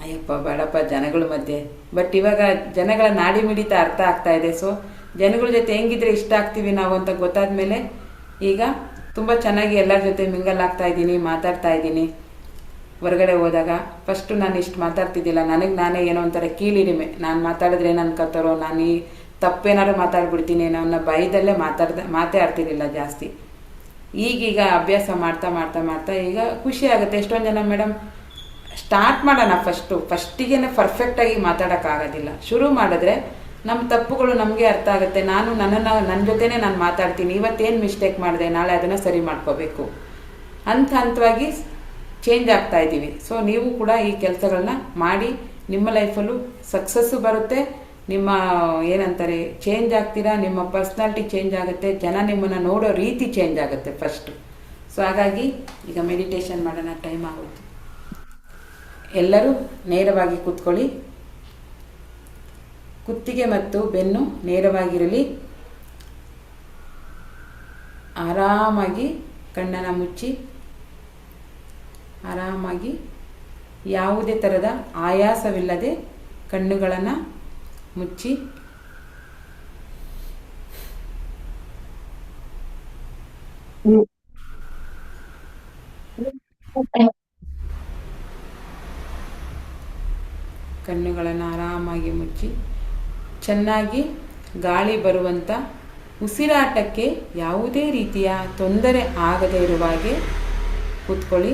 ಅಯ್ಯಪ್ಪ ಬೇಡಪ್ಪ ಜನಗಳ ಮಧ್ಯೆ. ಬಟ್ ಇವಾಗ ಜನಗಳ ನಾಡಿ ಮಿಡಿತ ಅರ್ಥ ಆಗ್ತಾ ಇದೆ. ಸೊ ಜನಗಳ ಜೊತೆ ಹೆಂಗಿದ್ರೆ ಇಷ್ಟ ಆಗ್ತೀವಿ ನಾವು ಅಂತ ಗೊತ್ತಾದ ಮೇಲೆ ಈಗ ತುಂಬ ಚೆನ್ನಾಗಿ ಎಲ್ಲರ ಜೊತೆ ಮಿಂಗಲ್ ಆಗ್ತಾ ಇದ್ದೀನಿ, ಮಾತಾಡ್ತಾ ಇದ್ದೀನಿ. ಹೊರಗಡೆ ಹೋದಾಗ ಫಸ್ಟು ನಾನು ಇಷ್ಟು ಮಾತಾಡ್ತಿದ್ದಿಲ್ಲ, ನನಗೆ ನಾನೇ ಏನೋ ಒಂಥರ ಕೀಳಿರಿಮೆ, ನಾನು ಮಾತಾಡಿದ್ರೆ ಏನು ಅನ್ಕೋತಾರೋ, ನಾನು ಈ ತಪ್ಪೇನಾದ್ರು ಮಾತಾಡ್ಬಿಡ್ತೀನಿ, ನನ್ನ ಭಯದಲ್ಲೇ ಮಾತೇ ಆಡ್ತಿರ್ಲಿಲ್ಲ ಜಾಸ್ತಿ. ಈಗೀಗ ಅಭ್ಯಾಸ ಮಾಡ್ತಾ ಮಾಡ್ತಾ ಮಾಡ್ತಾ ಈಗ ಖುಷಿ ಆಗುತ್ತೆ. ಎಷ್ಟೊಂದು ಜನ ಮೇಡಮ್ ಸ್ಟಾರ್ಟ್ ಮಾಡೋಣ, ಫಸ್ಟಿಗೆ ಪರ್ಫೆಕ್ಟಾಗಿ ಮಾತಾಡೋಕ್ಕಾಗೋದಿಲ್ಲ. ಶುರು ಮಾಡಿದ್ರೆ ನಮ್ಮ ತಪ್ಪುಗಳು ನಮಗೆ ಅರ್ಥ ಆಗುತ್ತೆ. ನನ್ನ ಜೊತೆನೇ ನಾನು ಮಾತಾಡ್ತೀನಿ, ಇವತ್ತೇನು ಮಿಸ್ಟೇಕ್ ಮಾಡಿದೆ, ನಾಳೆ ಅದನ್ನು ಸರಿ ಮಾಡ್ಕೋಬೇಕು. ಹಂತವಾಗಿ ಚೇಂಜ್ ಆಗ್ತಾ ಇದ್ದೀವಿ. ಸೊ ನೀವು ಕೂಡ ಈ ಕೆಲಸಗಳನ್ನ ಮಾಡಿ, ನಿಮ್ಮ ಲೈಫಲ್ಲೂ ಸಕ್ಸಸ್ಸು ಬರುತ್ತೆ, ನಿಮ್ಮ ಏನಂತಾರೆ ಚೇಂಜ್ ಆಗ್ತೀರಾ, ನಿಮ್ಮ ಪರ್ಸ್ನಾಲಿಟಿ ಚೇಂಜ್ ಆಗುತ್ತೆ, ಜನ ನಿಮ್ಮನ್ನು ನೋಡೋ ರೀತಿ ಚೇಂಜ್ ಆಗುತ್ತೆ ಫಸ್ಟು. ಸೊ ಹಾಗಾಗಿ ಈಗ ಮೆಡಿಟೇಷನ್ ಮಾಡೋಣ, ಟೈಮ್ ಆಗೋಯ್ತು. ಎಲ್ಲರೂ ನೇರವಾಗಿ ಕೂತ್ಕೊಳ್ಳಿ. ಕುತ್ತಿಗೆ ಮತ್ತು ಬೆನ್ನು ನೇರವಾಗಿರಲಿ. ಆರಾಮಾಗಿ ಕಣ್ಣನ್ನು ಮುಚ್ಚಿ ಆರಾಮಾಗಿ ಯಾವುದೇ ಥರದ ಆಯಾಸವಿಲ್ಲದೆ ಕಣ್ಣುಗಳನ್ನು ಮುಚ್ಚಿ ಕಣ್ಣುಗಳನ್ನು ಆರಾಮಾಗಿ ಮುಚ್ಚಿ ಚೆನ್ನಾಗಿ ಗಾಳಿ ಬರುವಂಥ ಉಸಿರಾಟಕ್ಕೆ ಯಾವುದೇ ರೀತಿಯ ತೊಂದರೆ ಆಗದೇ ಇರುವ ಹಾಗೆ ಕೂತ್ಕೊಳ್ಳಿ.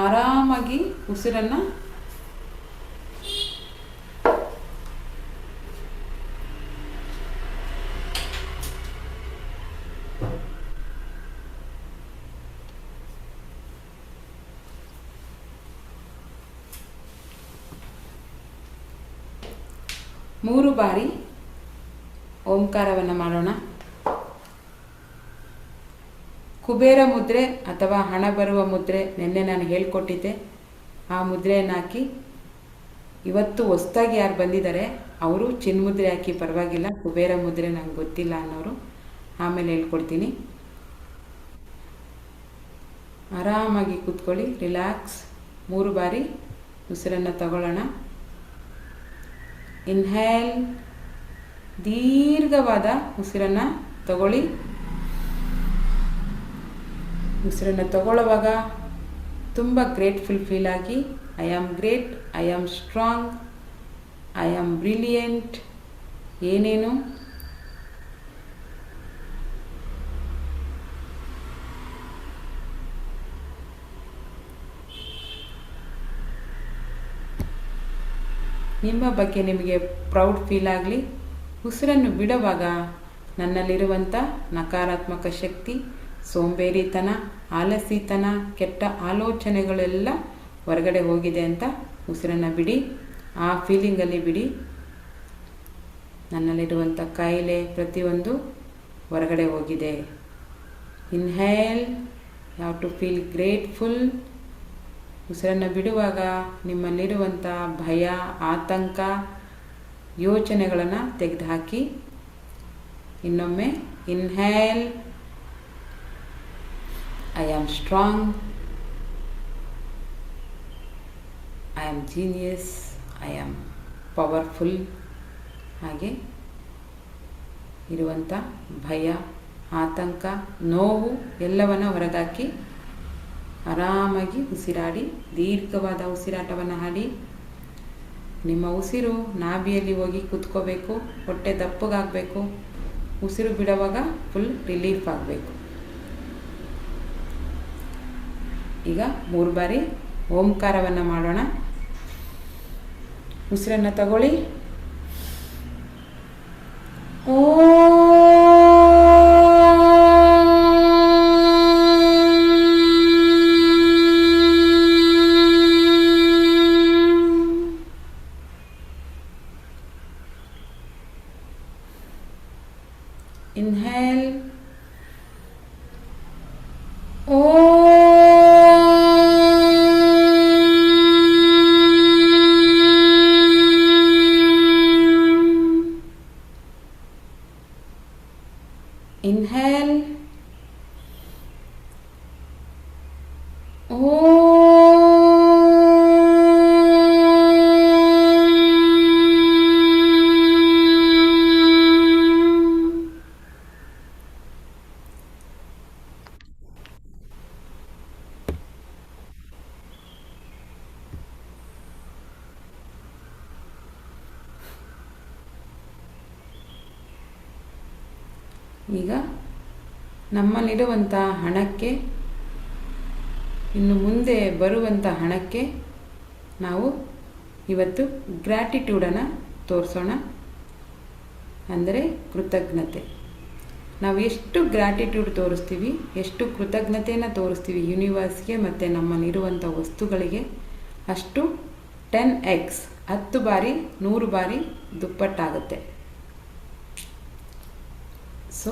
ಆರಾಮಾಗಿ ಉಸಿರನ್ನು ಮೂರು ಬಾರಿ ಓಂಕಾರವನ್ನು ಮಾಡೋಣ. ಕುಬೇರ ಮುದ್ರೆ ಅಥವಾ ಹಣ ಬರುವ ಮುದ್ರೆ ನಿನ್ನೆ ನಾನು ಹೇಳ್ಕೊಟ್ಟಿದ್ದೆ. ಆ ಮುದ್ರೆಯನ್ನು ಹಾಕಿ, ಇವತ್ತು ಹೊಸ್ದಾಗಿ ಯಾರು ಬಂದಿದ್ದಾರೆ ಅವರು ಚಿನ್ಮುದ್ರೆ ಹಾಕಿ ಪರವಾಗಿಲ್ಲ, ಕುಬೇರ ಮುದ್ರೆ ನಂಗೆ ಗೊತ್ತಿಲ್ಲ ಅನ್ನೋರು ಆಮೇಲೆ ಹೇಳ್ಕೊಡ್ತೀನಿ. ಆರಾಮಾಗಿ ಕೂತ್ಕೊಳ್ಳಿ, ರಿಲ್ಯಾಕ್ಸ್. 3 ಬಾರಿ ಉಸಿರನ್ನು ತಗೊಳ್ಳೋಣ. ಇನ್ಹೇಲ್, ದೀರ್ಘವಾದ ಉಸಿರನ್ನು ತಗೊಳ್ಳಿ. ಉಸಿರನ್ನು ತಗೊಳ್ಳುವಾಗ ತುಂಬ ಗ್ರೇಟ್ಫುಲ್ ಫೀಲ್ ಆಗಿ, I am great, I am strong, I am brilliant, ಏನೇನು ನಿಮ್ಮ ಬಗ್ಗೆ ನಿಮಗೆ ಪ್ರೌಡ್ ಫೀಲ್ ಆಗಲಿ. ಉಸಿರನ್ನು ಬಿಡುವಾಗ ನನ್ನಲ್ಲಿರುವಂಥ ನಕಾರಾತ್ಮಕ ಶಕ್ತಿ, ಸೋಂಬೇರಿತನ, ಆಲಸಿತನ, ಕೆಟ್ಟ ಆಲೋಚನೆಗಳೆಲ್ಲ ಹೊರಗಡೆ ಹೋಗಿದೆ ಅಂತ ಉಸಿರನ್ನು ಬಿಡಿ. ಆ ಫೀಲಿಂಗಲ್ಲಿ ಬಿಡಿ. ನನ್ನಲ್ಲಿರುವಂಥ ಕಾಯಿಲೆ ಪ್ರತಿಯೊಂದು ಹೊರಗಡೆ ಹೋಗಿದೆ. Inhale, you have to feel grateful. ಉಸಿರನ್ನು ಬಿಡುವಾಗ ನಿಮ್ಮಲ್ಲಿರುವಂಥ ಭಯ, ಆತಂಕ, ಯೋಚನೆಗಳನ್ನು ತೆಗೆದುಹಾಕಿ. ಇನ್ನೊಮ್ಮೆ inhale, I am strong, I am genius, I am powerful. ಹಾಗೆ ಇರುವಂಥ ಭಯ, ಆತಂಕ, ನೋವು ಎಲ್ಲವನ್ನು ಹೊರಗಾಕಿ ಆರಾಮಾಗಿ ಉಸಿರಾಡಿ. ದೀರ್ಘವಾದ ಉಸಿರಾಟವನ್ನು ಹಾಡಿ. ನಿಮ್ಮ ಉಸಿರು ನಾಭಿಯಲ್ಲಿ ಹೋಗಿ ಕೂತ್ಕೋಬೇಕು, ಹೊಟ್ಟೆ ದಪ್ಪಗಾಗಬೇಕು. ಉಸಿರು ಬಿಡುವಾಗ ಫುಲ್ ರಿಲೀಫ್ ಆಗಬೇಕು. ಈಗ 3 ಬಾರಿ ಓಂಕಾರವನ್ನು ಮಾಡೋಣ. ಉಸಿರನ್ನು ತಗೊಳ್ಳಿ. Inhale. Inhale. ಈಗ ನಮ್ಮಲ್ಲಿರುವಂಥ ಹಣಕ್ಕೆ, ಇನ್ನು ಮುಂದೆ ಬರುವಂಥ ಹಣಕ್ಕೆ ನಾವು ಇವತ್ತು ಗ್ರ್ಯಾಟಿಟ್ಯೂಡನ್ನು ತೋರಿಸೋಣ. ಅಂದರೆ ಕೃತಜ್ಞತೆ. ನಾವು ಎಷ್ಟು ಗ್ರ್ಯಾಟಿಟ್ಯೂಡ್ ತೋರಿಸ್ತೀವಿ, ಎಷ್ಟು ಕೃತಜ್ಞತೆಯನ್ನು ತೋರಿಸ್ತೀವಿ ಯೂನಿವರ್ಸ್ಗೆ ಮತ್ತು ನಮ್ಮಲ್ಲಿರುವಂಥ ವಸ್ತುಗಳಿಗೆ, ಅಷ್ಟು 10x 10 ಬಾರಿ 100 ಬಾರಿ ದುಪ್ಪಟ್ಟಾಗುತ್ತೆ. So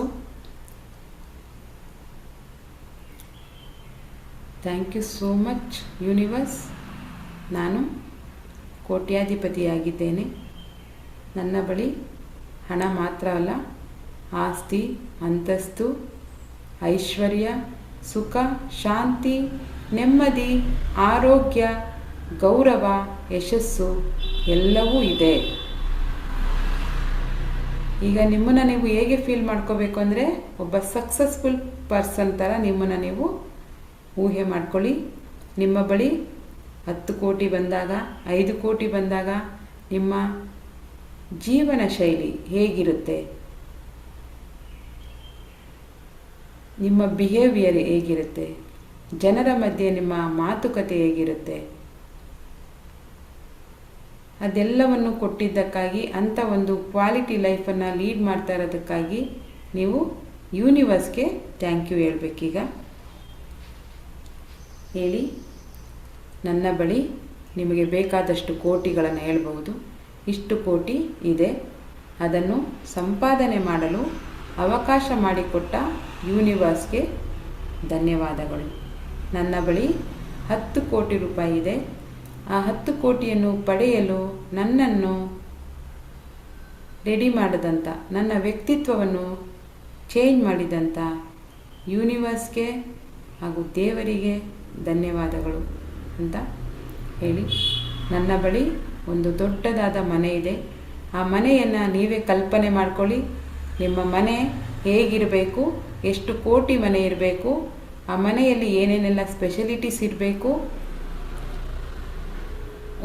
thank you so much universe. ನಾನು ಕೋಟ್ಯಾಧಿಪತಿಯಾಗಿದ್ದೇನೆ. ನನ್ನ ಬಳಿ ಹಣ ಮಾತ್ರ ಅಲ್ಲ, ಆಸ್ತಿ, ಅಂತಸ್ತು, ಐಶ್ವರ್ಯ, ಸುಖ, ಶಾಂತಿ, ನೆಮ್ಮದಿ, ಆರೋಗ್ಯ, ಗೌರವ, ಯಶಸ್ಸು ಎಲ್ಲವೂ ಇದೆ. ಈಗ ನಿಮ್ಮನ್ನು ನೀವು ಹೇಗೆ ಫೀಲ್ ಮಾಡ್ಕೋಬೇಕು ಅಂದರೆ ಒಬ್ಬ ಸಕ್ಸಸ್ಫುಲ್ ಪರ್ಸನ್ ಥರ ನಿಮ್ಮನ್ನು ನೀವು ಊಹೆ ಮಾಡ್ಕೊಳ್ಳಿ. ನಿಮ್ಮ ಬಳಿ 10 ಕೋಟಿ ಬಂದಾಗ, 5 ಕೋಟಿ ಬಂದಾಗ ನಿಮ್ಮ ಜೀವನ ಶೈಲಿ ಹೇಗಿರುತ್ತೆ, ನಿಮ್ಮ ಬಿಹೇವಿಯರ್ ಹೇಗಿರುತ್ತೆ, ಜನರ ಮಧ್ಯೆ ನಿಮ್ಮ ಮಾತುಕತೆ ಹೇಗಿರುತ್ತೆ, ಅದೆಲ್ಲವನ್ನು ಕೊಟ್ಟಿದ್ದಕ್ಕಾಗಿ, ಅಂಥ ಒಂದು ಕ್ವಾಲಿಟಿ ಲೈಫನ್ನು ಲೀಡ್ ಮಾಡ್ತಾ ಇರೋದಕ್ಕಾಗಿ ನೀವು ಯೂನಿವರ್ಸ್ಗೆ ಥ್ಯಾಂಕ್ ಯು ಹೇಳಬೇಕೀಗ. ಹೇಳಿ, ನನ್ನ ಬಳಿ ನಿಮಗೆ ಬೇಕಾದಷ್ಟು ಕೋಟಿಗಳನ್ನು ಹೇಳ್ಬೋದು, ಇಷ್ಟು ಕೋಟಿ ಇದೆ, ಅದನ್ನು ಸಂಪಾದನೆ ಮಾಡಲು ಅವಕಾಶ ಮಾಡಿಕೊಟ್ಟ ಯೂನಿವರ್ಸ್ಗೆ ಧನ್ಯವಾದಗಳು. ನನ್ನ ಬಳಿ 10 ಕೋಟಿ ರೂಪಾಯಿ ಇದೆ. ಆ 10 ಕೋಟಿಯನ್ನು ಪಡೆಯಲು ನನ್ನನ್ನು ರೆಡಿ ಮಾಡಿದಂಥ, ನನ್ನ ವ್ಯಕ್ತಿತ್ವವನ್ನು ಚೇಂಜ್ ಮಾಡಿದಂಥ ಯೂನಿವರ್ಸ್ಗೆ ಹಾಗೂ ದೇವರಿಗೆ ಧನ್ಯವಾದಗಳು ಅಂತ ಹೇಳಿ. ನನ್ನ ಬಳಿ ಒಂದು ದೊಡ್ಡದಾದ ಮನೆ ಇದೆ. ಆ ಮನೆಯನ್ನು ನೀವೇ ಕಲ್ಪನೆ ಮಾಡ್ಕೊಳ್ಳಿ. ನಿಮ್ಮ ಮನೆ ಹೇಗಿರಬೇಕು, ಎಷ್ಟು ಕೋಟಿ ಮನೆ ಇರಬೇಕು, ಆ ಮನೆಯಲ್ಲಿ ಏನೇನೆಲ್ಲ ಸ್ಪೆಷಲಿಟೀಸ್ ಇರಬೇಕು.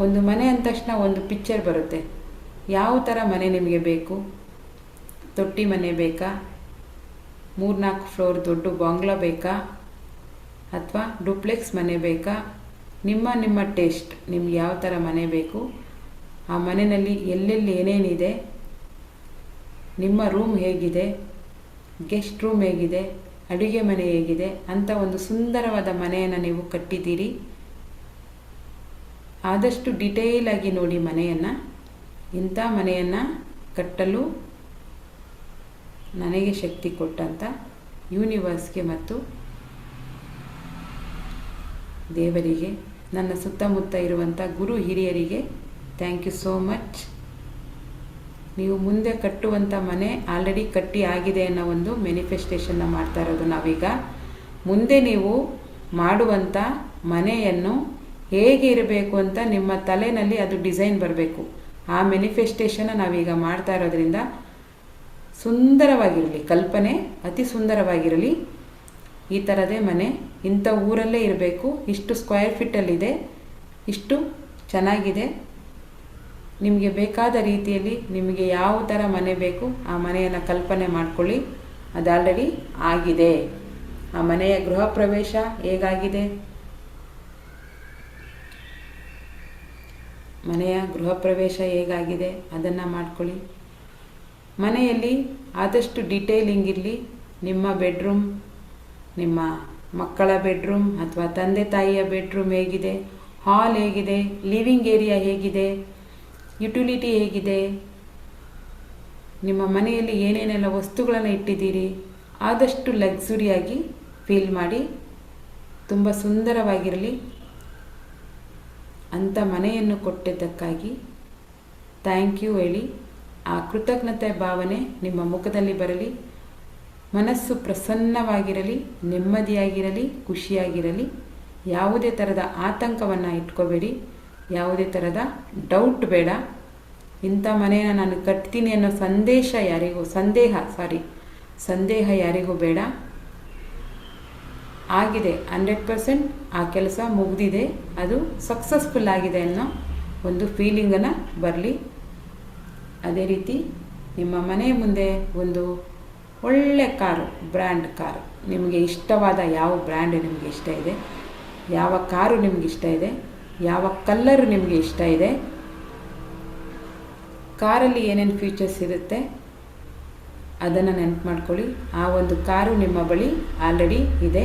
ಒಂದು ಮನೆ ಅಂದ ತಕ್ಷಣ ಒಂದು ಪಿಕ್ಚರ್ ಬರುತ್ತೆ. ಯಾವ ಥರ ಮನೆ ನಿಮಗೆ ಬೇಕು? ತೊಟ್ಟಿ ಮನೆ ಬೇಕಾ, 3-4 ಫ್ಲೋರ್ ದೊಡ್ಡ ಬಾಂಗ್ಲಾ ಬೇಕಾ, ಅಥವಾ ಡುಪ್ಲೆಕ್ಸ್ ಮನೆ ಬೇಕಾ? ನಿಮ್ಮ ಟೇಸ್ಟ್, ನಿಮ್ಗೆ ಯಾವ ಥರ ಮನೆ ಬೇಕು, ಆ ಮನೆಯಲ್ಲಿ ಎಲ್ಲೆಲ್ಲಿ ಏನೇನಿದೆ, ನಿಮ್ಮ ರೂಮ್ ಹೇಗಿದೆ, ಗೆಸ್ಟ್ ರೂಮ್ ಹೇಗಿದೆ, ಅಡುಗೆ ಮನೆ ಹೇಗಿದೆ ಅಂತ ಒಂದು ಸುಂದರವಾದ ಮನೆಯನ್ನು ನೀವು ಕಟ್ಟಿದ್ದೀರಿ. ಆದಷ್ಟು ಡಿಟೇಲ್ ಆಗಿ ನೋಡಿ ಮನೆಯನ್ನು. ಇಂಥ ಮನೆಯನ್ನು ಕಟ್ಟಲು ನನಗೆ ಶಕ್ತಿ ಕೊಟ್ಟಂಥ ಯೂನಿವರ್ಸ್ಗೆ ಮತ್ತು ದೇವರಿಗೆ, ನನ್ನ ಸುತ್ತಮುತ್ತ ಇರುವಂಥ ಗುರು ಹಿರಿಯರಿಗೆ ಥ್ಯಾಂಕ್ ಯು ಸೋ ಮಚ್. ನೀವು ಮುಂದೆ ಕಟ್ಟುವಂಥ ಮನೆ ಆಲ್ರೆಡಿ ಕಟ್ಟಿ ಆಗಿದೆ ಅನ್ನೋ ಒಂದು ಮ್ಯಾನಿಫೆಸ್ಟೇಷನ್ನ ಮಾಡ್ತಾ ಇರೋದು ನಾವೀಗ. ಮುಂದೆ ನೀವು ಮಾಡುವಂಥ ಮನೆಯನ್ನು ಹೇಗೆ ಇರಬೇಕು ಅಂತ ನಿಮ್ಮ ತಲೆಯಲ್ಲಿ ಅದು ಡಿಸೈನ್ ಬರಬೇಕು. ಆ ಮ್ಯಾನಿಫೆಸ್ಟೇಷನ್ನ ನಾವೀಗ ಮಾಡ್ತಾ ಇರೋದ್ರಿಂದ ಸುಂದರವಾಗಿರಲಿ, ಕಲ್ಪನೆ ಅತಿ ಸುಂದರವಾಗಿರಲಿ. ಈ ಥರದೇ ಮನೆ ಇಂಥ ಊರಲ್ಲೇ ಇರಬೇಕು, ಇಷ್ಟು ಸ್ಕ್ವೇರ್ ಫೀಟಲ್ಲಿದೆ, ಇಷ್ಟು ಚೆನ್ನಾಗಿದೆ, ನಿಮಗೆ ಬೇಕಾದ ರೀತಿಯಲ್ಲಿ ನಿಮಗೆ ಯಾವ ಥರ ಮನೆ ಬೇಕು ಆ ಮನೆಯನ್ನು ಕಲ್ಪನೆ ಮಾಡ್ಕೊಳ್ಳಿ. ಅದು ಆಲ್ರೆಡಿ ಆಗಿದೆ. ಆ ಮನೆಯ ಗೃಹ ಪ್ರವೇಶ ಹೇಗಾಗಿದೆ, ಮನೆಯ ಗೃಹ ಪ್ರವೇಶ ಹೇಗಾಗಿದೆ ಅದನ್ನು ಮಾಡ್ಕೊಳ್ಳಿ. ಮನೆಯಲ್ಲಿ ಆದಷ್ಟು ಡಿಟೇಲಿಂಗ್ ಇರಲಿ. ನಿಮ್ಮ ಬೆಡ್ರೂಮ್, ನಿಮ್ಮ ಮಕ್ಕಳ ಬೆಡ್ರೂಮ್ ಅಥವಾ ತಂದೆ ತಾಯಿಯ ಬೆಡ್ರೂಮ್ ಹೇಗಿದೆ, ಹಾಲ್ ಹೇಗಿದೆ, ಲಿವಿಂಗ್ ಏರಿಯಾ ಹೇಗಿದೆ, ಯುಟಿಲಿಟಿ ಹೇಗಿದೆ, ನಿಮ್ಮ ಮನೆಯಲ್ಲಿ ಏನೇನೆಲ್ಲ ವಸ್ತುಗಳನ್ನು ಇಟ್ಟಿದ್ದೀರಿ, ಆದಷ್ಟು ಲಕ್ಸುರಿಯಾಗಿ ಫೀಲ್ ಮಾಡಿ, ತುಂಬ ಸುಂದರವಾಗಿರಲಿ. ಅಂಥ ಮನೆಯನ್ನು ಕೊಟ್ಟಿದ್ದಕ್ಕಾಗಿ ಥ್ಯಾಂಕ್ ಯು ಹೇಳಿ. ಆ ಕೃತಜ್ಞತೆ ಭಾವನೆ ನಿಮ್ಮ ಮುಖದಲ್ಲಿ ಬರಲಿ. ಮನಸ್ಸು ಪ್ರಸನ್ನವಾಗಿರಲಿ, ನೆಮ್ಮದಿಯಾಗಿರಲಿ, ಖುಷಿಯಾಗಿರಲಿ. ಯಾವುದೇ ಥರದ ಆತಂಕವನ್ನು ಇಟ್ಕೋಬೇಡಿ, ಯಾವುದೇ ಥರದ ಡೌಟ್ ಬೇಡ. ಇಂಥ ಮನೆಯನ್ನು ನಾನು ಕಟ್ತೀನಿ ಅನ್ನೋ ಸಂದೇಹ ಯಾರಿಗೂ ಬೇಡ. ಆಗಿದೆ, 100% ಆ ಕೆಲಸ ಮುಗಿದಿದೆ, ಅದು ಸಕ್ಸಸ್ಫುಲ್ ಆಗಿದೆ ಅನ್ನೋ ಒಂದು ಫೀಲಿಂಗನ್ನು ಬರಲಿ. ಅದೇ ರೀತಿ ನಿಮ್ಮ ಮನೆ ಮುಂದೆ ಒಂದು ಒಳ್ಳೆ ಕಾರು, ಬ್ರ್ಯಾಂಡ್ ಕಾರು, ನಿಮಗೆ ಇಷ್ಟವಾದ ಯಾವ ಬ್ರ್ಯಾಂಡ್ ನಿಮಗೆ ಇಷ್ಟ ಇದೆ, ಯಾವ ಕಾರು ನಿಮಗೆ ಇಷ್ಟ ಇದೆ, ಯಾವ ಕಲ್ಲರು ನಿಮಗೆ ಇಷ್ಟ ಇದೆ, ಕಾರಲ್ಲಿ ಏನೇನು ಫೀಚರ್ಸ್ ಇರುತ್ತೆ ಅದನ್ನು ನೆನಪು ಮಾಡ್ಕೊಳ್ಳಿ. ಆ ಒಂದು ಕಾರು ನಿಮ್ಮ ಬಳಿ ಆಲ್ರೆಡಿ ಇದೆ.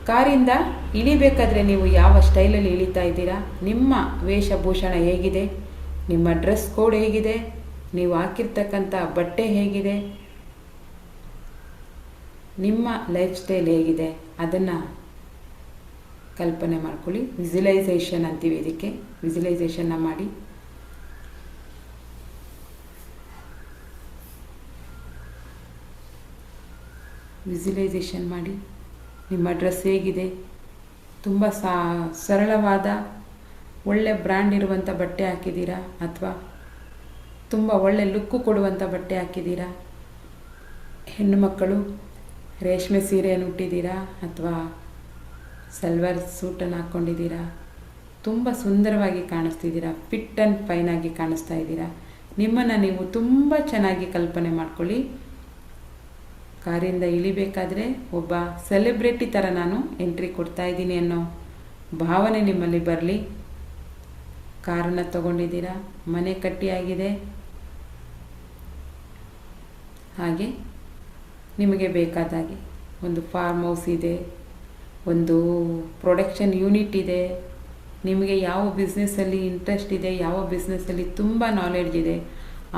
ಕಾರಿಂದ ಇಳಿಬೇಕಾದ್ರೆ ನೀವು ಯಾವ ಸ್ಟೈಲಲ್ಲಿ ಇಳಿತಾ ಇದ್ದೀರಾ, ನಿಮ್ಮ ವೇಷಭೂಷಣ ಹೇಗಿದೆ, ನಿಮ್ಮ ಡ್ರೆಸ್ ಕೋಡ್ ಹೇಗಿದೆ, ನೀವು ಹಾಕಿರ್ತಕ್ಕಂಥ ಬಟ್ಟೆ ಹೇಗಿದೆ, ನಿಮ್ಮ ಲೈಫ್ ಸ್ಟೈಲ್ ಹೇಗಿದೆ ಅದನ್ನು ಕಲ್ಪನೆ ಮಾಡ್ಕೊಳ್ಳಿ. ವಿಜುವಲೈಸೇಷನ್ ಅಂತೀವಿ ಇದಕ್ಕೆ. ವಿಜುವಲೈಸೇಷನ್ನ ಮಾಡಿ. ವಿಜುವಲೈಸೇಷನ್ ಮಾಡಿ. ನಿಮ್ಮ ಡ್ರೆಸ್ ಹೇಗಿದೆ? ತುಂಬ ಸರಳವಾದ ಒಳ್ಳೆ ಬ್ರ್ಯಾಂಡ್ ಇರುವಂಥ ಬಟ್ಟೆ ಹಾಕಿದ್ದೀರಾ ಅಥವಾ ತುಂಬ ಒಳ್ಳೆ ಲುಕ್ಕು ಕೊಡುವಂಥ ಬಟ್ಟೆ ಹಾಕಿದ್ದೀರಾ? ಹೆಣ್ಣು ಮಕ್ಕಳು ರೇಷ್ಮೆ ಸೀರೆಯನ್ನು ಉಟ್ಟಿದ್ದೀರಾ ಅಥವಾ ಸಲ್ವಾರ್ ಸೂಟನ್ನು ಹಾಕ್ಕೊಂಡಿದ್ದೀರಾ? ತುಂಬ ಸುಂದರವಾಗಿ ಕಾಣಿಸ್ತಿದ್ದೀರಾ, ಫಿಟ್ ಆ್ಯಂಡ್ ಫೈನಾಗಿ ಕಾಣಿಸ್ತಾ ಇದ್ದೀರಾ. ನಿಮ್ಮನ್ನು ನೀವು ತುಂಬ ಚೆನ್ನಾಗಿ ಕಲ್ಪನೆ ಮಾಡ್ಕೊಳ್ಳಿ. ಕಾರಿಂದ ಇಳಿಬೇಕಾದ್ರೆ ಒಬ್ಬ ಸೆಲೆಬ್ರಿಟಿ ಥರ ನಾನು ಎಂಟ್ರಿ ಕೊಡ್ತಾ ಇದ್ದೀನಿ ಅನ್ನೋ ಭಾವನೆ ನಿಮ್ಮಲ್ಲಿ ಬರಲಿ. ಕಾರನ್ನು ತಗೊಂಡಿದ್ದೀರಾ, ಮನೆ ಕಟ್ಟಿಯಾಗಿದೆ, ಹಾಗೆ ನಿಮಗೆ ಬೇಕಾದಾಗೆ ಒಂದು ಫಾರ್ಮ್ ಹೌಸ್ ಇದೆ, ಒಂದು ಪ್ರೊಡಕ್ಷನ್ ಯೂನಿಟ್ ಇದೆ. ನಿಮಗೆ ಯಾವ ಬಿಸ್ನೆಸ್ಸಲ್ಲಿ ಇಂಟ್ರೆಸ್ಟ್ ಇದೆ, ಯಾವ ಬಿಸ್ನೆಸ್ಸಲ್ಲಿ ತುಂಬ ನಾಲೆಡ್ಜ್ ಇದೆ,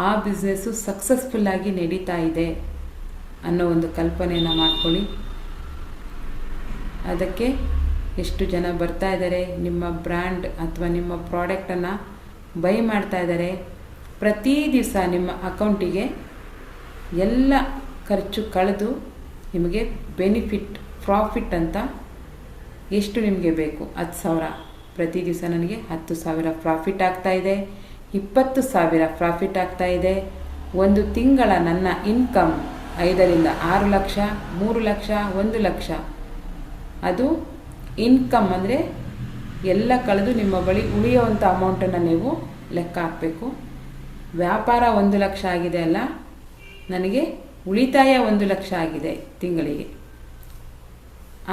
ಆ ಬಿಸ್ನೆಸ್ಸು ಸಕ್ಸಸ್ಫುಲ್ಲಾಗಿ ನಡೀತಾ ಇದೆ ಅನ್ನೋ ಒಂದು ಕಲ್ಪನೆಯನ್ನು ಮಾಡ್ಕೊಳ್ಳಿ. ಅದಕ್ಕೆ ಎಷ್ಟು ಜನ ಬರ್ತಾ ಇದ್ದಾರೆ, ನಿಮ್ಮ ಬ್ರ್ಯಾಂಡ್ ಅಥವಾ ನಿಮ್ಮ ಪ್ರಾಡಕ್ಟನ್ನು ಬೈ ಮಾಡ್ತಾ ಇದ್ದಾರೆ. ಪ್ರತಿ ದಿವಸ ನಿಮ್ಮ ಅಕೌಂಟಿಗೆ ಎಲ್ಲ ಖರ್ಚು ಕಳೆದು ನಿಮಗೆ ಬೆನಿಫಿಟ್ ಪ್ರಾಫಿಟ್ ಅಂತ ಎಷ್ಟು ನಿಮಗೆ ಬೇಕು? 10,000 ಪ್ರತಿ ದಿವಸ ನನಗೆ 10,000 ಪ್ರಾಫಿಟ್ ಆಗ್ತಾಯಿದೆ, 20,000 ಪ್ರಾಫಿಟ್ ಆಗ್ತಾಯಿದೆ. ಒಂದು ತಿಂಗಳ ನನ್ನ ಇನ್ಕಮ್ 5ರಿಂದ 6 ಲಕ್ಷ, 3 ಲಕ್ಷ, 1 ಲಕ್ಷ. ಅದು ಇನ್ಕಮ್ ಅಂದರೆ ಎಲ್ಲ ಕಳೆದು ನಿಮ್ಮ ಬಳಿ ಉಳಿಯುವಂಥ ಅಮೌಂಟನ್ನು ನೀವು ಲೆಕ್ಕ ಹಾಕಬೇಕು. ವ್ಯಾಪಾರ 1 ಲಕ್ಷ ಆಗಿದೆ ಅಲ್ಲ, ನನಗೆ ಉಳಿತಾಯ 1 ಲಕ್ಷ ಆಗಿದೆ ತಿಂಗಳಿಗೆ.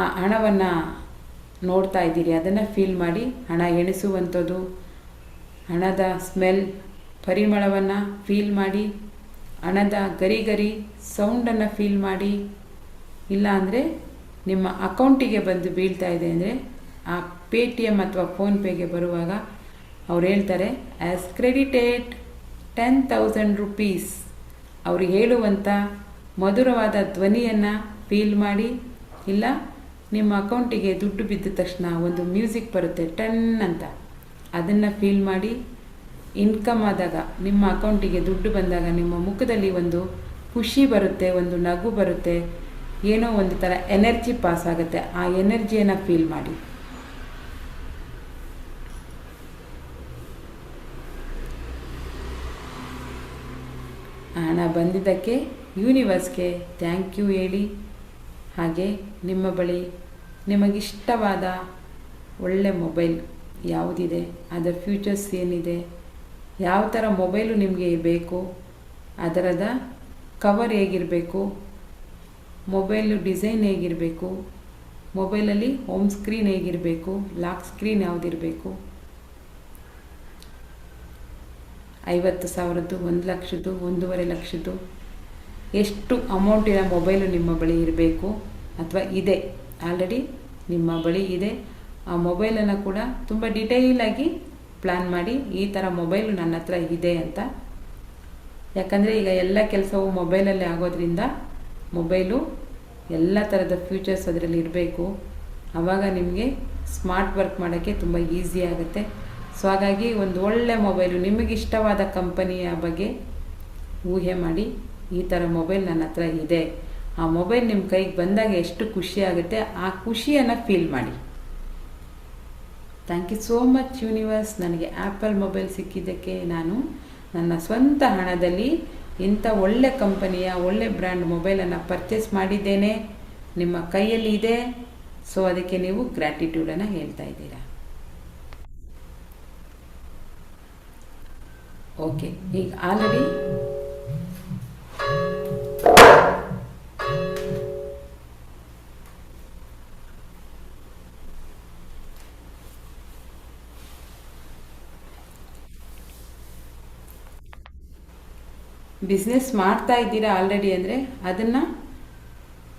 ಆ ಹಣವನ್ನು ನೋಡ್ತಾ ಇದ್ದೀರಿ, ಅದನ್ನು ಫೀಲ್ ಮಾಡಿ. ಹಣ ಎಣಿಸುವಂಥದ್ದು, ಹಣದ ಸ್ಮೆಲ್ ಪರಿಮಳವನ್ನು ಫೀಲ್ ಮಾಡಿ, ಹಣದ ಗರಿ ಗರಿ ಸೌಂಡನ್ನು ಫೀಲ್ ಮಾಡಿ. ಇಲ್ಲ ಅಂದರೆ ನಿಮ್ಮ ಅಕೌಂಟಿಗೆ ಬಂದು ಬೀಳ್ತಾ ಇದೆ ಅಂದರೆ ಆ ಪೇಟಿಎಮ್ ಅಥವಾ ಫೋನ್ಪೇಗೆ ಬರುವಾಗ ಅವ್ರು ಹೇಳ್ತಾರೆ ಆ್ಯಸ್ ಕ್ರೆಡಿಟೆಡ್ 10,000 ರುಪೀಸ್. ಅವರು ಹೇಳುವಂಥ ಮಧುರವಾದ ಧ್ವನಿಯನ್ನು ಫೀಲ್ ಮಾಡಿ. ಇಲ್ಲ ನಿಮ್ಮ ಅಕೌಂಟಿಗೆ ದುಡ್ಡು ಬಿದ್ದ ತಕ್ಷಣ ಒಂದು ಮ್ಯೂಸಿಕ್ ಬರುತ್ತೆ ಟನ್ ಅಂತ, ಅದನ್ನು ಫೀಲ್ ಮಾಡಿ. ಇನ್ಕಮ್ ಆದಾಗ, ನಿಮ್ಮ ಅಕೌಂಟಿಗೆ ದುಡ್ಡು ಬಂದಾಗ ನಿಮ್ಮ ಮುಖದಲ್ಲಿ ಒಂದು ಖುಷಿ ಬರುತ್ತೆ, ಒಂದು ನಗು ಬರುತ್ತೆ, ಏನೋ ಒಂದು ಥರ ಎನರ್ಜಿ ಪಾಸ್ ಆಗುತ್ತೆ. ಆ ಎನರ್ಜಿಯನ್ನು ಫೀಲ್ ಮಾಡಿ. ಹಣ ಬಂದಿದ್ದಕ್ಕೆ ಯೂನಿವರ್ಸ್ಗೆ ಥ್ಯಾಂಕ್ ಯು ಹೇಳಿ. ಹಾಗೆ ನಿಮ್ಮ ಬಳಿ ನಿಮಗಿಷ್ಟವಾದ ಒಳ್ಳೆ ಮೊಬೈಲ್ ಯಾವುದಿದೆ, ಅದರ ಫ್ಯೂಚರ್ಸ್ ಏನಿದೆ, ಯಾವ ಥರ ಮೊಬೈಲು ನಿಮಗೆ ಬೇಕು, ಅದರದ ಕವರ್ ಹೇಗಿರಬೇಕು, ಮೊಬೈಲು ಡಿಸೈನ್ ಹೇಗಿರಬೇಕು, ಮೊಬೈಲಲ್ಲಿ ಹೋಮ್ ಸ್ಕ್ರೀನ್ ಹೇಗಿರಬೇಕು, ಲಾಕ್ ಸ್ಕ್ರೀನ್ ಯಾವುದಿರಬೇಕು, 50,000ದ್ದು, 1 ಲಕ್ಷದ್ದು, 1.5 ಲಕ್ಷದ್ದು, ಎಷ್ಟು ಅಮೌಂಟಿನ ಮೊಬೈಲು ನಿಮ್ಮ ಬಳಿ ಇರಬೇಕು ಅಥವಾ ಇದೆ, ಆಲ್ರೆಡಿ ನಿಮ್ಮ ಬಳಿ ಇದೆ. ಆ ಮೊಬೈಲನ್ನು ಕೂಡ ತುಂಬ ಡಿಟೈಲಾಗಿ ಪ್ಲ್ಯಾನ್ ಮಾಡಿ, ಈ ಥರ ಮೊಬೈಲು ನನ್ನ ಹತ್ರ ಇದೆ ಅಂತ. ಯಾಕಂದರೆ ಈಗ ಎಲ್ಲ ಕೆಲಸವು ಮೊಬೈಲಲ್ಲೇ ಆಗೋದ್ರಿಂದ ಮೊಬೈಲು ಎಲ್ಲ ಥರದ ಫ್ಯೂಚರ್ಸ್ ಅದರಲ್ಲಿ ಇರಬೇಕು. ಆವಾಗ ನಿಮಗೆ ಸ್ಮಾರ್ಟ್ ವರ್ಕ್ ಮಾಡೋಕ್ಕೆ ತುಂಬ ಈಸಿ ಆಗುತ್ತೆ. ಸೊ ಹಾಗಾಗಿ ಒಂದು ಒಳ್ಳೆ ಮೊಬೈಲು, ನಿಮಗಿಷ್ಟವಾದ ಕಂಪನಿಯ ಬಗ್ಗೆ ಊಹೆ ಮಾಡಿ, ಈ ಥರ ಮೊಬೈಲ್ ನನ್ನ ಹತ್ರ ಇದೆ. ಆ ಮೊಬೈಲ್ ನಿಮ್ಮ ಕೈಗೆ ಬಂದಾಗ ಎಷ್ಟು ಖುಷಿ ಆಗುತ್ತೆ, ಆ ಖುಷಿಯನ್ನು ಫೀಲ್ ಮಾಡಿ. Thank you so much universe. ನನಗೆ ಆ್ಯಪಲ್ ಮೊಬೈಲ್ ಸಿಕ್ಕಿದ್ದಕ್ಕೆ ನಾನು ನನ್ನ ಸ್ವಂತ ಹಣದಲ್ಲಿ ಇಂಥ ಒಳ್ಳೆ ಕಂಪನಿಯ ಒಳ್ಳೆ ಬ್ರ್ಯಾಂಡ್ ಮೊಬೈಲನ್ನು ಪರ್ಚೇಸ್ ಮಾಡಿದ್ದೇನೆ, ನಿಮ್ಮ ಕೈಯಲ್ಲಿ ಇದೆ. ಸೊ ಅದಕ್ಕೆ ನೀವು ಗ್ರ್ಯಾಟಿಟ್ಯೂಡನ್ನು ಹೇಳ್ತಾ ಇದ್ದೀರಾ. ಓಕೆ, ಈಗ ಆಲ್ರೆಡಿ ಬಿಸ್ನೆಸ್ ಮಾಡ್ತಾ ಇದ್ದೀರಾ ಆಲ್ರೆಡಿ ಅಂದರೆ ಅದನ್ನು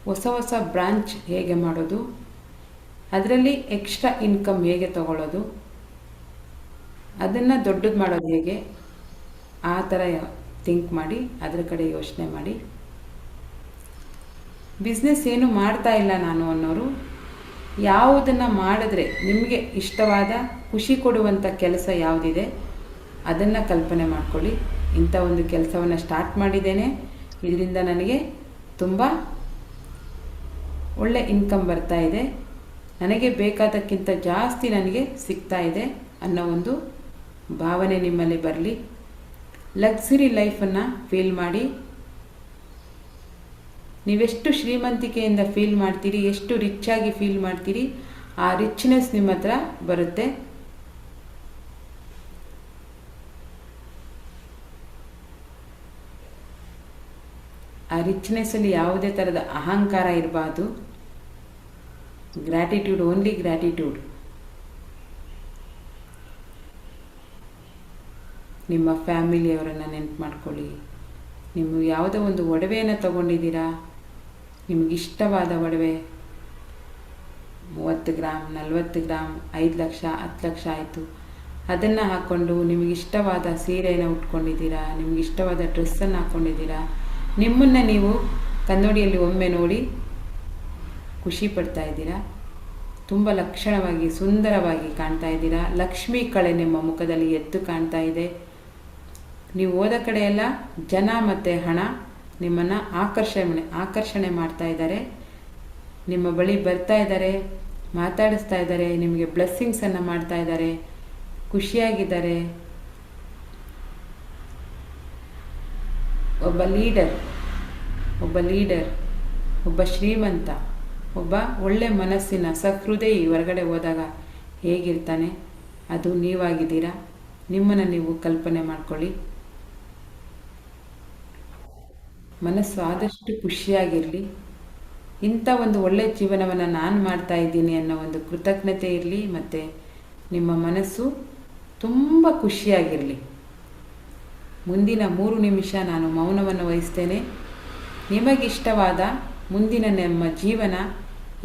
ಹೊಸ ಹೊಸ ಬ್ರಾಂಚ್ ಹೇಗೆ ಮಾಡೋದು, ಅದರಲ್ಲಿ ಎಕ್ಸ್ಟ್ರಾ ಇನ್ಕಮ್ ಹೇಗೆ ತಗೊಳ್ಳೋದು, ಅದನ್ನು ದೊಡ್ಡದು ಮಾಡೋದು ಹೇಗೆ, ಆ ಥರ ಥಿಂಕ್ ಮಾಡಿ, ಅದರ ಕಡೆ ಯೋಚನೆ ಮಾಡಿ. ಬಿಸ್ನೆಸ್ ಏನು ಮಾಡ್ತಾ ಇಲ್ಲ ನಾನು ಅನ್ನೋರು, ಯಾವುದನ್ನು ಮಾಡಿದ್ರೆ ನಿಮಗೆ ಇಷ್ಟವಾದ ಖುಷಿ ಕೊಡುವಂಥ ಕೆಲಸ ಯಾವುದಿದೆ ಅದನ್ನು ಕಲ್ಪನೆ ಮಾಡ್ಕೊಳ್ಳಿ. ಇಂಥ ಒಂದು ಕೆಲಸವನ್ನು ಸ್ಟಾರ್ಟ್ ಮಾಡಿದ್ದೇನೆ, ಇದರಿಂದ ನನಗೆ ತುಂಬ ಒಳ್ಳೆ ಇನ್ಕಮ್ ಬರ್ತಾ ಇದೆ, ನನಗೆ ಬೇಕಾದಕ್ಕಿಂತ ಜಾಸ್ತಿ ನನಗೆ ಸಿಗ್ತಾ ಇದೆ ಅನ್ನೋ ಒಂದು ಭಾವನೆ ನಿಮ್ಮಲ್ಲಿ ಬರಲಿ. ಲಕ್ಸುರಿ ಲೈಫನ್ನು ಫೀಲ್ ಮಾಡಿ. ನೀವೆಷ್ಟು ಶ್ರೀಮಂತಿಕೆಯಿಂದ ಫೀಲ್ ಮಾಡ್ತೀರಿ, ಎಷ್ಟು ರಿಚ್ ಆಗಿ ಫೀಲ್ ಮಾಡ್ತೀರಿ, ಆ ರಿಚ್ನೆಸ್ ನಿಮ್ಮ ಹತ್ರ ಬರುತ್ತೆ. ಆ ರಿಚ್ನೆಸ್ಸಲ್ಲಿ ಯಾವುದೇ ಥರದ ಅಹಂಕಾರ ಇರಬಾರ್ದು. Gratitude, only gratitude. ನಿಮ್ಮ ಫ್ಯಾಮಿಲಿಯವರನ್ನು ನೆನಪು ಮಾಡ್ಕೊಳ್ಳಿ. ನೀವು ಯಾವುದೋ ಒಂದು ಒಡವೆಯನ್ನು ತಗೊಂಡಿದ್ದೀರಾ, ನಿಮಗಿಷ್ಟವಾದ ಒಡವೆ 30 ಗ್ರಾಮ್, 40 ಗ್ರಾಮ್, 5 ಲಕ್ಷ, 10 ಲಕ್ಷ ಆಯಿತು, ಅದನ್ನು ಹಾಕ್ಕೊಂಡು ನಿಮಗಿಷ್ಟವಾದ ಸೀರೆಯನ್ನು ಉಟ್ಕೊಂಡಿದ್ದೀರಾ, ನಿಮಗಿಷ್ಟವಾದ ಡ್ರೆಸ್ಸನ್ನು ಹಾಕ್ಕೊಂಡಿದ್ದೀರಾ. ನಿಮ್ಮನ್ನು ನೀವು ಕನ್ನಡಿಯಲ್ಲಿ ಒಮ್ಮೆ ನೋಡಿ ಖುಷಿ ಪಡ್ತಾ ಇದ್ದೀರಾ. ತುಂಬ ಲಕ್ಷಣವಾಗಿ ಸುಂದರವಾಗಿ ಕಾಣ್ತಾ ಇದ್ದೀರಾ. ಲಕ್ಷ್ಮೀ ಕಳೆ ನಿಮ್ಮ ಮುಖದಲ್ಲಿ ಎದ್ದು ಕಾಣ್ತಾ ಇದೆ. ನೀವು ಹೋದ ಕಡೆಯೆಲ್ಲ ಜನ ಮತ್ತು ಹಣ ನಿಮ್ಮನ್ನು ಆಕರ್ಷಣೆ ಮಾಡ್ತಾ ಇದ್ದಾರೆ. ನಿಮ್ಮ ಬಳಿ ಬರ್ತಾ ಇದ್ದಾರೆ, ಮಾತಾಡಿಸ್ತಾ ಇದ್ದಾರೆ, ನಿಮಗೆ ಬ್ಲೆಸ್ಸಿಂಗ್ಸನ್ನು ಮಾಡ್ತಾ ಇದ್ದಾರೆ, ಖುಷಿಯಾಗಿದ್ದಾರೆ. ಒಬ್ಬ ಲೀಡರ್, ಒಬ್ಬ ಶ್ರೀಮಂತ, ಒಬ್ಬ ಒಳ್ಳೆ ಮನಸ್ಸಿನ ಸಹೃದಯಿ ಹೊರಗಡೆ ಹೋದಾಗ ಹೇಗಿರ್ತಾನೆ ಅದು ನೀವಾಗಿದ್ದೀರಾ. ನಿಮ್ಮನ್ನು ನೀವು ಕಲ್ಪನೆ ಮಾಡ್ಕೊಳ್ಳಿ. ಮನಸ್ಸು ಆದಷ್ಟು ಖುಷಿಯಾಗಿರಲಿ. ಇಂಥ ಒಂದು ಒಳ್ಳೆಯ ಜೀವನವನ್ನು ನಾನು ಮಾಡ್ತಾ ಇದ್ದೀನಿ ಅನ್ನೋ ಒಂದು ಕೃತಜ್ಞತೆ ಇರಲಿ. ಮತ್ತು ನಿಮ್ಮ ಮನಸ್ಸು ತುಂಬ ಖುಷಿಯಾಗಿರಲಿ. ಮುಂದಿನ 3 ನಿಮಿಷ ನಾನು ಮೌನವನ್ನು ವಹಿಸ್ತೇನೆ. ನಿಮಗಿಷ್ಟವಾದ ಮುಂದಿನ ನಮ್ಮ ಜೀವನ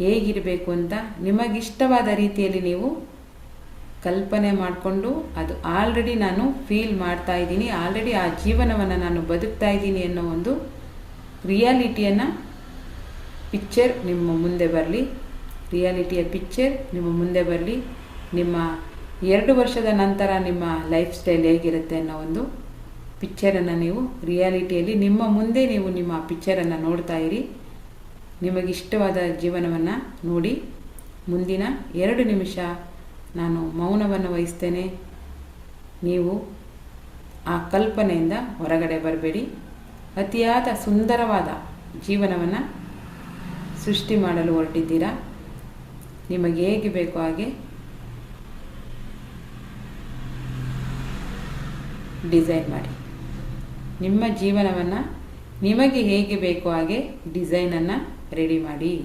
ಹೇಗಿರಬೇಕು ಅಂತ ನಿಮಗಿಷ್ಟವಾದ ರೀತಿಯಲ್ಲಿ ನೀವು ಕಲ್ಪನೆ ಮಾಡಿಕೊಂಡು, ಅದು ಆಲ್ರೆಡಿ ನಾನು ಫೀಲ್ ಮಾಡ್ತಾ ಇದ್ದೀನಿ, ಆಲ್ರೆಡಿ ಆ ಜೀವನವನ್ನು ನಾನು ಬದುಕ್ತಾ ಇದ್ದೀನಿ ಅನ್ನೋ ಒಂದು ರಿಯಾಲಿಟಿಯನ್ನು ಪಿಕ್ಚರ್ ನಿಮ್ಮ ಮುಂದೆ ಬರಲಿ. ರಿಯಾಲಿಟಿಯ ಪಿಕ್ಚರ್ ನಿಮ್ಮ ಮುಂದೆ ಬರಲಿ. ನಿಮ್ಮ 2 ವರ್ಷದ ನಂತರ ನಿಮ್ಮ ಲೈಫ್ ಸ್ಟೈಲ್ ಹೇಗಿರುತ್ತೆ ಅನ್ನೋ ಒಂದು ಪಿಕ್ಚರನ್ನು ನೀವು ರಿಯಾಲಿಟಿಯಲ್ಲಿ ನಿಮ್ಮ ಮುಂದೆ ನೀವು ನಿಮ್ಮ ಪಿಕ್ಚರನ್ನು ನೋಡ್ತಾ ಇರಿ. ನಿಮಗಿಷ್ಟವಾದ ಜೀವನವನ್ನು ನೋಡಿ. ಮುಂದಿನ 2 ನಿಮಿಷ ನಾನು ಮೌನವನ್ನು ವಹಿಸ್ತೇನೆ. ನೀವು ಆ ಕಲ್ಪನೆಯಿಂದ ಹೊರಗಡೆ ಬರಬೇಡಿ. ಅತಿಯಾದ ಸುಂದರವಾದ ಜೀವನವನ್ನು ಸೃಷ್ಟಿ ಮಾಡಲು ಹೊರಟಿದ್ದೀರಾ. ನಿಮಗೆ ಹೇಗೆ ಬೇಕೋ ಹಾಗೆ ಡಿಸೈನ್ ಮಾಡಿ. ನಿಮ್ಮ ಜೀವನವನ್ನು ನಿಮಗೆ ಹೇಗೆ ಬೇಕೋ ಹಾಗೆ ಡಿಸೈನನ್ನು ರೆಡಿ ಮಾಡಿ.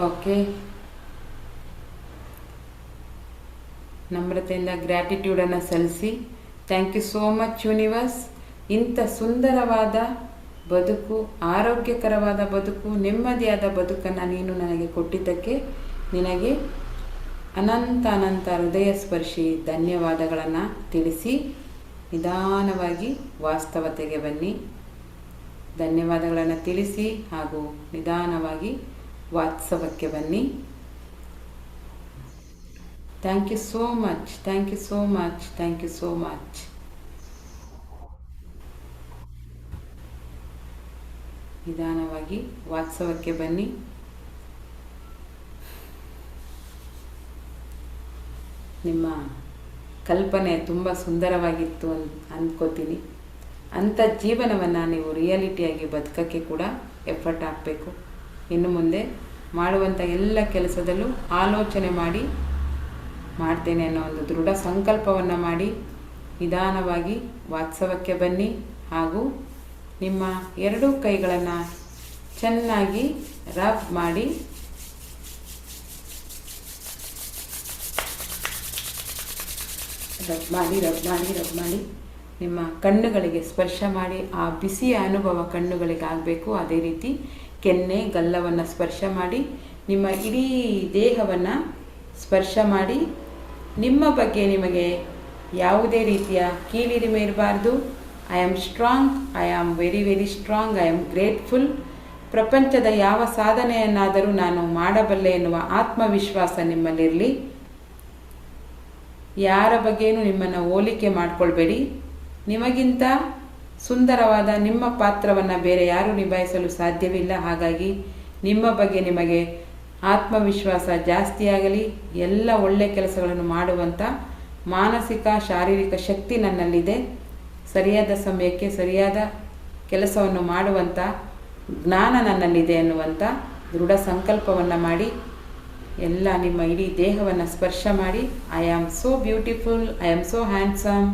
ಓಕೆ, ನಮ್ರತೆಯಿಂದ ಗ್ರ್ಯಾಟಿಟ್ಯೂಡನ್ನು ಸಲ್ಲಿಸಿ. Thank you so much universe. ಇಂಥ ಸುಂದರವಾದ ಬದುಕು, ಆರೋಗ್ಯಕರವಾದ ಬದುಕು, ನೆಮ್ಮದಿಯಾದ ಬದುಕನ್ನು ನೀನು ನನಗೆ ಕೊಟ್ಟಿದ್ದಕ್ಕೆ ನಿನಗೆ ಅನಂತ ಅನಂತ ಹೃದಯ ಸ್ಪರ್ಶಿ ಧನ್ಯವಾದಗಳನ್ನು ತಿಳಿಸಿ ನಿಧಾನವಾಗಿ ವಾಸ್ತವತೆಗೆ ಬನ್ನಿ. ಧನ್ಯವಾದಗಳನ್ನು ತಿಳಿಸಿ ಹಾಗೂ ನಿಧಾನವಾಗಿ ವಾಸ್ತವಕ್ಕೆ ಬನ್ನಿ. Thank you so much, thank you so much, thank you so much. ನಿಧಾನವಾಗಿ ವಾಸ್ತವಕ್ಕೆ ಬನ್ನಿ. ನಿಮ್ಮ ಕಲ್ಪನೆ ತುಂಬ ಸುಂದರವಾಗಿತ್ತು ಅಂದ್ಕೋತೀನಿ. ಅಂಥ ಜೀವನವನ್ನು ನೀವು ರಿಯಾಲಿಟಿಯಾಗಿ ಬದುಕೋಕ್ಕೆ ಕೂಡ ಎಫರ್ಟ್ ಹಾಕಬೇಕು. ಇನ್ನು ಮುಂದೆ ಮಾಡುವಂಥ ಎಲ್ಲ ಕೆಲಸದಲ್ಲೂ ಆಲೋಚನೆ ಮಾಡಿ ಮಾಡ್ತೇನೆ ಅನ್ನೋ ಒಂದು ದೃಢ ಸಂಕಲ್ಪವನ್ನು ಮಾಡಿ ನಿಧಾನವಾಗಿ ವಾಸ್ತವಕ್ಕೆ ಬನ್ನಿ. ಹಾಗೂ ನಿಮ್ಮ ಎರಡೂ ಕೈಗಳನ್ನು ಚೆನ್ನಾಗಿ ರಬ್ ಮಾಡಿ ರಬ್ ಮಾಡಿ ನಿಮ್ಮ ಕಣ್ಣುಗಳಿಗೆ ಸ್ಪರ್ಶ ಮಾಡಿ. ಆ ಬಿಸಿಯ ಅನುಭವ ಕಣ್ಣುಗಳಿಗೆ ಆಗಬೇಕು. ಅದೇ ರೀತಿ ಕೆನ್ನೆ ಗಲ್ಲವನ್ನು ಸ್ಪರ್ಶ ಮಾಡಿ ನಿಮ್ಮ ಇಡೀ ದೇಹವನ್ನು ಸ್ಪರ್ಶ ಮಾಡಿ. ನಿಮ್ಮ ಬಗ್ಗೆ ನಿಮಗೆ ಯಾವುದೇ ರೀತಿಯ ಕೀಳಿರಿಮೆ ಇರಬಾರ್ದು. I am strong, I am very very strong, I am grateful. ಪ್ರಪಂಚದ ಯಾವ ಸಾಧನೆಯನ್ನಾದರೂ ನಾನು ಮಾಡಬಲ್ಲೆ ಎನ್ನುವ ಆತ್ಮವಿಶ್ವಾಸ ನಿಮ್ಮಲ್ಲಿರಲಿ. ಯಾರ ಬಗ್ಗೆಯೂ ನಿಮ್ಮನ್ನು ಹೋಲಿಕೆ ಮಾಡಿಕೊಳ್ಬೇಡಿ. ನಿಮಗಿಂತ ಸುಂದರವಾದ ನಿಮ್ಮ ಪಾತ್ರವನ್ನು ಬೇರೆ ಯಾರೂ ನಿಭಾಯಿಸಲು ಸಾಧ್ಯವಿಲ್ಲ. ಹಾಗಾಗಿ ನಿಮ್ಮ ಬಗ್ಗೆ ನಿಮಗೆ ಆತ್ಮವಿಶ್ವಾಸ ಜಾಸ್ತಿಯಾಗಲಿ. ಎಲ್ಲ ಒಳ್ಳೆಯ ಕೆಲಸಗಳನ್ನು ಮಾಡುವಂಥ ಮಾನಸಿಕ ಶಾರೀರಿಕ ಶಕ್ತಿ ನನ್ನಲ್ಲಿದೆ. ಸರಿಯಾದ ಸಮಯಕ್ಕೆ ಸರಿಯಾದ ಕೆಲಸವನ್ನು ಮಾಡುವಂಥ ಜ್ಞಾನ ನನ್ನಲ್ಲಿದೆ ಎನ್ನುವಂಥ ದೃಢ ಸಂಕಲ್ಪವನ್ನು ಮಾಡಿ ಎಲ್ಲ ನಿಮ್ಮ ಇಡೀ ದೇಹವನ್ನು ಸ್ಪರ್ಶ ಮಾಡಿ. I am so beautiful, I am so handsome,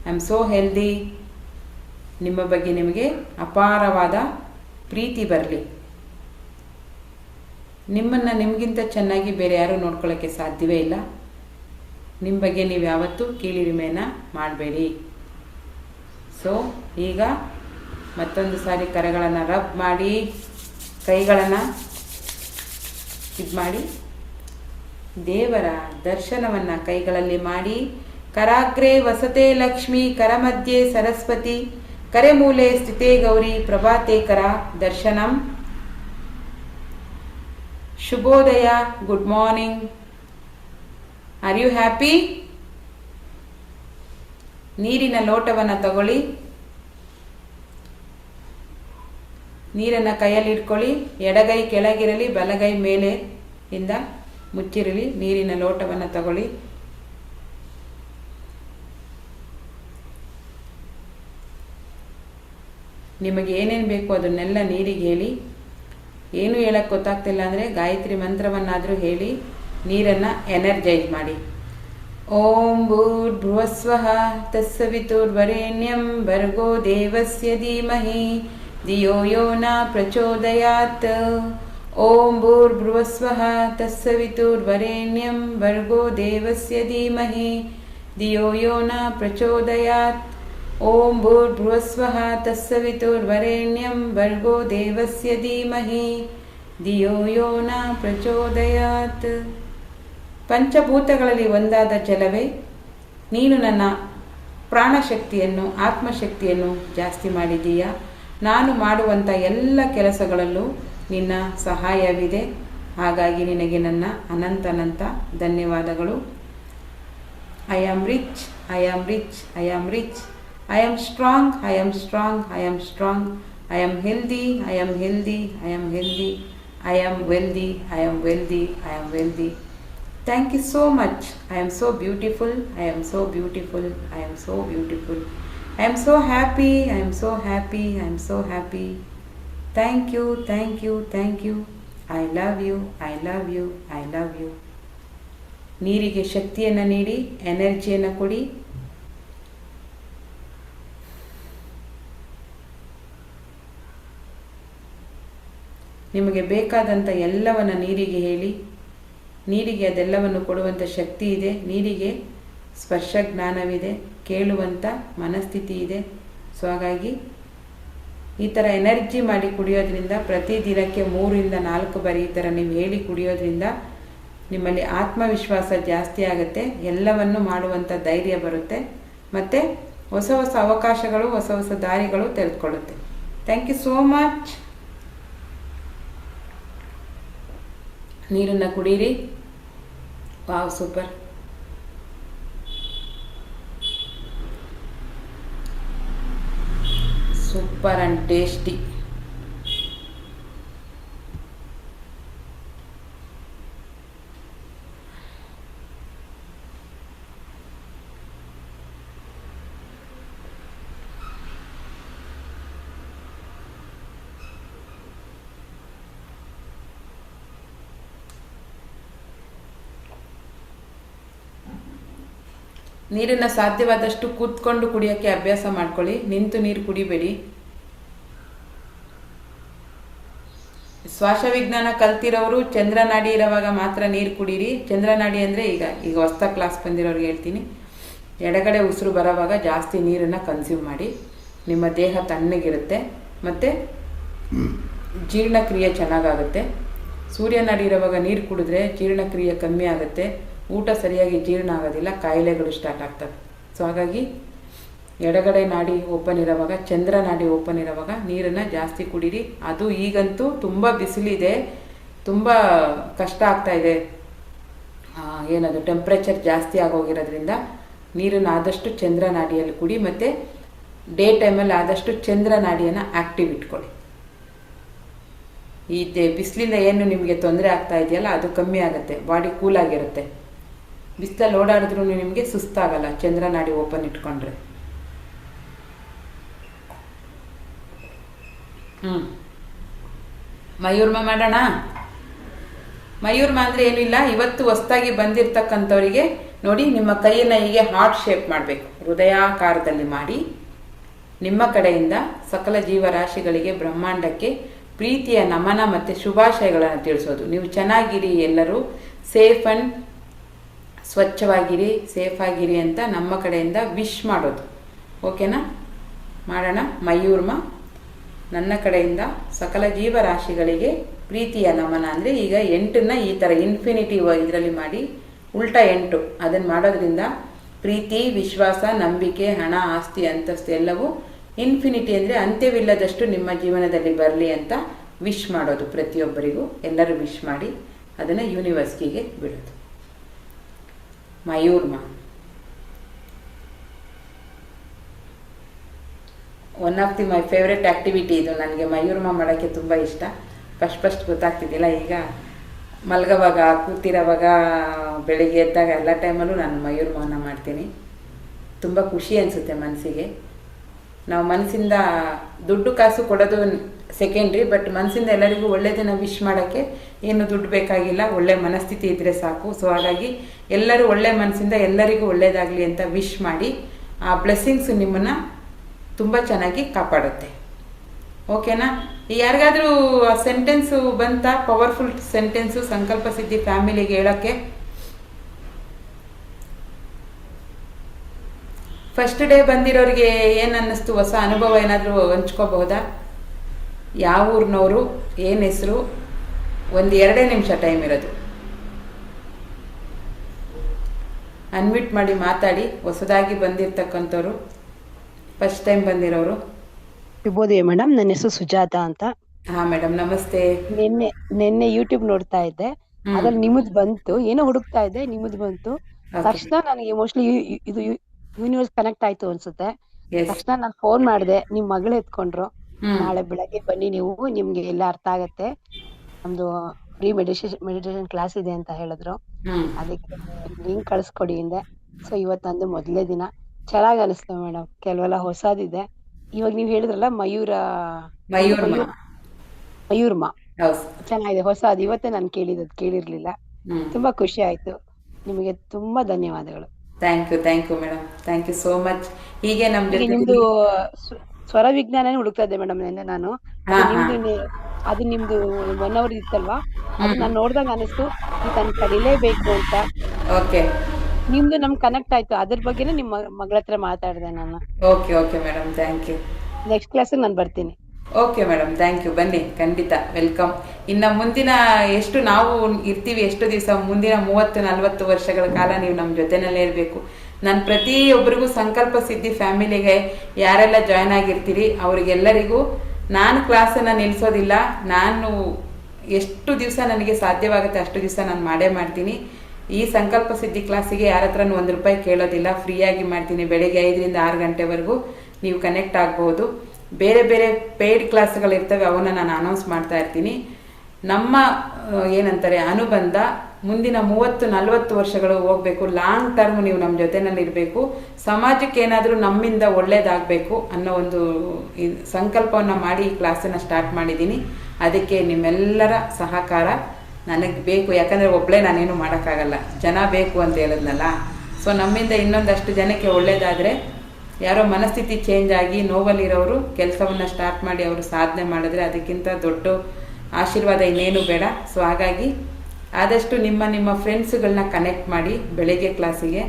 I am so healthy. ನಿಮ್ಮ ಬಗ್ಗೆ ನಿಮಗೆ ಅಪಾರವಾದ ಪ್ರೀತಿ ಬರಲಿ. ನಿಮ್ಮನ್ನು ನಿಮಗಿಂತ ಚೆನ್ನಾಗಿ ಬೇರೆ ಯಾರೂ ನೋಡ್ಕೊಳ್ಳೋಕ್ಕೆ ಸಾಧ್ಯವೇ ಇಲ್ಲ. ನಿಮ್ಮ ಬಗ್ಗೆ ನೀವು ಯಾವತ್ತೂ ಕೀಳಿರಿಮೆಯನ್ನು ಮಾಡಬೇಡಿ. ಸೊ ಈಗ ಮತ್ತೊಂದು ಸಾರಿ ಕರಗಳನ್ನು ರಬ್ ಮಾಡಿ, ಕೈಗಳನ್ನು ಇದು ಮಾಡಿ, ದೇವರ ದರ್ಶನವನ್ನು ಕೈಗಳಲ್ಲಿ ಮಾಡಿ. ಕರಾಗ್ರೆ ವಸತೆ ಲಕ್ಷ್ಮಿ, ಕರಮಧ್ಯೆ ಸರಸ್ವತಿ, ಕರೆಮೂಲೆ ಸ್ಥಿತೇ ಗೌರಿ, ಪ್ರಭಾತೆ ಕರ ದರ್ಶನಂ. ಶುಭೋದಯ, good morning. Are you happy? ನೀರಿನ ಲೋಟವನ್ನು ತಗೊಳ್ಳಿ. ನೀರನ್ನು ಕೈಯಲ್ಲಿ ಇಟ್ಕೊಳ್ಳಿ. ಎಡಗೈ ಕೆಳಗಿರಲಿ, ಬಲಗೈ ಮೇಲೆ ಇಂದ ಮುಚ್ಚಿರಲಿ. ನೀರಿನ ಲೋಟವನ್ನು ತಗೊಳ್ಳಿ. ನಿಮಗೆ ಏನೇನು ಬೇಕು ಅದನ್ನೆಲ್ಲ ನೀರಿಗೆ ಹೇಳಿ. ಏನು ಹೇಳಕ್ಕೆ ಗೊತ್ತಾಗ್ತಿಲ್ಲ ಅಂದರೆ ಗಾಯತ್ರಿ ಮಂತ್ರವನ್ನಾದರೂ ಹೇಳಿ ನೀರನ್ನು ಎನರ್ಜೈಸ್ ಮಾಡಿ. ಓಂ ಭೂರ್ಭುವಸ್ವಃ ತತ್ಸವಿತುರ್ವರೆಣ್ಯಂ ಭರ್ಗೋ ದೇವಸ್ಯ ಧೀಮಹಿ ಧಿಯೋ ಯೋ ನ ಪ್ರಚೋದಯಾತ್. ಓಂ ಭೂರ್ಭುವಸ್ವಃ ತತ್ಸವಿತುರ್ವರೆಣ್ಯಂ ಭರ್ಗೋ ದೇವಸ್ಯ ಧೀಮಹಿ ಧಿಯೋ ಯೋ ನ ಪ್ರಚೋದಯಾತ್. ಓಂ ಭೂರ್ಭುವಸ್ವಃ ತತ್ಸವಿತುರ್ವರೆಣ್ಯಂ ಭರ್ಗೋ ದೇವಸ್ಯ ಧೀಮಹಿ ಧಿಯೋ ಯೋ ನ ಪ್ರಚೋದಯಾತ್. ಪಂಚಭೂತಗಳಲ್ಲಿ ಒಂದಾದ ಜಲವೇ, ನೀನು ನನ್ನ ಪ್ರಾಣಶಕ್ತಿಯನ್ನು ಆತ್ಮಶಕ್ತಿಯನ್ನು ಜಾಸ್ತಿ ಮಾಡಿದ್ದೀಯಾ. ನಾನು ಮಾಡುವಂಥ ಎಲ್ಲ ಕೆಲಸಗಳಲ್ಲೂ ನಿನ್ನ ಸಹಾಯವಿದೆ. ಹಾಗಾಗಿ ನಿನಗೆ ನನ್ನ ಅನಂತ ಧನ್ಯವಾದಗಳು. I am rich, I am rich, I am rich. I am strong, I am strong, I am strong. I am healthy, I am healthy, I am healthy. I am wealthy, I am wealthy, I am wealthy. Thank you so much. I am so beautiful, I am so beautiful, I am so beautiful. I am so happy, I am so happy, I am so happy. Thank you, thank you, thank you. I love you, I love you, I love you. ನೀರಿಗೆ ಶಕ್ತಿಯನ್ನು ನೀಡಿ, ಎನರ್ಜಿಯನ್ನು ಕೊಡಿ. ನಿಮಗೆ ಬೇಕಾದಂಥ ಎಲ್ಲವನ್ನು ನೀರಿಗೆ ಹೇಳಿ. ನೀರಿಗೆ ಅದೆಲ್ಲವನ್ನು ಕೊಡುವಂಥ ಶಕ್ತಿ ಇದೆ. ನೀರಿಗೆ ಸ್ಪರ್ಶ ಜ್ಞಾನವಿದೆ, ಕೇಳುವಂಥ ಮನಸ್ಥಿತಿ ಇದೆ. ಸೊ ಹಾಗಾಗಿ ಈ ಥರ ಎನರ್ಜಿ ಮಾಡಿ ಕುಡಿಯೋದ್ರಿಂದ ಪ್ರತಿದಿನಕ್ಕೆ 3ರಿಂದ 4 ಬಾರಿ ಈ ಥರ ನೀವು ಹೇಳಿ ಕುಡಿಯೋದ್ರಿಂದ ನಿಮ್ಮಲ್ಲಿ ಆತ್ಮವಿಶ್ವಾಸ ಜಾಸ್ತಿ ಆಗುತ್ತೆ. ಎಲ್ಲವನ್ನು ಮಾಡುವಂಥ ಧೈರ್ಯ ಬರುತ್ತೆ. ಮತ್ತು ಹೊಸ ಹೊಸ ಅವಕಾಶಗಳು, ಹೊಸ ಹೊಸ ದಾರಿಗಳು ತೆರೆದುಕೊಳ್ಳುತ್ತೆ. Thank you so much. ನೀರನ್ನು ಕುಡೀರಿ. Wow, super. Super and tasty. ನೀರನ್ನು ಸಾಧ್ಯವಾದಷ್ಟು ಕೂತ್ಕೊಂಡು ಕುಡಿಯೋಕ್ಕೆ ಅಭ್ಯಾಸ ಮಾಡ್ಕೊಳ್ಳಿ. ನಿಂತು ನೀರು ಕುಡಿಬೇಡಿ. ಶ್ವಾಸವಿಜ್ಞಾನ ಕಲ್ತಿರೋರು ಚಂದ್ರನಾಡಿ ಇರೋವಾಗ ಮಾತ್ರ ನೀರು ಕುಡೀರಿ. ಚಂದ್ರನಾಡಿ ಅಂದರೆ ಈಗ ಹೊಸ ಕ್ಲಾಸ್ ಬಂದಿರೋರಿಗೆ ಹೇಳ್ತೀನಿ, ಎಡಗಡೆ ಉಸಿರು ಬರೋವಾಗ ಜಾಸ್ತಿ ನೀರನ್ನು ಕನ್ಸ್ಯೂಮ್ ಮಾಡಿ. ನಿಮ್ಮ ದೇಹ ತಣ್ಣಗಿರುತ್ತೆ ಮತ್ತು ಜೀರ್ಣಕ್ರಿಯೆ ಚೆನ್ನಾಗಾಗುತ್ತೆ. ಸೂರ್ಯನಾಡಿ ಇರೋವಾಗ ನೀರು ಕುಡಿದ್ರೆ ಜೀರ್ಣಕ್ರಿಯೆ ಕಮ್ಮಿ ಆಗುತ್ತೆ, ಊಟ ಸರಿಯಾಗಿ ಜೀರ್ಣ ಆಗೋದಿಲ್ಲ, ಕಾಯಿಲೆಗಳು ಸ್ಟಾರ್ಟ್ ಆಗ್ತವೆ. ಸೊ ಹಾಗಾಗಿ ಎಡಗಡೆ ನಾಡಿ ಓಪನ್ ಇರೋವಾಗ, ಚಂದ್ರ ನಾಡಿ ಓಪನ್ ಇರೋವಾಗ ನೀರನ್ನು ಜಾಸ್ತಿ ಕುಡೀರಿ. ಅದು ಈಗಂತೂ ತುಂಬ ಬಿಸಿಲಿದೆ, ತುಂಬ ಕಷ್ಟ ಆಗ್ತಾ ಇದೆ. ಏನದು ಟೆಂಪ್ರೇಚರ್ ಜಾಸ್ತಿ ಆಗೋಗಿರೋದ್ರಿಂದ ನೀರನ್ನು ಆದಷ್ಟು ಚಂದ್ರ ನಾಡಿಯಲ್ಲಿ ಕುಡಿ. ಮತ್ತು ಡೇ ಟೈಮಲ್ಲಿ ಆದಷ್ಟು ಚಂದ್ರ ನಾಡಿಯನ್ನು ಆ್ಯಕ್ಟಿವ್ ಇಟ್ಕೊಳ್ಳಿ. ಈ ಬಿಸಿಲಿಂದ ಏನು ನಿಮಗೆ ತೊಂದರೆ ಆಗ್ತಾ ಇದೆಯಲ್ಲ ಅದು ಕಮ್ಮಿ ಆಗುತ್ತೆ, ಬಾಡಿ ಕೂಲಾಗಿರುತ್ತೆ. ಬಿಸಿಲಲ್ಲಿ ಓಡಾಡಿದ್ರೂ ನಿಮಗೆ ಸುಸ್ತಾಗಲ್ಲ ಚಂದ್ರ ನಾಡಿ ಓಪನ್ ಇಟ್ಕೊಂಡ್ರೆ. ಮಯೂರ್ಮ ಮಾಡೋಣ. ಮಯೂರ್ಮ ಅಂದರೆ ಏನೂ ಇಲ್ಲ, ಇವತ್ತು ಹೊಸದಾಗಿ ಬಂದಿರತಕ್ಕಂಥವರಿಗೆ ನೋಡಿ, ನಿಮ್ಮ ಕೈಯನ್ನು ಹೀಗೆ ಹಾರ್ಟ್ ಶೇಪ್ ಮಾಡಬೇಕು, ಹೃದಯಾಕಾರದಲ್ಲಿ ಮಾಡಿ ನಿಮ್ಮ ಕಡೆಯಿಂದ ಸಕಲ ಜೀವರಾಶಿಗಳಿಗೆ, ಬ್ರಹ್ಮಾಂಡಕ್ಕೆ ಪ್ರೀತಿಯ ನಮನ ಮತ್ತು ಶುಭಾಶಯಗಳನ್ನು ತಿಳಿಸೋದು. ನೀವು ಚೆನ್ನಾಗಿರಿ, ಎಲ್ಲರೂ ಸೇಫ್ ಆ್ಯಂಡ್ ಸ್ವಚ್ಛವಾಗಿರಿ, ಸೇಫಾಗಿರಿ ಅಂತ ನಮ್ಮ ಕಡೆಯಿಂದ ವಿಶ್ ಮಾಡೋದು. ಓಕೆನಾ? ಮಾಡೋಣ. ಮಯೂರ್ಮ. ನನ್ನ ಕಡೆಯಿಂದ ಸಕಲ ಜೀವರಾಶಿಗಳಿಗೆ ಪ್ರೀತಿಯ ನಮನ ಅಂದರೆ ಈಗ 8ನ್ನ ಈ ಥರ ಇನ್ಫಿನಿಟಿ ಇದರಲ್ಲಿ ಮಾಡಿ ಉಲ್ಟಾ 8 ಅದನ್ನು ಮಾಡೋದ್ರಿಂದ ಪ್ರೀತಿ, ವಿಶ್ವಾಸ, ನಂಬಿಕೆ, ಹಣ, ಆಸ್ತಿ, ಅಂತಸ್ತು ಎಲ್ಲವೂ ಇನ್ಫಿನಿಟಿ ಅಂದರೆ ಅಂತ್ಯವಿಲ್ಲದಷ್ಟು ನಿಮ್ಮ ಜೀವನದಲ್ಲಿ ಬರಲಿ ಅಂತ ವಿಶ್ ಮಾಡೋದು. ಪ್ರತಿಯೊಬ್ಬರಿಗೂ ಎಲ್ಲರೂ ವಿಶ್ ಮಾಡಿ ಅದನ್ನು ಯೂನಿವರ್ಸಿಟಿಗೆ ಬಿಡೋದು. ಮಯೂರ್ಮ one of the my favourite activity ಇದು. ನನಗೆ ಮಯೂರ್ಮ ಮಾಡೋಕ್ಕೆ ತುಂಬ ಇಷ್ಟ. ಫಸ್ಟ್ ಗೊತ್ತಾಗ್ತಿದ್ದಿಲ್ಲ, ಈಗ ಮಲಗೋವಾಗ, ಕೂತಿರೋವಾಗ, ಬೆಳಿಗ್ಗೆ ಎದ್ದಾಗ ಎಲ್ಲ ಟೈಮಲ್ಲೂ ನಾನು ಮಯೂರ್ಮವನ್ನು ಮಾಡ್ತೀನಿ. ತುಂಬ ಖುಷಿ ಅನಿಸುತ್ತೆ ಮನಸ್ಸಿಗೆ. ನಾವು ಮನಸ್ಸಿಂದ ದುಡ್ಡು ಕಾಸು ಕೊಡೋದು ಸೆಕೆಂಡ್ರಿ, ಬಟ್ ಮನಸ್ಸಿಂದ ಎಲ್ಲರಿಗೂ ಒಳ್ಳೆಯದನ್ನು ವಿಶ್ ಮಾಡೋಕ್ಕೆ ಏನು ದುಡ್ಡು ಬೇಕಾಗಿಲ್ಲ, ಒಳ್ಳೆ ಮನಸ್ಥಿತಿ ಇದ್ದರೆ ಸಾಕು. ಸೊ ಹಾಗಾಗಿ ಎಲ್ಲರೂ ಒಳ್ಳೆ ಮನಸ್ಸಿಂದ ಎಲ್ಲರಿಗೂ ಒಳ್ಳೆಯದಾಗಲಿ ಅಂತ ವಿಶ್ ಮಾಡಿ, ಆ ಬ್ಲೆಸ್ಸಿಂಗ್ಸು ನಿಮ್ಮನ್ನು ತುಂಬ ಚೆನ್ನಾಗಿ ಕಾಪಾಡುತ್ತೆ. ಓಕೆನಾ? ಯಾರಿಗಾದರೂ ಸೆಂಟೆನ್ಸು ಬಂತಾ? ಪವರ್ಫುಲ್ ಸೆಂಟೆನ್ಸು ಸಂಕಲ್ಪ ಸಿದ್ಧಿ ಫ್ಯಾಮಿಲಿಗೆ ಹೇಳೋಕ್ಕೆ. ಫಸ್ಟ್ ಡೇ ಬಂದಿರೋರಿಗೆ ಏನು ಅನ್ನಿಸ್ತು? ಹೊಸ ಅನುಭವ ಏನಾದರೂ ಹಂಚ್ಕೋಬಹುದಾ? ಯಾವ ಊರಿನವರು, ಏನು ಹೆಸರು? 1-2 ನಿಮಿಷ ಟೈಮ್ ಇರೋದು. ಅನ್ಮಿಟ್ ಮಾಡಿ ಮಾತಾಡಿ. ಹೊಸದಾಗಿ ಬಂದಿರ್ತಕ್ಕಂಥವ್ರು, ಫಸ್ಟ್ ಟೈಮ್ ಬಂದಿರೋರು. ಶುಭೋದಯ ಮೇಡಮ್, ನನ್ನ ಹೆಸರು ಸುಜಾತ ಅಂತ. ಹಾ ಮೇಡಮ್, ನಮಸ್ತೆ. ನಿನ್ನೆ ಯೂಟ್ಯೂಬ್ ನೋಡ್ತಾ ಇದ್ದೆ, ಅದ್ರಲ್ಲಿ ನಿಮ್ಮದ್ ಬಂತು, ಏನೋ ಹುಡುಕ್ತಾ ಇದ್ದೆ, ನಿಮ್ಮದ್ ಬಂತು. ತಕ್ಷಣ ನನಗೆ ಮೋಸ್ಟ್ಲಿ ಇದು ಯೂನಿವರ್ಸ್ ಕನೆಕ್ಟ್ ಆಯ್ತು ಅನ್ಸುತ್ತೆ. ತಕ್ಷಣ ನಾನು ಫೋನ್ ಮಾಡಿದೆ, ನಿಮ್ ಮಗಳು ಎತ್ಕೊಂಡ್ರು. ನಾಳೆ ಬೆಳಗ್ಗೆ ಬನ್ನಿ ನೀವು, ನಿಮ್ಗೆ ಎಲ್ಲ ಅರ್ಥ ಆಗತ್ತೆ, ನಮ್ದು ಫ್ರೀ ಮೆಡಿಟೇಷನ್ ಕ್ಲಾಸ್ ಇದೆ ಅಂತ ಹೇಳಿದ್ರು. ಅದಕ್ಕೆ ಲಿಂಕ್ ಕಳಿಸ್ಕೊಡಿ ಹಿಂದೆ. ಸೊ ಇವತ್ತು ನಂದು ಮೊದಲನೇ ದಿನ. ಚೆನ್ನಾಗ್ ಅನಿಸ್ತು ಮೇಡಮ್, ಕೆಲವೆಲ್ಲ ಹೊಸದಿದೆ. ಇವಾಗ ನೀವ್ ಹೇಳಿದ್ರಲ್ಲ ಮಯೂರ್ಮ ಚೆನ್ನಾಗಿದೆ, ಹೊಸದು. ಇವತ್ತೇ ನಾನು ಕೇಳಿರ್ಲಿಲ್ಲ. ತುಂಬಾ ಖುಷಿ ಆಯ್ತು. ನಿಮಗೆ ತುಂಬಾ ಧನ್ಯವಾದಗಳು. Thank you madam, thank you so much. ಹೀಗೆ ನಿಮ್ದು ಸ್ವರ ವಿಜ್ಞಾನ ಹುಡುಕ್ತಾ ಇದ್ದೆ ಮೇಡಮ್ ನಿನ್ನೆ ನಾನು. ಅದು ನಿಮ್ದು 1 hour ಇತ್ತಲ್ವಾ, ಅದು ನಾನು ನೋಡ್ದಾಗ ಅನಿಸ್ತು ಇದನ್ನ ಕಲೀಲೇಬೇಕು ಅಂತ. ಓಕೆ, ನಿಮ್ದು ನಮ್ ಕನೆಕ್ಟ್ ಆಯ್ತು. ಅದ್ರ ಬಗ್ಗೆನೇ ನಿಮ್ಮ ಮಗಳ ಹತ್ರ ಮಾತಾಡಿದೆ ನಾನು. Okay madam, thank you. Next class ನಾನು ಬರ್ತೀನಿ. Okay madam, thank you. ಬನ್ನಿ, ಖಂಡಿತ ವೆಲ್ಕಮ್. ಇನ್ನು ಮುಂದಿನ ಎಷ್ಟು ನಾವು ಇರ್ತೀವಿ, ಎಷ್ಟು ದಿವಸ, ಮುಂದಿನ 30-40 ವರ್ಷಗಳ ಕಾಲ ನೀವು ನಮ್ಮ ಜೊತೆನಲ್ಲೇ ಇರಬೇಕು. ನಾನು ಪ್ರತಿಯೊಬ್ಬರಿಗೂ ಸಂಕಲ್ಪ ಸಿದ್ಧಿ ಫ್ಯಾಮಿಲಿಗೆ ಯಾರೆಲ್ಲ ಜಾಯ್ನ್ ಆಗಿರ್ತೀರಿ ಅವರಿಗೆಲ್ಲರಿಗೂ ನಾನು ಕ್ಲಾಸನ್ನು ನಿಲ್ಲಿಸೋದಿಲ್ಲ. ನಾನು ಎಷ್ಟು ದಿವಸ ನನಗೆ ಸಾಧ್ಯವಾಗುತ್ತೆ ಅಷ್ಟು ದಿವಸ ನಾನು ಮಾಡೇ ಮಾಡ್ತೀನಿ. ಈ ಸಂಕಲ್ಪ ಸಿದ್ಧಿ ಕ್ಲಾಸಿಗೆ ಯಾರ ಹತ್ರನೂ ₹1 ಕೇಳೋದಿಲ್ಲ, ಫ್ರೀಯಾಗಿ ಮಾಡ್ತೀನಿ. ಬೆಳಗ್ಗೆ 5ರಿಂದ 6 ಗಂಟೆವರೆಗೂ ನೀವು ಕನೆಕ್ಟ್ ಆಗ್ಬೋದು. ಬೇರೆ ಬೇರೆ ಪೇಯ್ಡ್ ಕ್ಲಾಸ್ಗಳಿರ್ತವೆ, ಅವನ್ನ ನಾನು ಅನೌನ್ಸ್ ಮಾಡ್ತಾ ಇರ್ತೀನಿ. ನಮ್ಮ ಏನಂತಾರೆ ಅನುಬಂಧ ಮುಂದಿನ 30-40 ವರ್ಷಗಳು ಹೋಗ್ಬೇಕು. ಲಾಂಗ್ ಟರ್ಮ್ ನೀವು ನಮ್ಮ ಜೊತೆನಲ್ಲಿ ಇರಬೇಕು. ಸಮಾಜಕ್ಕೆ ಏನಾದರೂ ನಮ್ಮಿಂದ ಒಳ್ಳೇದಾಗಬೇಕು ಅನ್ನೋ ಒಂದು ಸಂಕಲ್ಪವನ್ನು ಮಾಡಿ ಈ ಕ್ಲಾಸನ್ನು ಸ್ಟಾರ್ಟ್ ಮಾಡಿದ್ದೀನಿ. ಅದಕ್ಕೆ ನಿಮ್ಮೆಲ್ಲರ ಸಹಕಾರ ನನಗೆ ಬೇಕು. ಯಾಕಂದರೆ ಒಬ್ಬಳೇ ನಾನೇನು ಮಾಡೋಕ್ಕಾಗಲ್ಲ, ಜನ ಬೇಕು ಅಂತ ಹೇಳಿದ್ನಲ್ಲ. ಸೊ ನಮ್ಮಿಂದ ಇನ್ನೊಂದಷ್ಟು ಜನಕ್ಕೆ ಒಳ್ಳೇದಾದರೆ, ಯಾರೋ ಮನಸ್ಥಿತಿ ಚೇಂಜ್ ಆಗಿ ನೋವಲ್ಲಿರೋರು ಕೆಲಸವನ್ನು ಸ್ಟಾರ್ಟ್ ಮಾಡಿ ಅವರು ಸಾಧನೆ ಮಾಡಿದ್ರೆ ಅದಕ್ಕಿಂತ ದೊಡ್ಡ ಆಶೀರ್ವಾದ ಇನ್ನೇನು ಬೇಡ. ಸೊ ಹಾಗಾಗಿ ಆದಷ್ಟು ನಿಮ್ಮ ಫ್ರೆಂಡ್ಸ್ಗಳನ್ನ ಕನೆಕ್ಟ್ ಮಾಡಿ ಬೆಳಗ್ಗೆ ಕ್ಲಾಸಿಗೆ.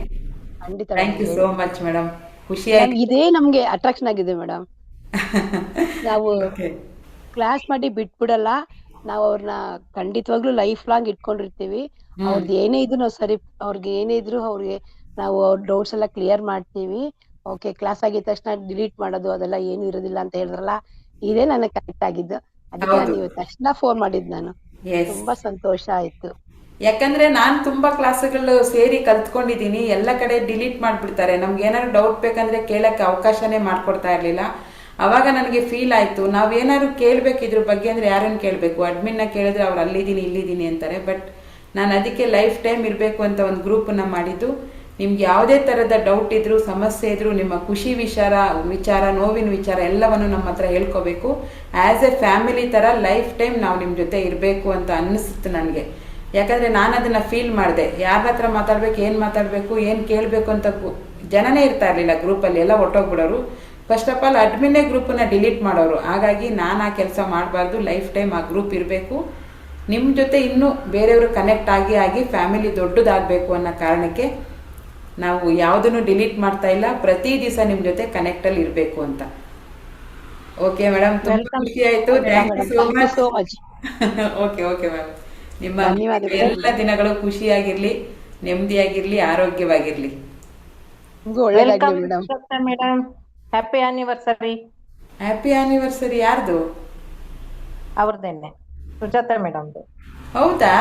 ಖಂಡಿತ thank you so much madam. ಖುಷಿಯಾಗಿ ಇದೇ ನಮ್ಗೆ ಅಟ್ರಾಕ್ಷನ್ ಆಗಿದೆ ಮೇಡಮ್. ನಾವು ಕ್ಲಾಸ್ ಮಾಡಿ ಬಿಟ್ಬಿಡಲ್ಲ, ನಾವು ಅವ್ರನ್ನ ಖಂಡಿತವಾಗ್ಲೂ ಲೈಫ್ ಲಾಂಗ್ ಇಟ್ಕೊಂಡಿರ್ತೀವಿ. ಅವ್ರದ್ದು ಏನೇ ಇದ್ರು ನಾವು ಅವ್ರಿಗೆ ಏನೇ ಇದ್ರು ಅವ್ರಿಗೆ ನಾವು ಅವ್ರ ಡೌಟ್ಸ್ ಎಲ್ಲ ಕ್ಲಿಯರ್ ಮಾಡ್ತೀವಿ. ಓಕೆ, ಕ್ಲಾಸ್ ಆಗಿದ ತಕ್ಷಣ ಡಿಲೀಟ್ ಮಾಡೋದು ಅದೆಲ್ಲ ಏನು ಇರೋದಿಲ್ಲ ಅಂತ ಹೇಳಿದ್ರಲ್ಲ, ಇದೇ ನನಗೆ ಕರೆಕ್ಟ್ ಆಗಿದ್ದು. ಅದಕ್ಕೆ ನೀವು ತಕ್ಷಣ ಫೋನ್ ಮಾಡಿದ್ ನಾನು. ತುಂಬಾ ಸಂತೋಷ ಆಯ್ತು. ಯಾಕಂದ್ರೆ ನಾನು ತುಂಬಾ ಕ್ಲಾಸ್ಗಳು ಸೇರಿ ಕಲ್ತ್ಕೊಂಡಿದ್ದೀನಿ. ಎಲ್ಲ ಕಡೆ ಡಿಲೀಟ್ ಮಾಡ್ಬಿಡ್ತಾರೆ. ನಮ್ಗೆ ಏನಾದ್ರು ಡೌಟ್ ಬೇಕಂದ್ರೆ ಕೇಳಕ್ಕೆ ಅವಕಾಶನೇ ಮಾಡ್ಕೊಡ್ತಾ ಇರ್ಲಿಲ್ಲ. ಅವಾಗ ನನಗೆ ಫೀಲ್ ಆಯ್ತು, ನಾವೇನಾದ್ರು ಕೇಳ್ಬೇಕು ಇದ್ರ ಬಗ್ಗೆ ಅಂದ್ರೆ ಯಾರನ್ನ ಕೇಳಬೇಕು? ಅಡ್ಮಿನ್ನ ಕೇಳಿದ್ರೆ ಅವ್ರು ಅಲ್ಲಿದ್ದೀನಿ ಇಲ್ಲಿದ್ದೀನಿ ಅಂತಾರೆ. ಬಟ್ ನಾನು ಅದಕ್ಕೆ ಲೈಫ್ ಟೈಮ್ ಇರಬೇಕು ಅಂತ ಒಂದು ಗ್ರೂಪನ್ನ ಮಾಡಿದ್ದು. ನಿಮ್ಗೆ ಯಾವುದೇ ಥರದ ಡೌಟ್ ಇದ್ರು, ಸಮಸ್ಯೆ ಇದ್ರು, ನಿಮ್ಮ ಖುಷಿ ವಿಚಾರ, ನೋವಿನ ವಿಚಾರ ಎಲ್ಲವನ್ನು ನಮ್ಮ ಹತ್ರ ಹೇಳ್ಕೋಬೇಕು. ಆ್ಯಸ್ ಎ ಫ್ಯಾಮಿಲಿ ಥರ ಲೈಫ್ ಟೈಮ್ ನಾವು ನಿಮ್ಮ ಜೊತೆ ಇರಬೇಕು ಅಂತ ಅನ್ನಿಸ್ತು ನನಗೆ. ಯಾಕಂದರೆ ನಾನು ಅದನ್ನು ಫೀಲ್ ಮಾಡಿದೆ. ಯಾರ ಹತ್ರ ಮಾತಾಡಬೇಕು, ಏನು ಕೇಳಬೇಕು ಅಂತ ಜನನೇ ಇರ್ತಾ ಇರಲಿಲ್ಲ ಗ್ರೂಪಲ್ಲಿ, ಎಲ್ಲ ಹೊಟ್ಟೋಗ್ಬಿಡೋರು. ಫಸ್ಟ್ ಆಫ್ ಆಲ್ ಅಡ್ಮಿನ್ನೇ ಗ್ರೂಪನ್ನ ಡಿಲೀಟ್ ಮಾಡೋರು. ಹಾಗಾಗಿ ನಾನು ಆ ಕೆಲಸ ಮಾಡಬಾರ್ದು, ಲೈಫ್ ಟೈಮ್ ಆ ಗ್ರೂಪ್ ಇರಬೇಕು. ನಿಮ್ಮ ಜೊತೆ ಇನ್ನೂ ಬೇರೆಯವರು ಕನೆಕ್ಟ್ ಆಗಿ ಫ್ಯಾಮಿಲಿ ದೊಡ್ಡದಾಗಬೇಕು ಅನ್ನೋ ಕಾರಣಕ್ಕೆ ನಾವು ಯಾವುದನ್ನು ಡಿಲೀಟ್ ಮಾಡ್ತಾ ಇಲ್ಲ. ಪ್ರತಿ ದಿವಸ ನಿಮ್ಮ ಜೊತೆ ಕನೆಕ್ಟಲ್ಲಿ ಇರಬೇಕು ಅಂತ. ಓಕೆ ಮೇಡಮ್, ತುಂಬ ಖುಷಿ ಆಯಿತು. Thank you so much. Okay ma'am, ನಿಮ್ಮ ಎಲ್ಲ ದಿನಗಳು ಖುಷಿಯಾಗಿರ್ಲಿ, ನೆಮ್ಮದಿಯಾಗಿರ್ಲಿ, ಆರೋಗ್ಯವಾಗಿರ್ಲಿ. Madam, happy anniversary. Happy anniversary. ಯಾರ್ದು? ಅವ್ರದ್ದೇನೆ, ಸುಜಾತ ಮೇಡಮ್ದು. ಹೌದಾ?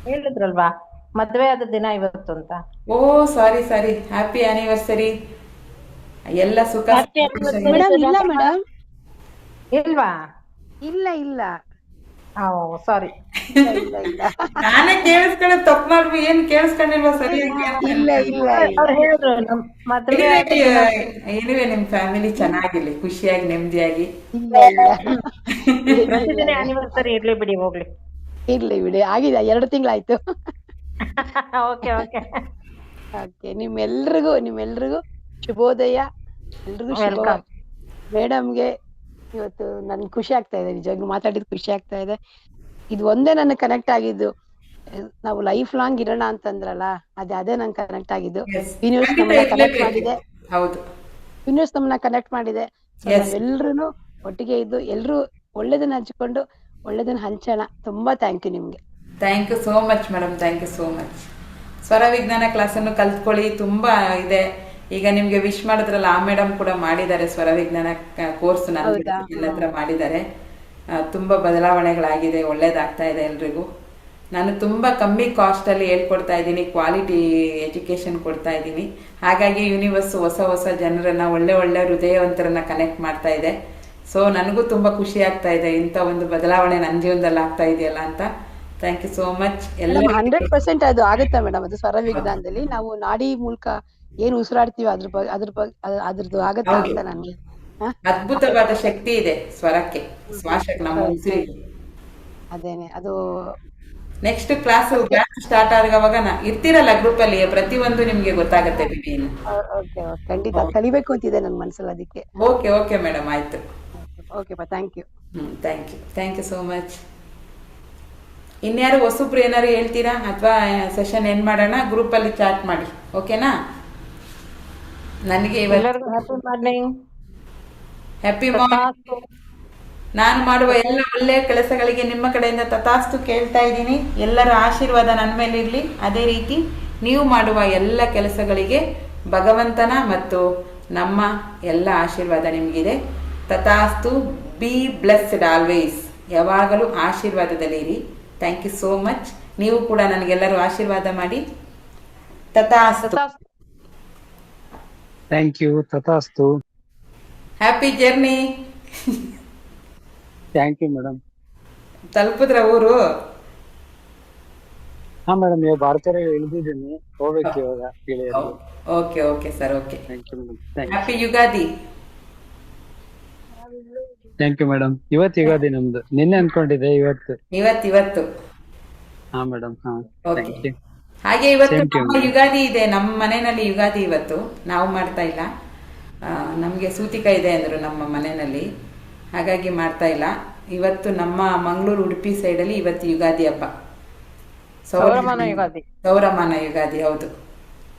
ಹೇಳಿದ್ರಲ್ವಾ ಮದ್ವೆ ಆದ ದಿನ ಇವತ್ತು ಅಂತ. Oh sorry. Happy anniversary. ಎಲ್ಲ ಸುಖ. ಮೇಡಮ್ ಇಲ್ಲ ಮೇಡಮ್. ಇಲ್ವಾ? ಇಲ್ಲ ಸಾರಿ. ನಾನೇ ಕೇಳಿಸ್ಕೊಳ್ಳೋದು ತಪ್ಪು ಮಾಡ್ಬಿ. ಏನ್ ಕೇಳಿಸ್ಕೊಂಡಿಲ್ವಾ ಸರಿಯಾಗಿ? ಅವ್ರು ಹೇಳಿದ್ರು ಮದ್ವೆ ಏನಿವೆ ನಿಮ್ ಫ್ಯಾಮಿಲಿ ಚೆನ್ನಾಗಿರ್ಲಿ, ಖುಷಿಯಾಗಿ ನೆಮ್ಮದಿಯಾಗಿ. ಪ್ರತಿದಿನ ಆನಿವರ್ಸರಿ ಇರ್ಲಿ ಬಿಡಿ, ಹೋಗ್ಲಿ. ಇರ್ಲಿ ಬಿಡಿ, ಆಗಿದೆ 2 ತಿಂಗಳಾಯ್ತು. ಓಕೆ. ನಿಮ್ಮೆಲ್ರಿಗೂ ಶುಭೋದಯ. ಎಲ್ರಿಗೂ ಶುಭ. ಮೇಡಮ್ಗೆ ಇವತ್ತು ನನ್ ಖುಷಿ ಆಗ್ತಾ ಇದೆ, ನಿಜವಾಗ್ಲೂ ಮಾತಾಡಿದ್ ಖುಷಿ ಆಗ್ತಾ ಇದೆ. ಇದು ಒಂದೇ ನನ್ನ ಕನೆಕ್ಟ್ ಆಗಿದ್ದು. ನಾವು ಲೈಫ್ ಲಾಂಗ್ ಇರೋಣ ಅಂತಂದ್ರಲ್ಲ, ಅದೇ ನನ್ ಕನೆಕ್ಟ್ ಆಗಿದ್ದು. ಯೂನಿವರ್ಸ್ ನಮ್ಮನ್ನ ಕನೆಕ್ಟ್ ಮಾಡಿದೆ. ಹೌದು, ಯೂನಿವರ್ಸ್ ನಮ್ಮನ್ನ ಕನೆಕ್ಟ್ ಮಾಡಿದೆ. ನಾವೆಲ್ರು ಒಟ್ಟಿಗೆ ಇದ್ದು ಎಲ್ರು ಒಳ್ಳೇದನ್ನ ಹಂಚಿಕೊಂಡು ಒಳ್ಳೇದನ್ನ ಹಂಚೋಣ. ತುಂಬಾ ಥ್ಯಾಂಕ್ ಯು ನಿಮ್ಗೆ. Thank you so much madam. Thank you so much. ಸ್ವರ ವಿಜ್ಞಾನ ಕ್ಲಾಸನ್ನು ಕಲ್ತ್ಕೊಳ್ಳಿ, ತುಂಬಾ ಇದೆ. ಈಗ ನಿಮ್ಗೆ ವಿಶ್ ಮಾಡಿದ್ರಲ್ಲ, ಆ ಮೇಡಮ್ ಕೂಡ ಮಾಡಿದ್ದಾರೆ ಸ್ವರ ವಿಜ್ಞಾನ ಕೋರ್ಸ್, ನನ್ನ ಹತ್ರ ಮಾಡಿದ್ದಾರೆ. ತುಂಬಾ ಬದಲಾವಣೆಗಳಾಗಿದೆ, ಒಳ್ಳೇದಾಗ್ತಾ ಇದೆ ಎಲ್ರಿಗೂ. ನಾನು ತುಂಬಾ ಕಮ್ಮಿ ಕಾಸ್ಟ್ ಅಲ್ಲಿ ಹೇಳ್ಕೊಡ್ತಾ ಇದ್ದೀನಿ, ಕ್ವಾಲಿಟಿ ಎಜುಕೇಶನ್ ಕೊಡ್ತಾ ಇದ್ದೀನಿ. ಹಾಗಾಗಿ ಯೂನಿವರ್ಸ್ ಹೊಸ ಜನರನ್ನ, ಒಳ್ಳೆ ಹೃದಯವಂತರನ್ನ ಕನೆಕ್ಟ್ ಮಾಡ್ತಾ ಇದೆ. ಸೊ ನನಗೂ ತುಂಬಾ ಖುಷಿ ಆಗ್ತಾ ಇದೆ, ಇಂಥ ಒಂದು ಬದಲಾವಣೆ ನನ್ನ ಜೀವನದಲ್ಲಿ ಆಗ್ತಾ ಇದೆಯಲ್ಲ ಅಂತ. Thank you so much. ಎಲ್ಲ 100% ಅದು ಆಗುತ್ತಾ ಮೇಡಮ್? ಅದು ಸ್ವರ ವಿಜ್ಞಾನದಲ್ಲಿ ನಾವು ನಾಡಿ ಮೂಲಕ ಏನ್ ಉಸಿರಾಡ್ತೀವಿ ಅದ್ರದ್ದು ಆಗತ್ತಾ ಅಂತ ನನಗೆ ಅದ್ಭುತವಾದ ಶಕ್ತಿ ಇದೆ ಸ್ವರಕ್ಕೆ, ಶ್ವಾಸಕ್ಕೆ, ನಮ್ಮ ಉಸಿರಿಗೆ. ಅದೇನೆ ಅದು. ನೆಕ್ಸ್ಟ್ ಕ್ಲಾಸ್ ಸ್ಟಾರ್ಟ್ ಆಗುವಾಗ ಇರ್ತೀರಲ್ಲ ಗ್ರೂಪ್ ಅಲ್ಲಿ, ಪ್ರತಿಯೊಂದು ನಿಮ್ಗೆ ಗೊತ್ತಾಗುತ್ತೆ ಬಿಡಿ. ಖಂಡಿತ ಕಲಿಬೇಕು ಅಂತಿದೆ ನನ್ನ ಮನಸ್ಸಲ್ಲಿ, ಅದಕ್ಕೆ. ಓಕೆ ಮೇಡಮ್, ಆಯ್ತು. ಓಕೆಪಾ, thank you. Thank you so much. ಇನ್ಯಾರು ಹೊಸಬ್ರು ಏನಾರು ಹೇಳ್ತೀರಾ ಅಥವಾ ಸೆಷನ್ ಏನ್ ಮಾಡೋಣ? ಗ್ರೂಪ್ ಅಲ್ಲಿ ಚಾಟ್ ಮಾಡಿ, ಓಕೆನಾ? ನನಗೆ ಹ್ಯಾಪಿ ಮಾರ್ನಿಂಗ್. ನಾನು ಮಾಡುವ ಎಲ್ಲ ಒಳ್ಳೆಯ ಕೆಲಸಗಳಿಗೆ ನಿಮ್ಮ ಕಡೆಯಿಂದ ತಥಾಸ್ತು ಕೇಳ್ತಾ ಇದ್ದೀನಿ. ಎಲ್ಲರ ಆಶೀರ್ವಾದ ನನ್ನ ಮೇಲೆ ಇರಲಿ. ಅದೇ ರೀತಿ ನೀವು ಮಾಡುವ ಎಲ್ಲ ಕೆಲಸಗಳಿಗೆ ಭಗವಂತನ ಮತ್ತು ನಮ್ಮ ಎಲ್ಲ ಆಶೀರ್ವಾದ ನಿಮಗಿದೆ. ತಥಾಸ್ತು. Be blessed always. ಯಾವಾಗಲೂ ಆಶೀರ್ವಾದದಲ್ಲಿರಿ. Thank you so much. ನೀವು ಕೂಡ ನನಗೆಲ್ಲರೂ ಆಶೀರ್ವಾದ ಮಾಡಿ. ತಥಾಸ್ತು. Thank you. ತಥಾಸ್ತು. Happy journey. Thank you madam. ತಲುಪಿದ್ರ ಊರು? ಹಾ ಮೇಡಮ್, ಇವಾಗ ಭಾರತೀಯ ಇಳಿದಿದ್ದೀನಿ, ಹೋಗ್ಬೇಕು ಇವಾಗ ಗೆಳೆಯರು. Okay okay sir, okay. Thank you madam. Happy Ugadi. Thank you madam. ಇವತ್ತು ಯುಗಾದಿ ನಮ್ದು, ನಿನ್ನೆ ಅನ್ಕೊಂಡಿದ್ದೆ, ಇವತ್ತು. ಇವತ್ತು ಹಾ ಮೇಡಮ್. ಹಾ, ಓಕೆ. Thank you. ಹಾಗೆ ಇವತ್ತು Thank you. ನಮ್ಮ ಯುಗಾದಿ ಇದೆ. ನಮ್ಮ ಮನೆಯಲ್ಲಿ ಯುಗಾದಿ ಇವತ್ತು. ನಾವು ಮಾಡ್ತಾ ಇಲ್ಲ. ನಮಗೆ ಸೂತಿಕ ಇದೆ ಅಂದರು ನಮ್ಮ ಮನೆಯಲ್ಲಿ, ಹಾಗಾಗಿ ಮಾಡ್ತಾ ಇಲ್ಲ. ಇವತ್ತು ನಮ್ಮ ಮಂಗಳೂರು ಉಡುಪಿ ಸೈಡಲ್ಲಿ ಇವತ್ತು ಯುಗಾದಿ ಹಬ್ಬ. ಸೌರಮಾನ ಯುಗಾದಿ. ಸೌರಮಾನ ಯುಗಾದಿ, ಹೌದು.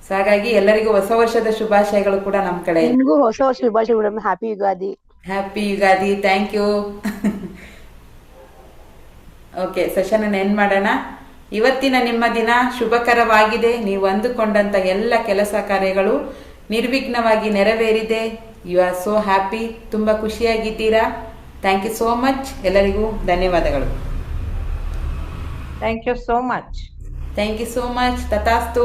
ಸೊ ಹಾಗಾಗಿ ಎಲ್ಲರಿಗೂ ಹೊಸ ವರ್ಷದ ಶುಭಾಶಯಗಳು ಕೂಡ ನಮ್ಮ ಕಡೆ. ನಿಮ್ಗೂ ಹೊಸ ವರ್ಷ ಶುಭಾಶಯ madam. Happy Ugadi. Happy Ugadi. Thank you. Okay, session end ಮಾಡೋಣ. ಇವತ್ತಿನ ನಿಮ್ಮ ದಿನ ಶುಭಕರವಾಗಿದೆ. ನೀವು ಅಂದುಕೊಂಡಂತ ಎಲ್ಲ ಕೆಲಸ ಕಾರ್ಯಗಳು ನಿರ್ವಿಘ್ನವಾಗಿ ನೆರವೇರಿದೆ. You are so happy. ತುಂಬ ಖುಷಿಯಾಗಿದ್ದೀರಾ. Thank you so much. ಎಲ್ಲರಿಗೂ ಧನ್ಯವಾದಗಳು. Thank you so much. Thank you so much. ತಥಾಸ್ತು.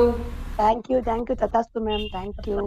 Thank you. ತಥಾಸ್ತು ಮ್ಯಾಮ್. Thank you.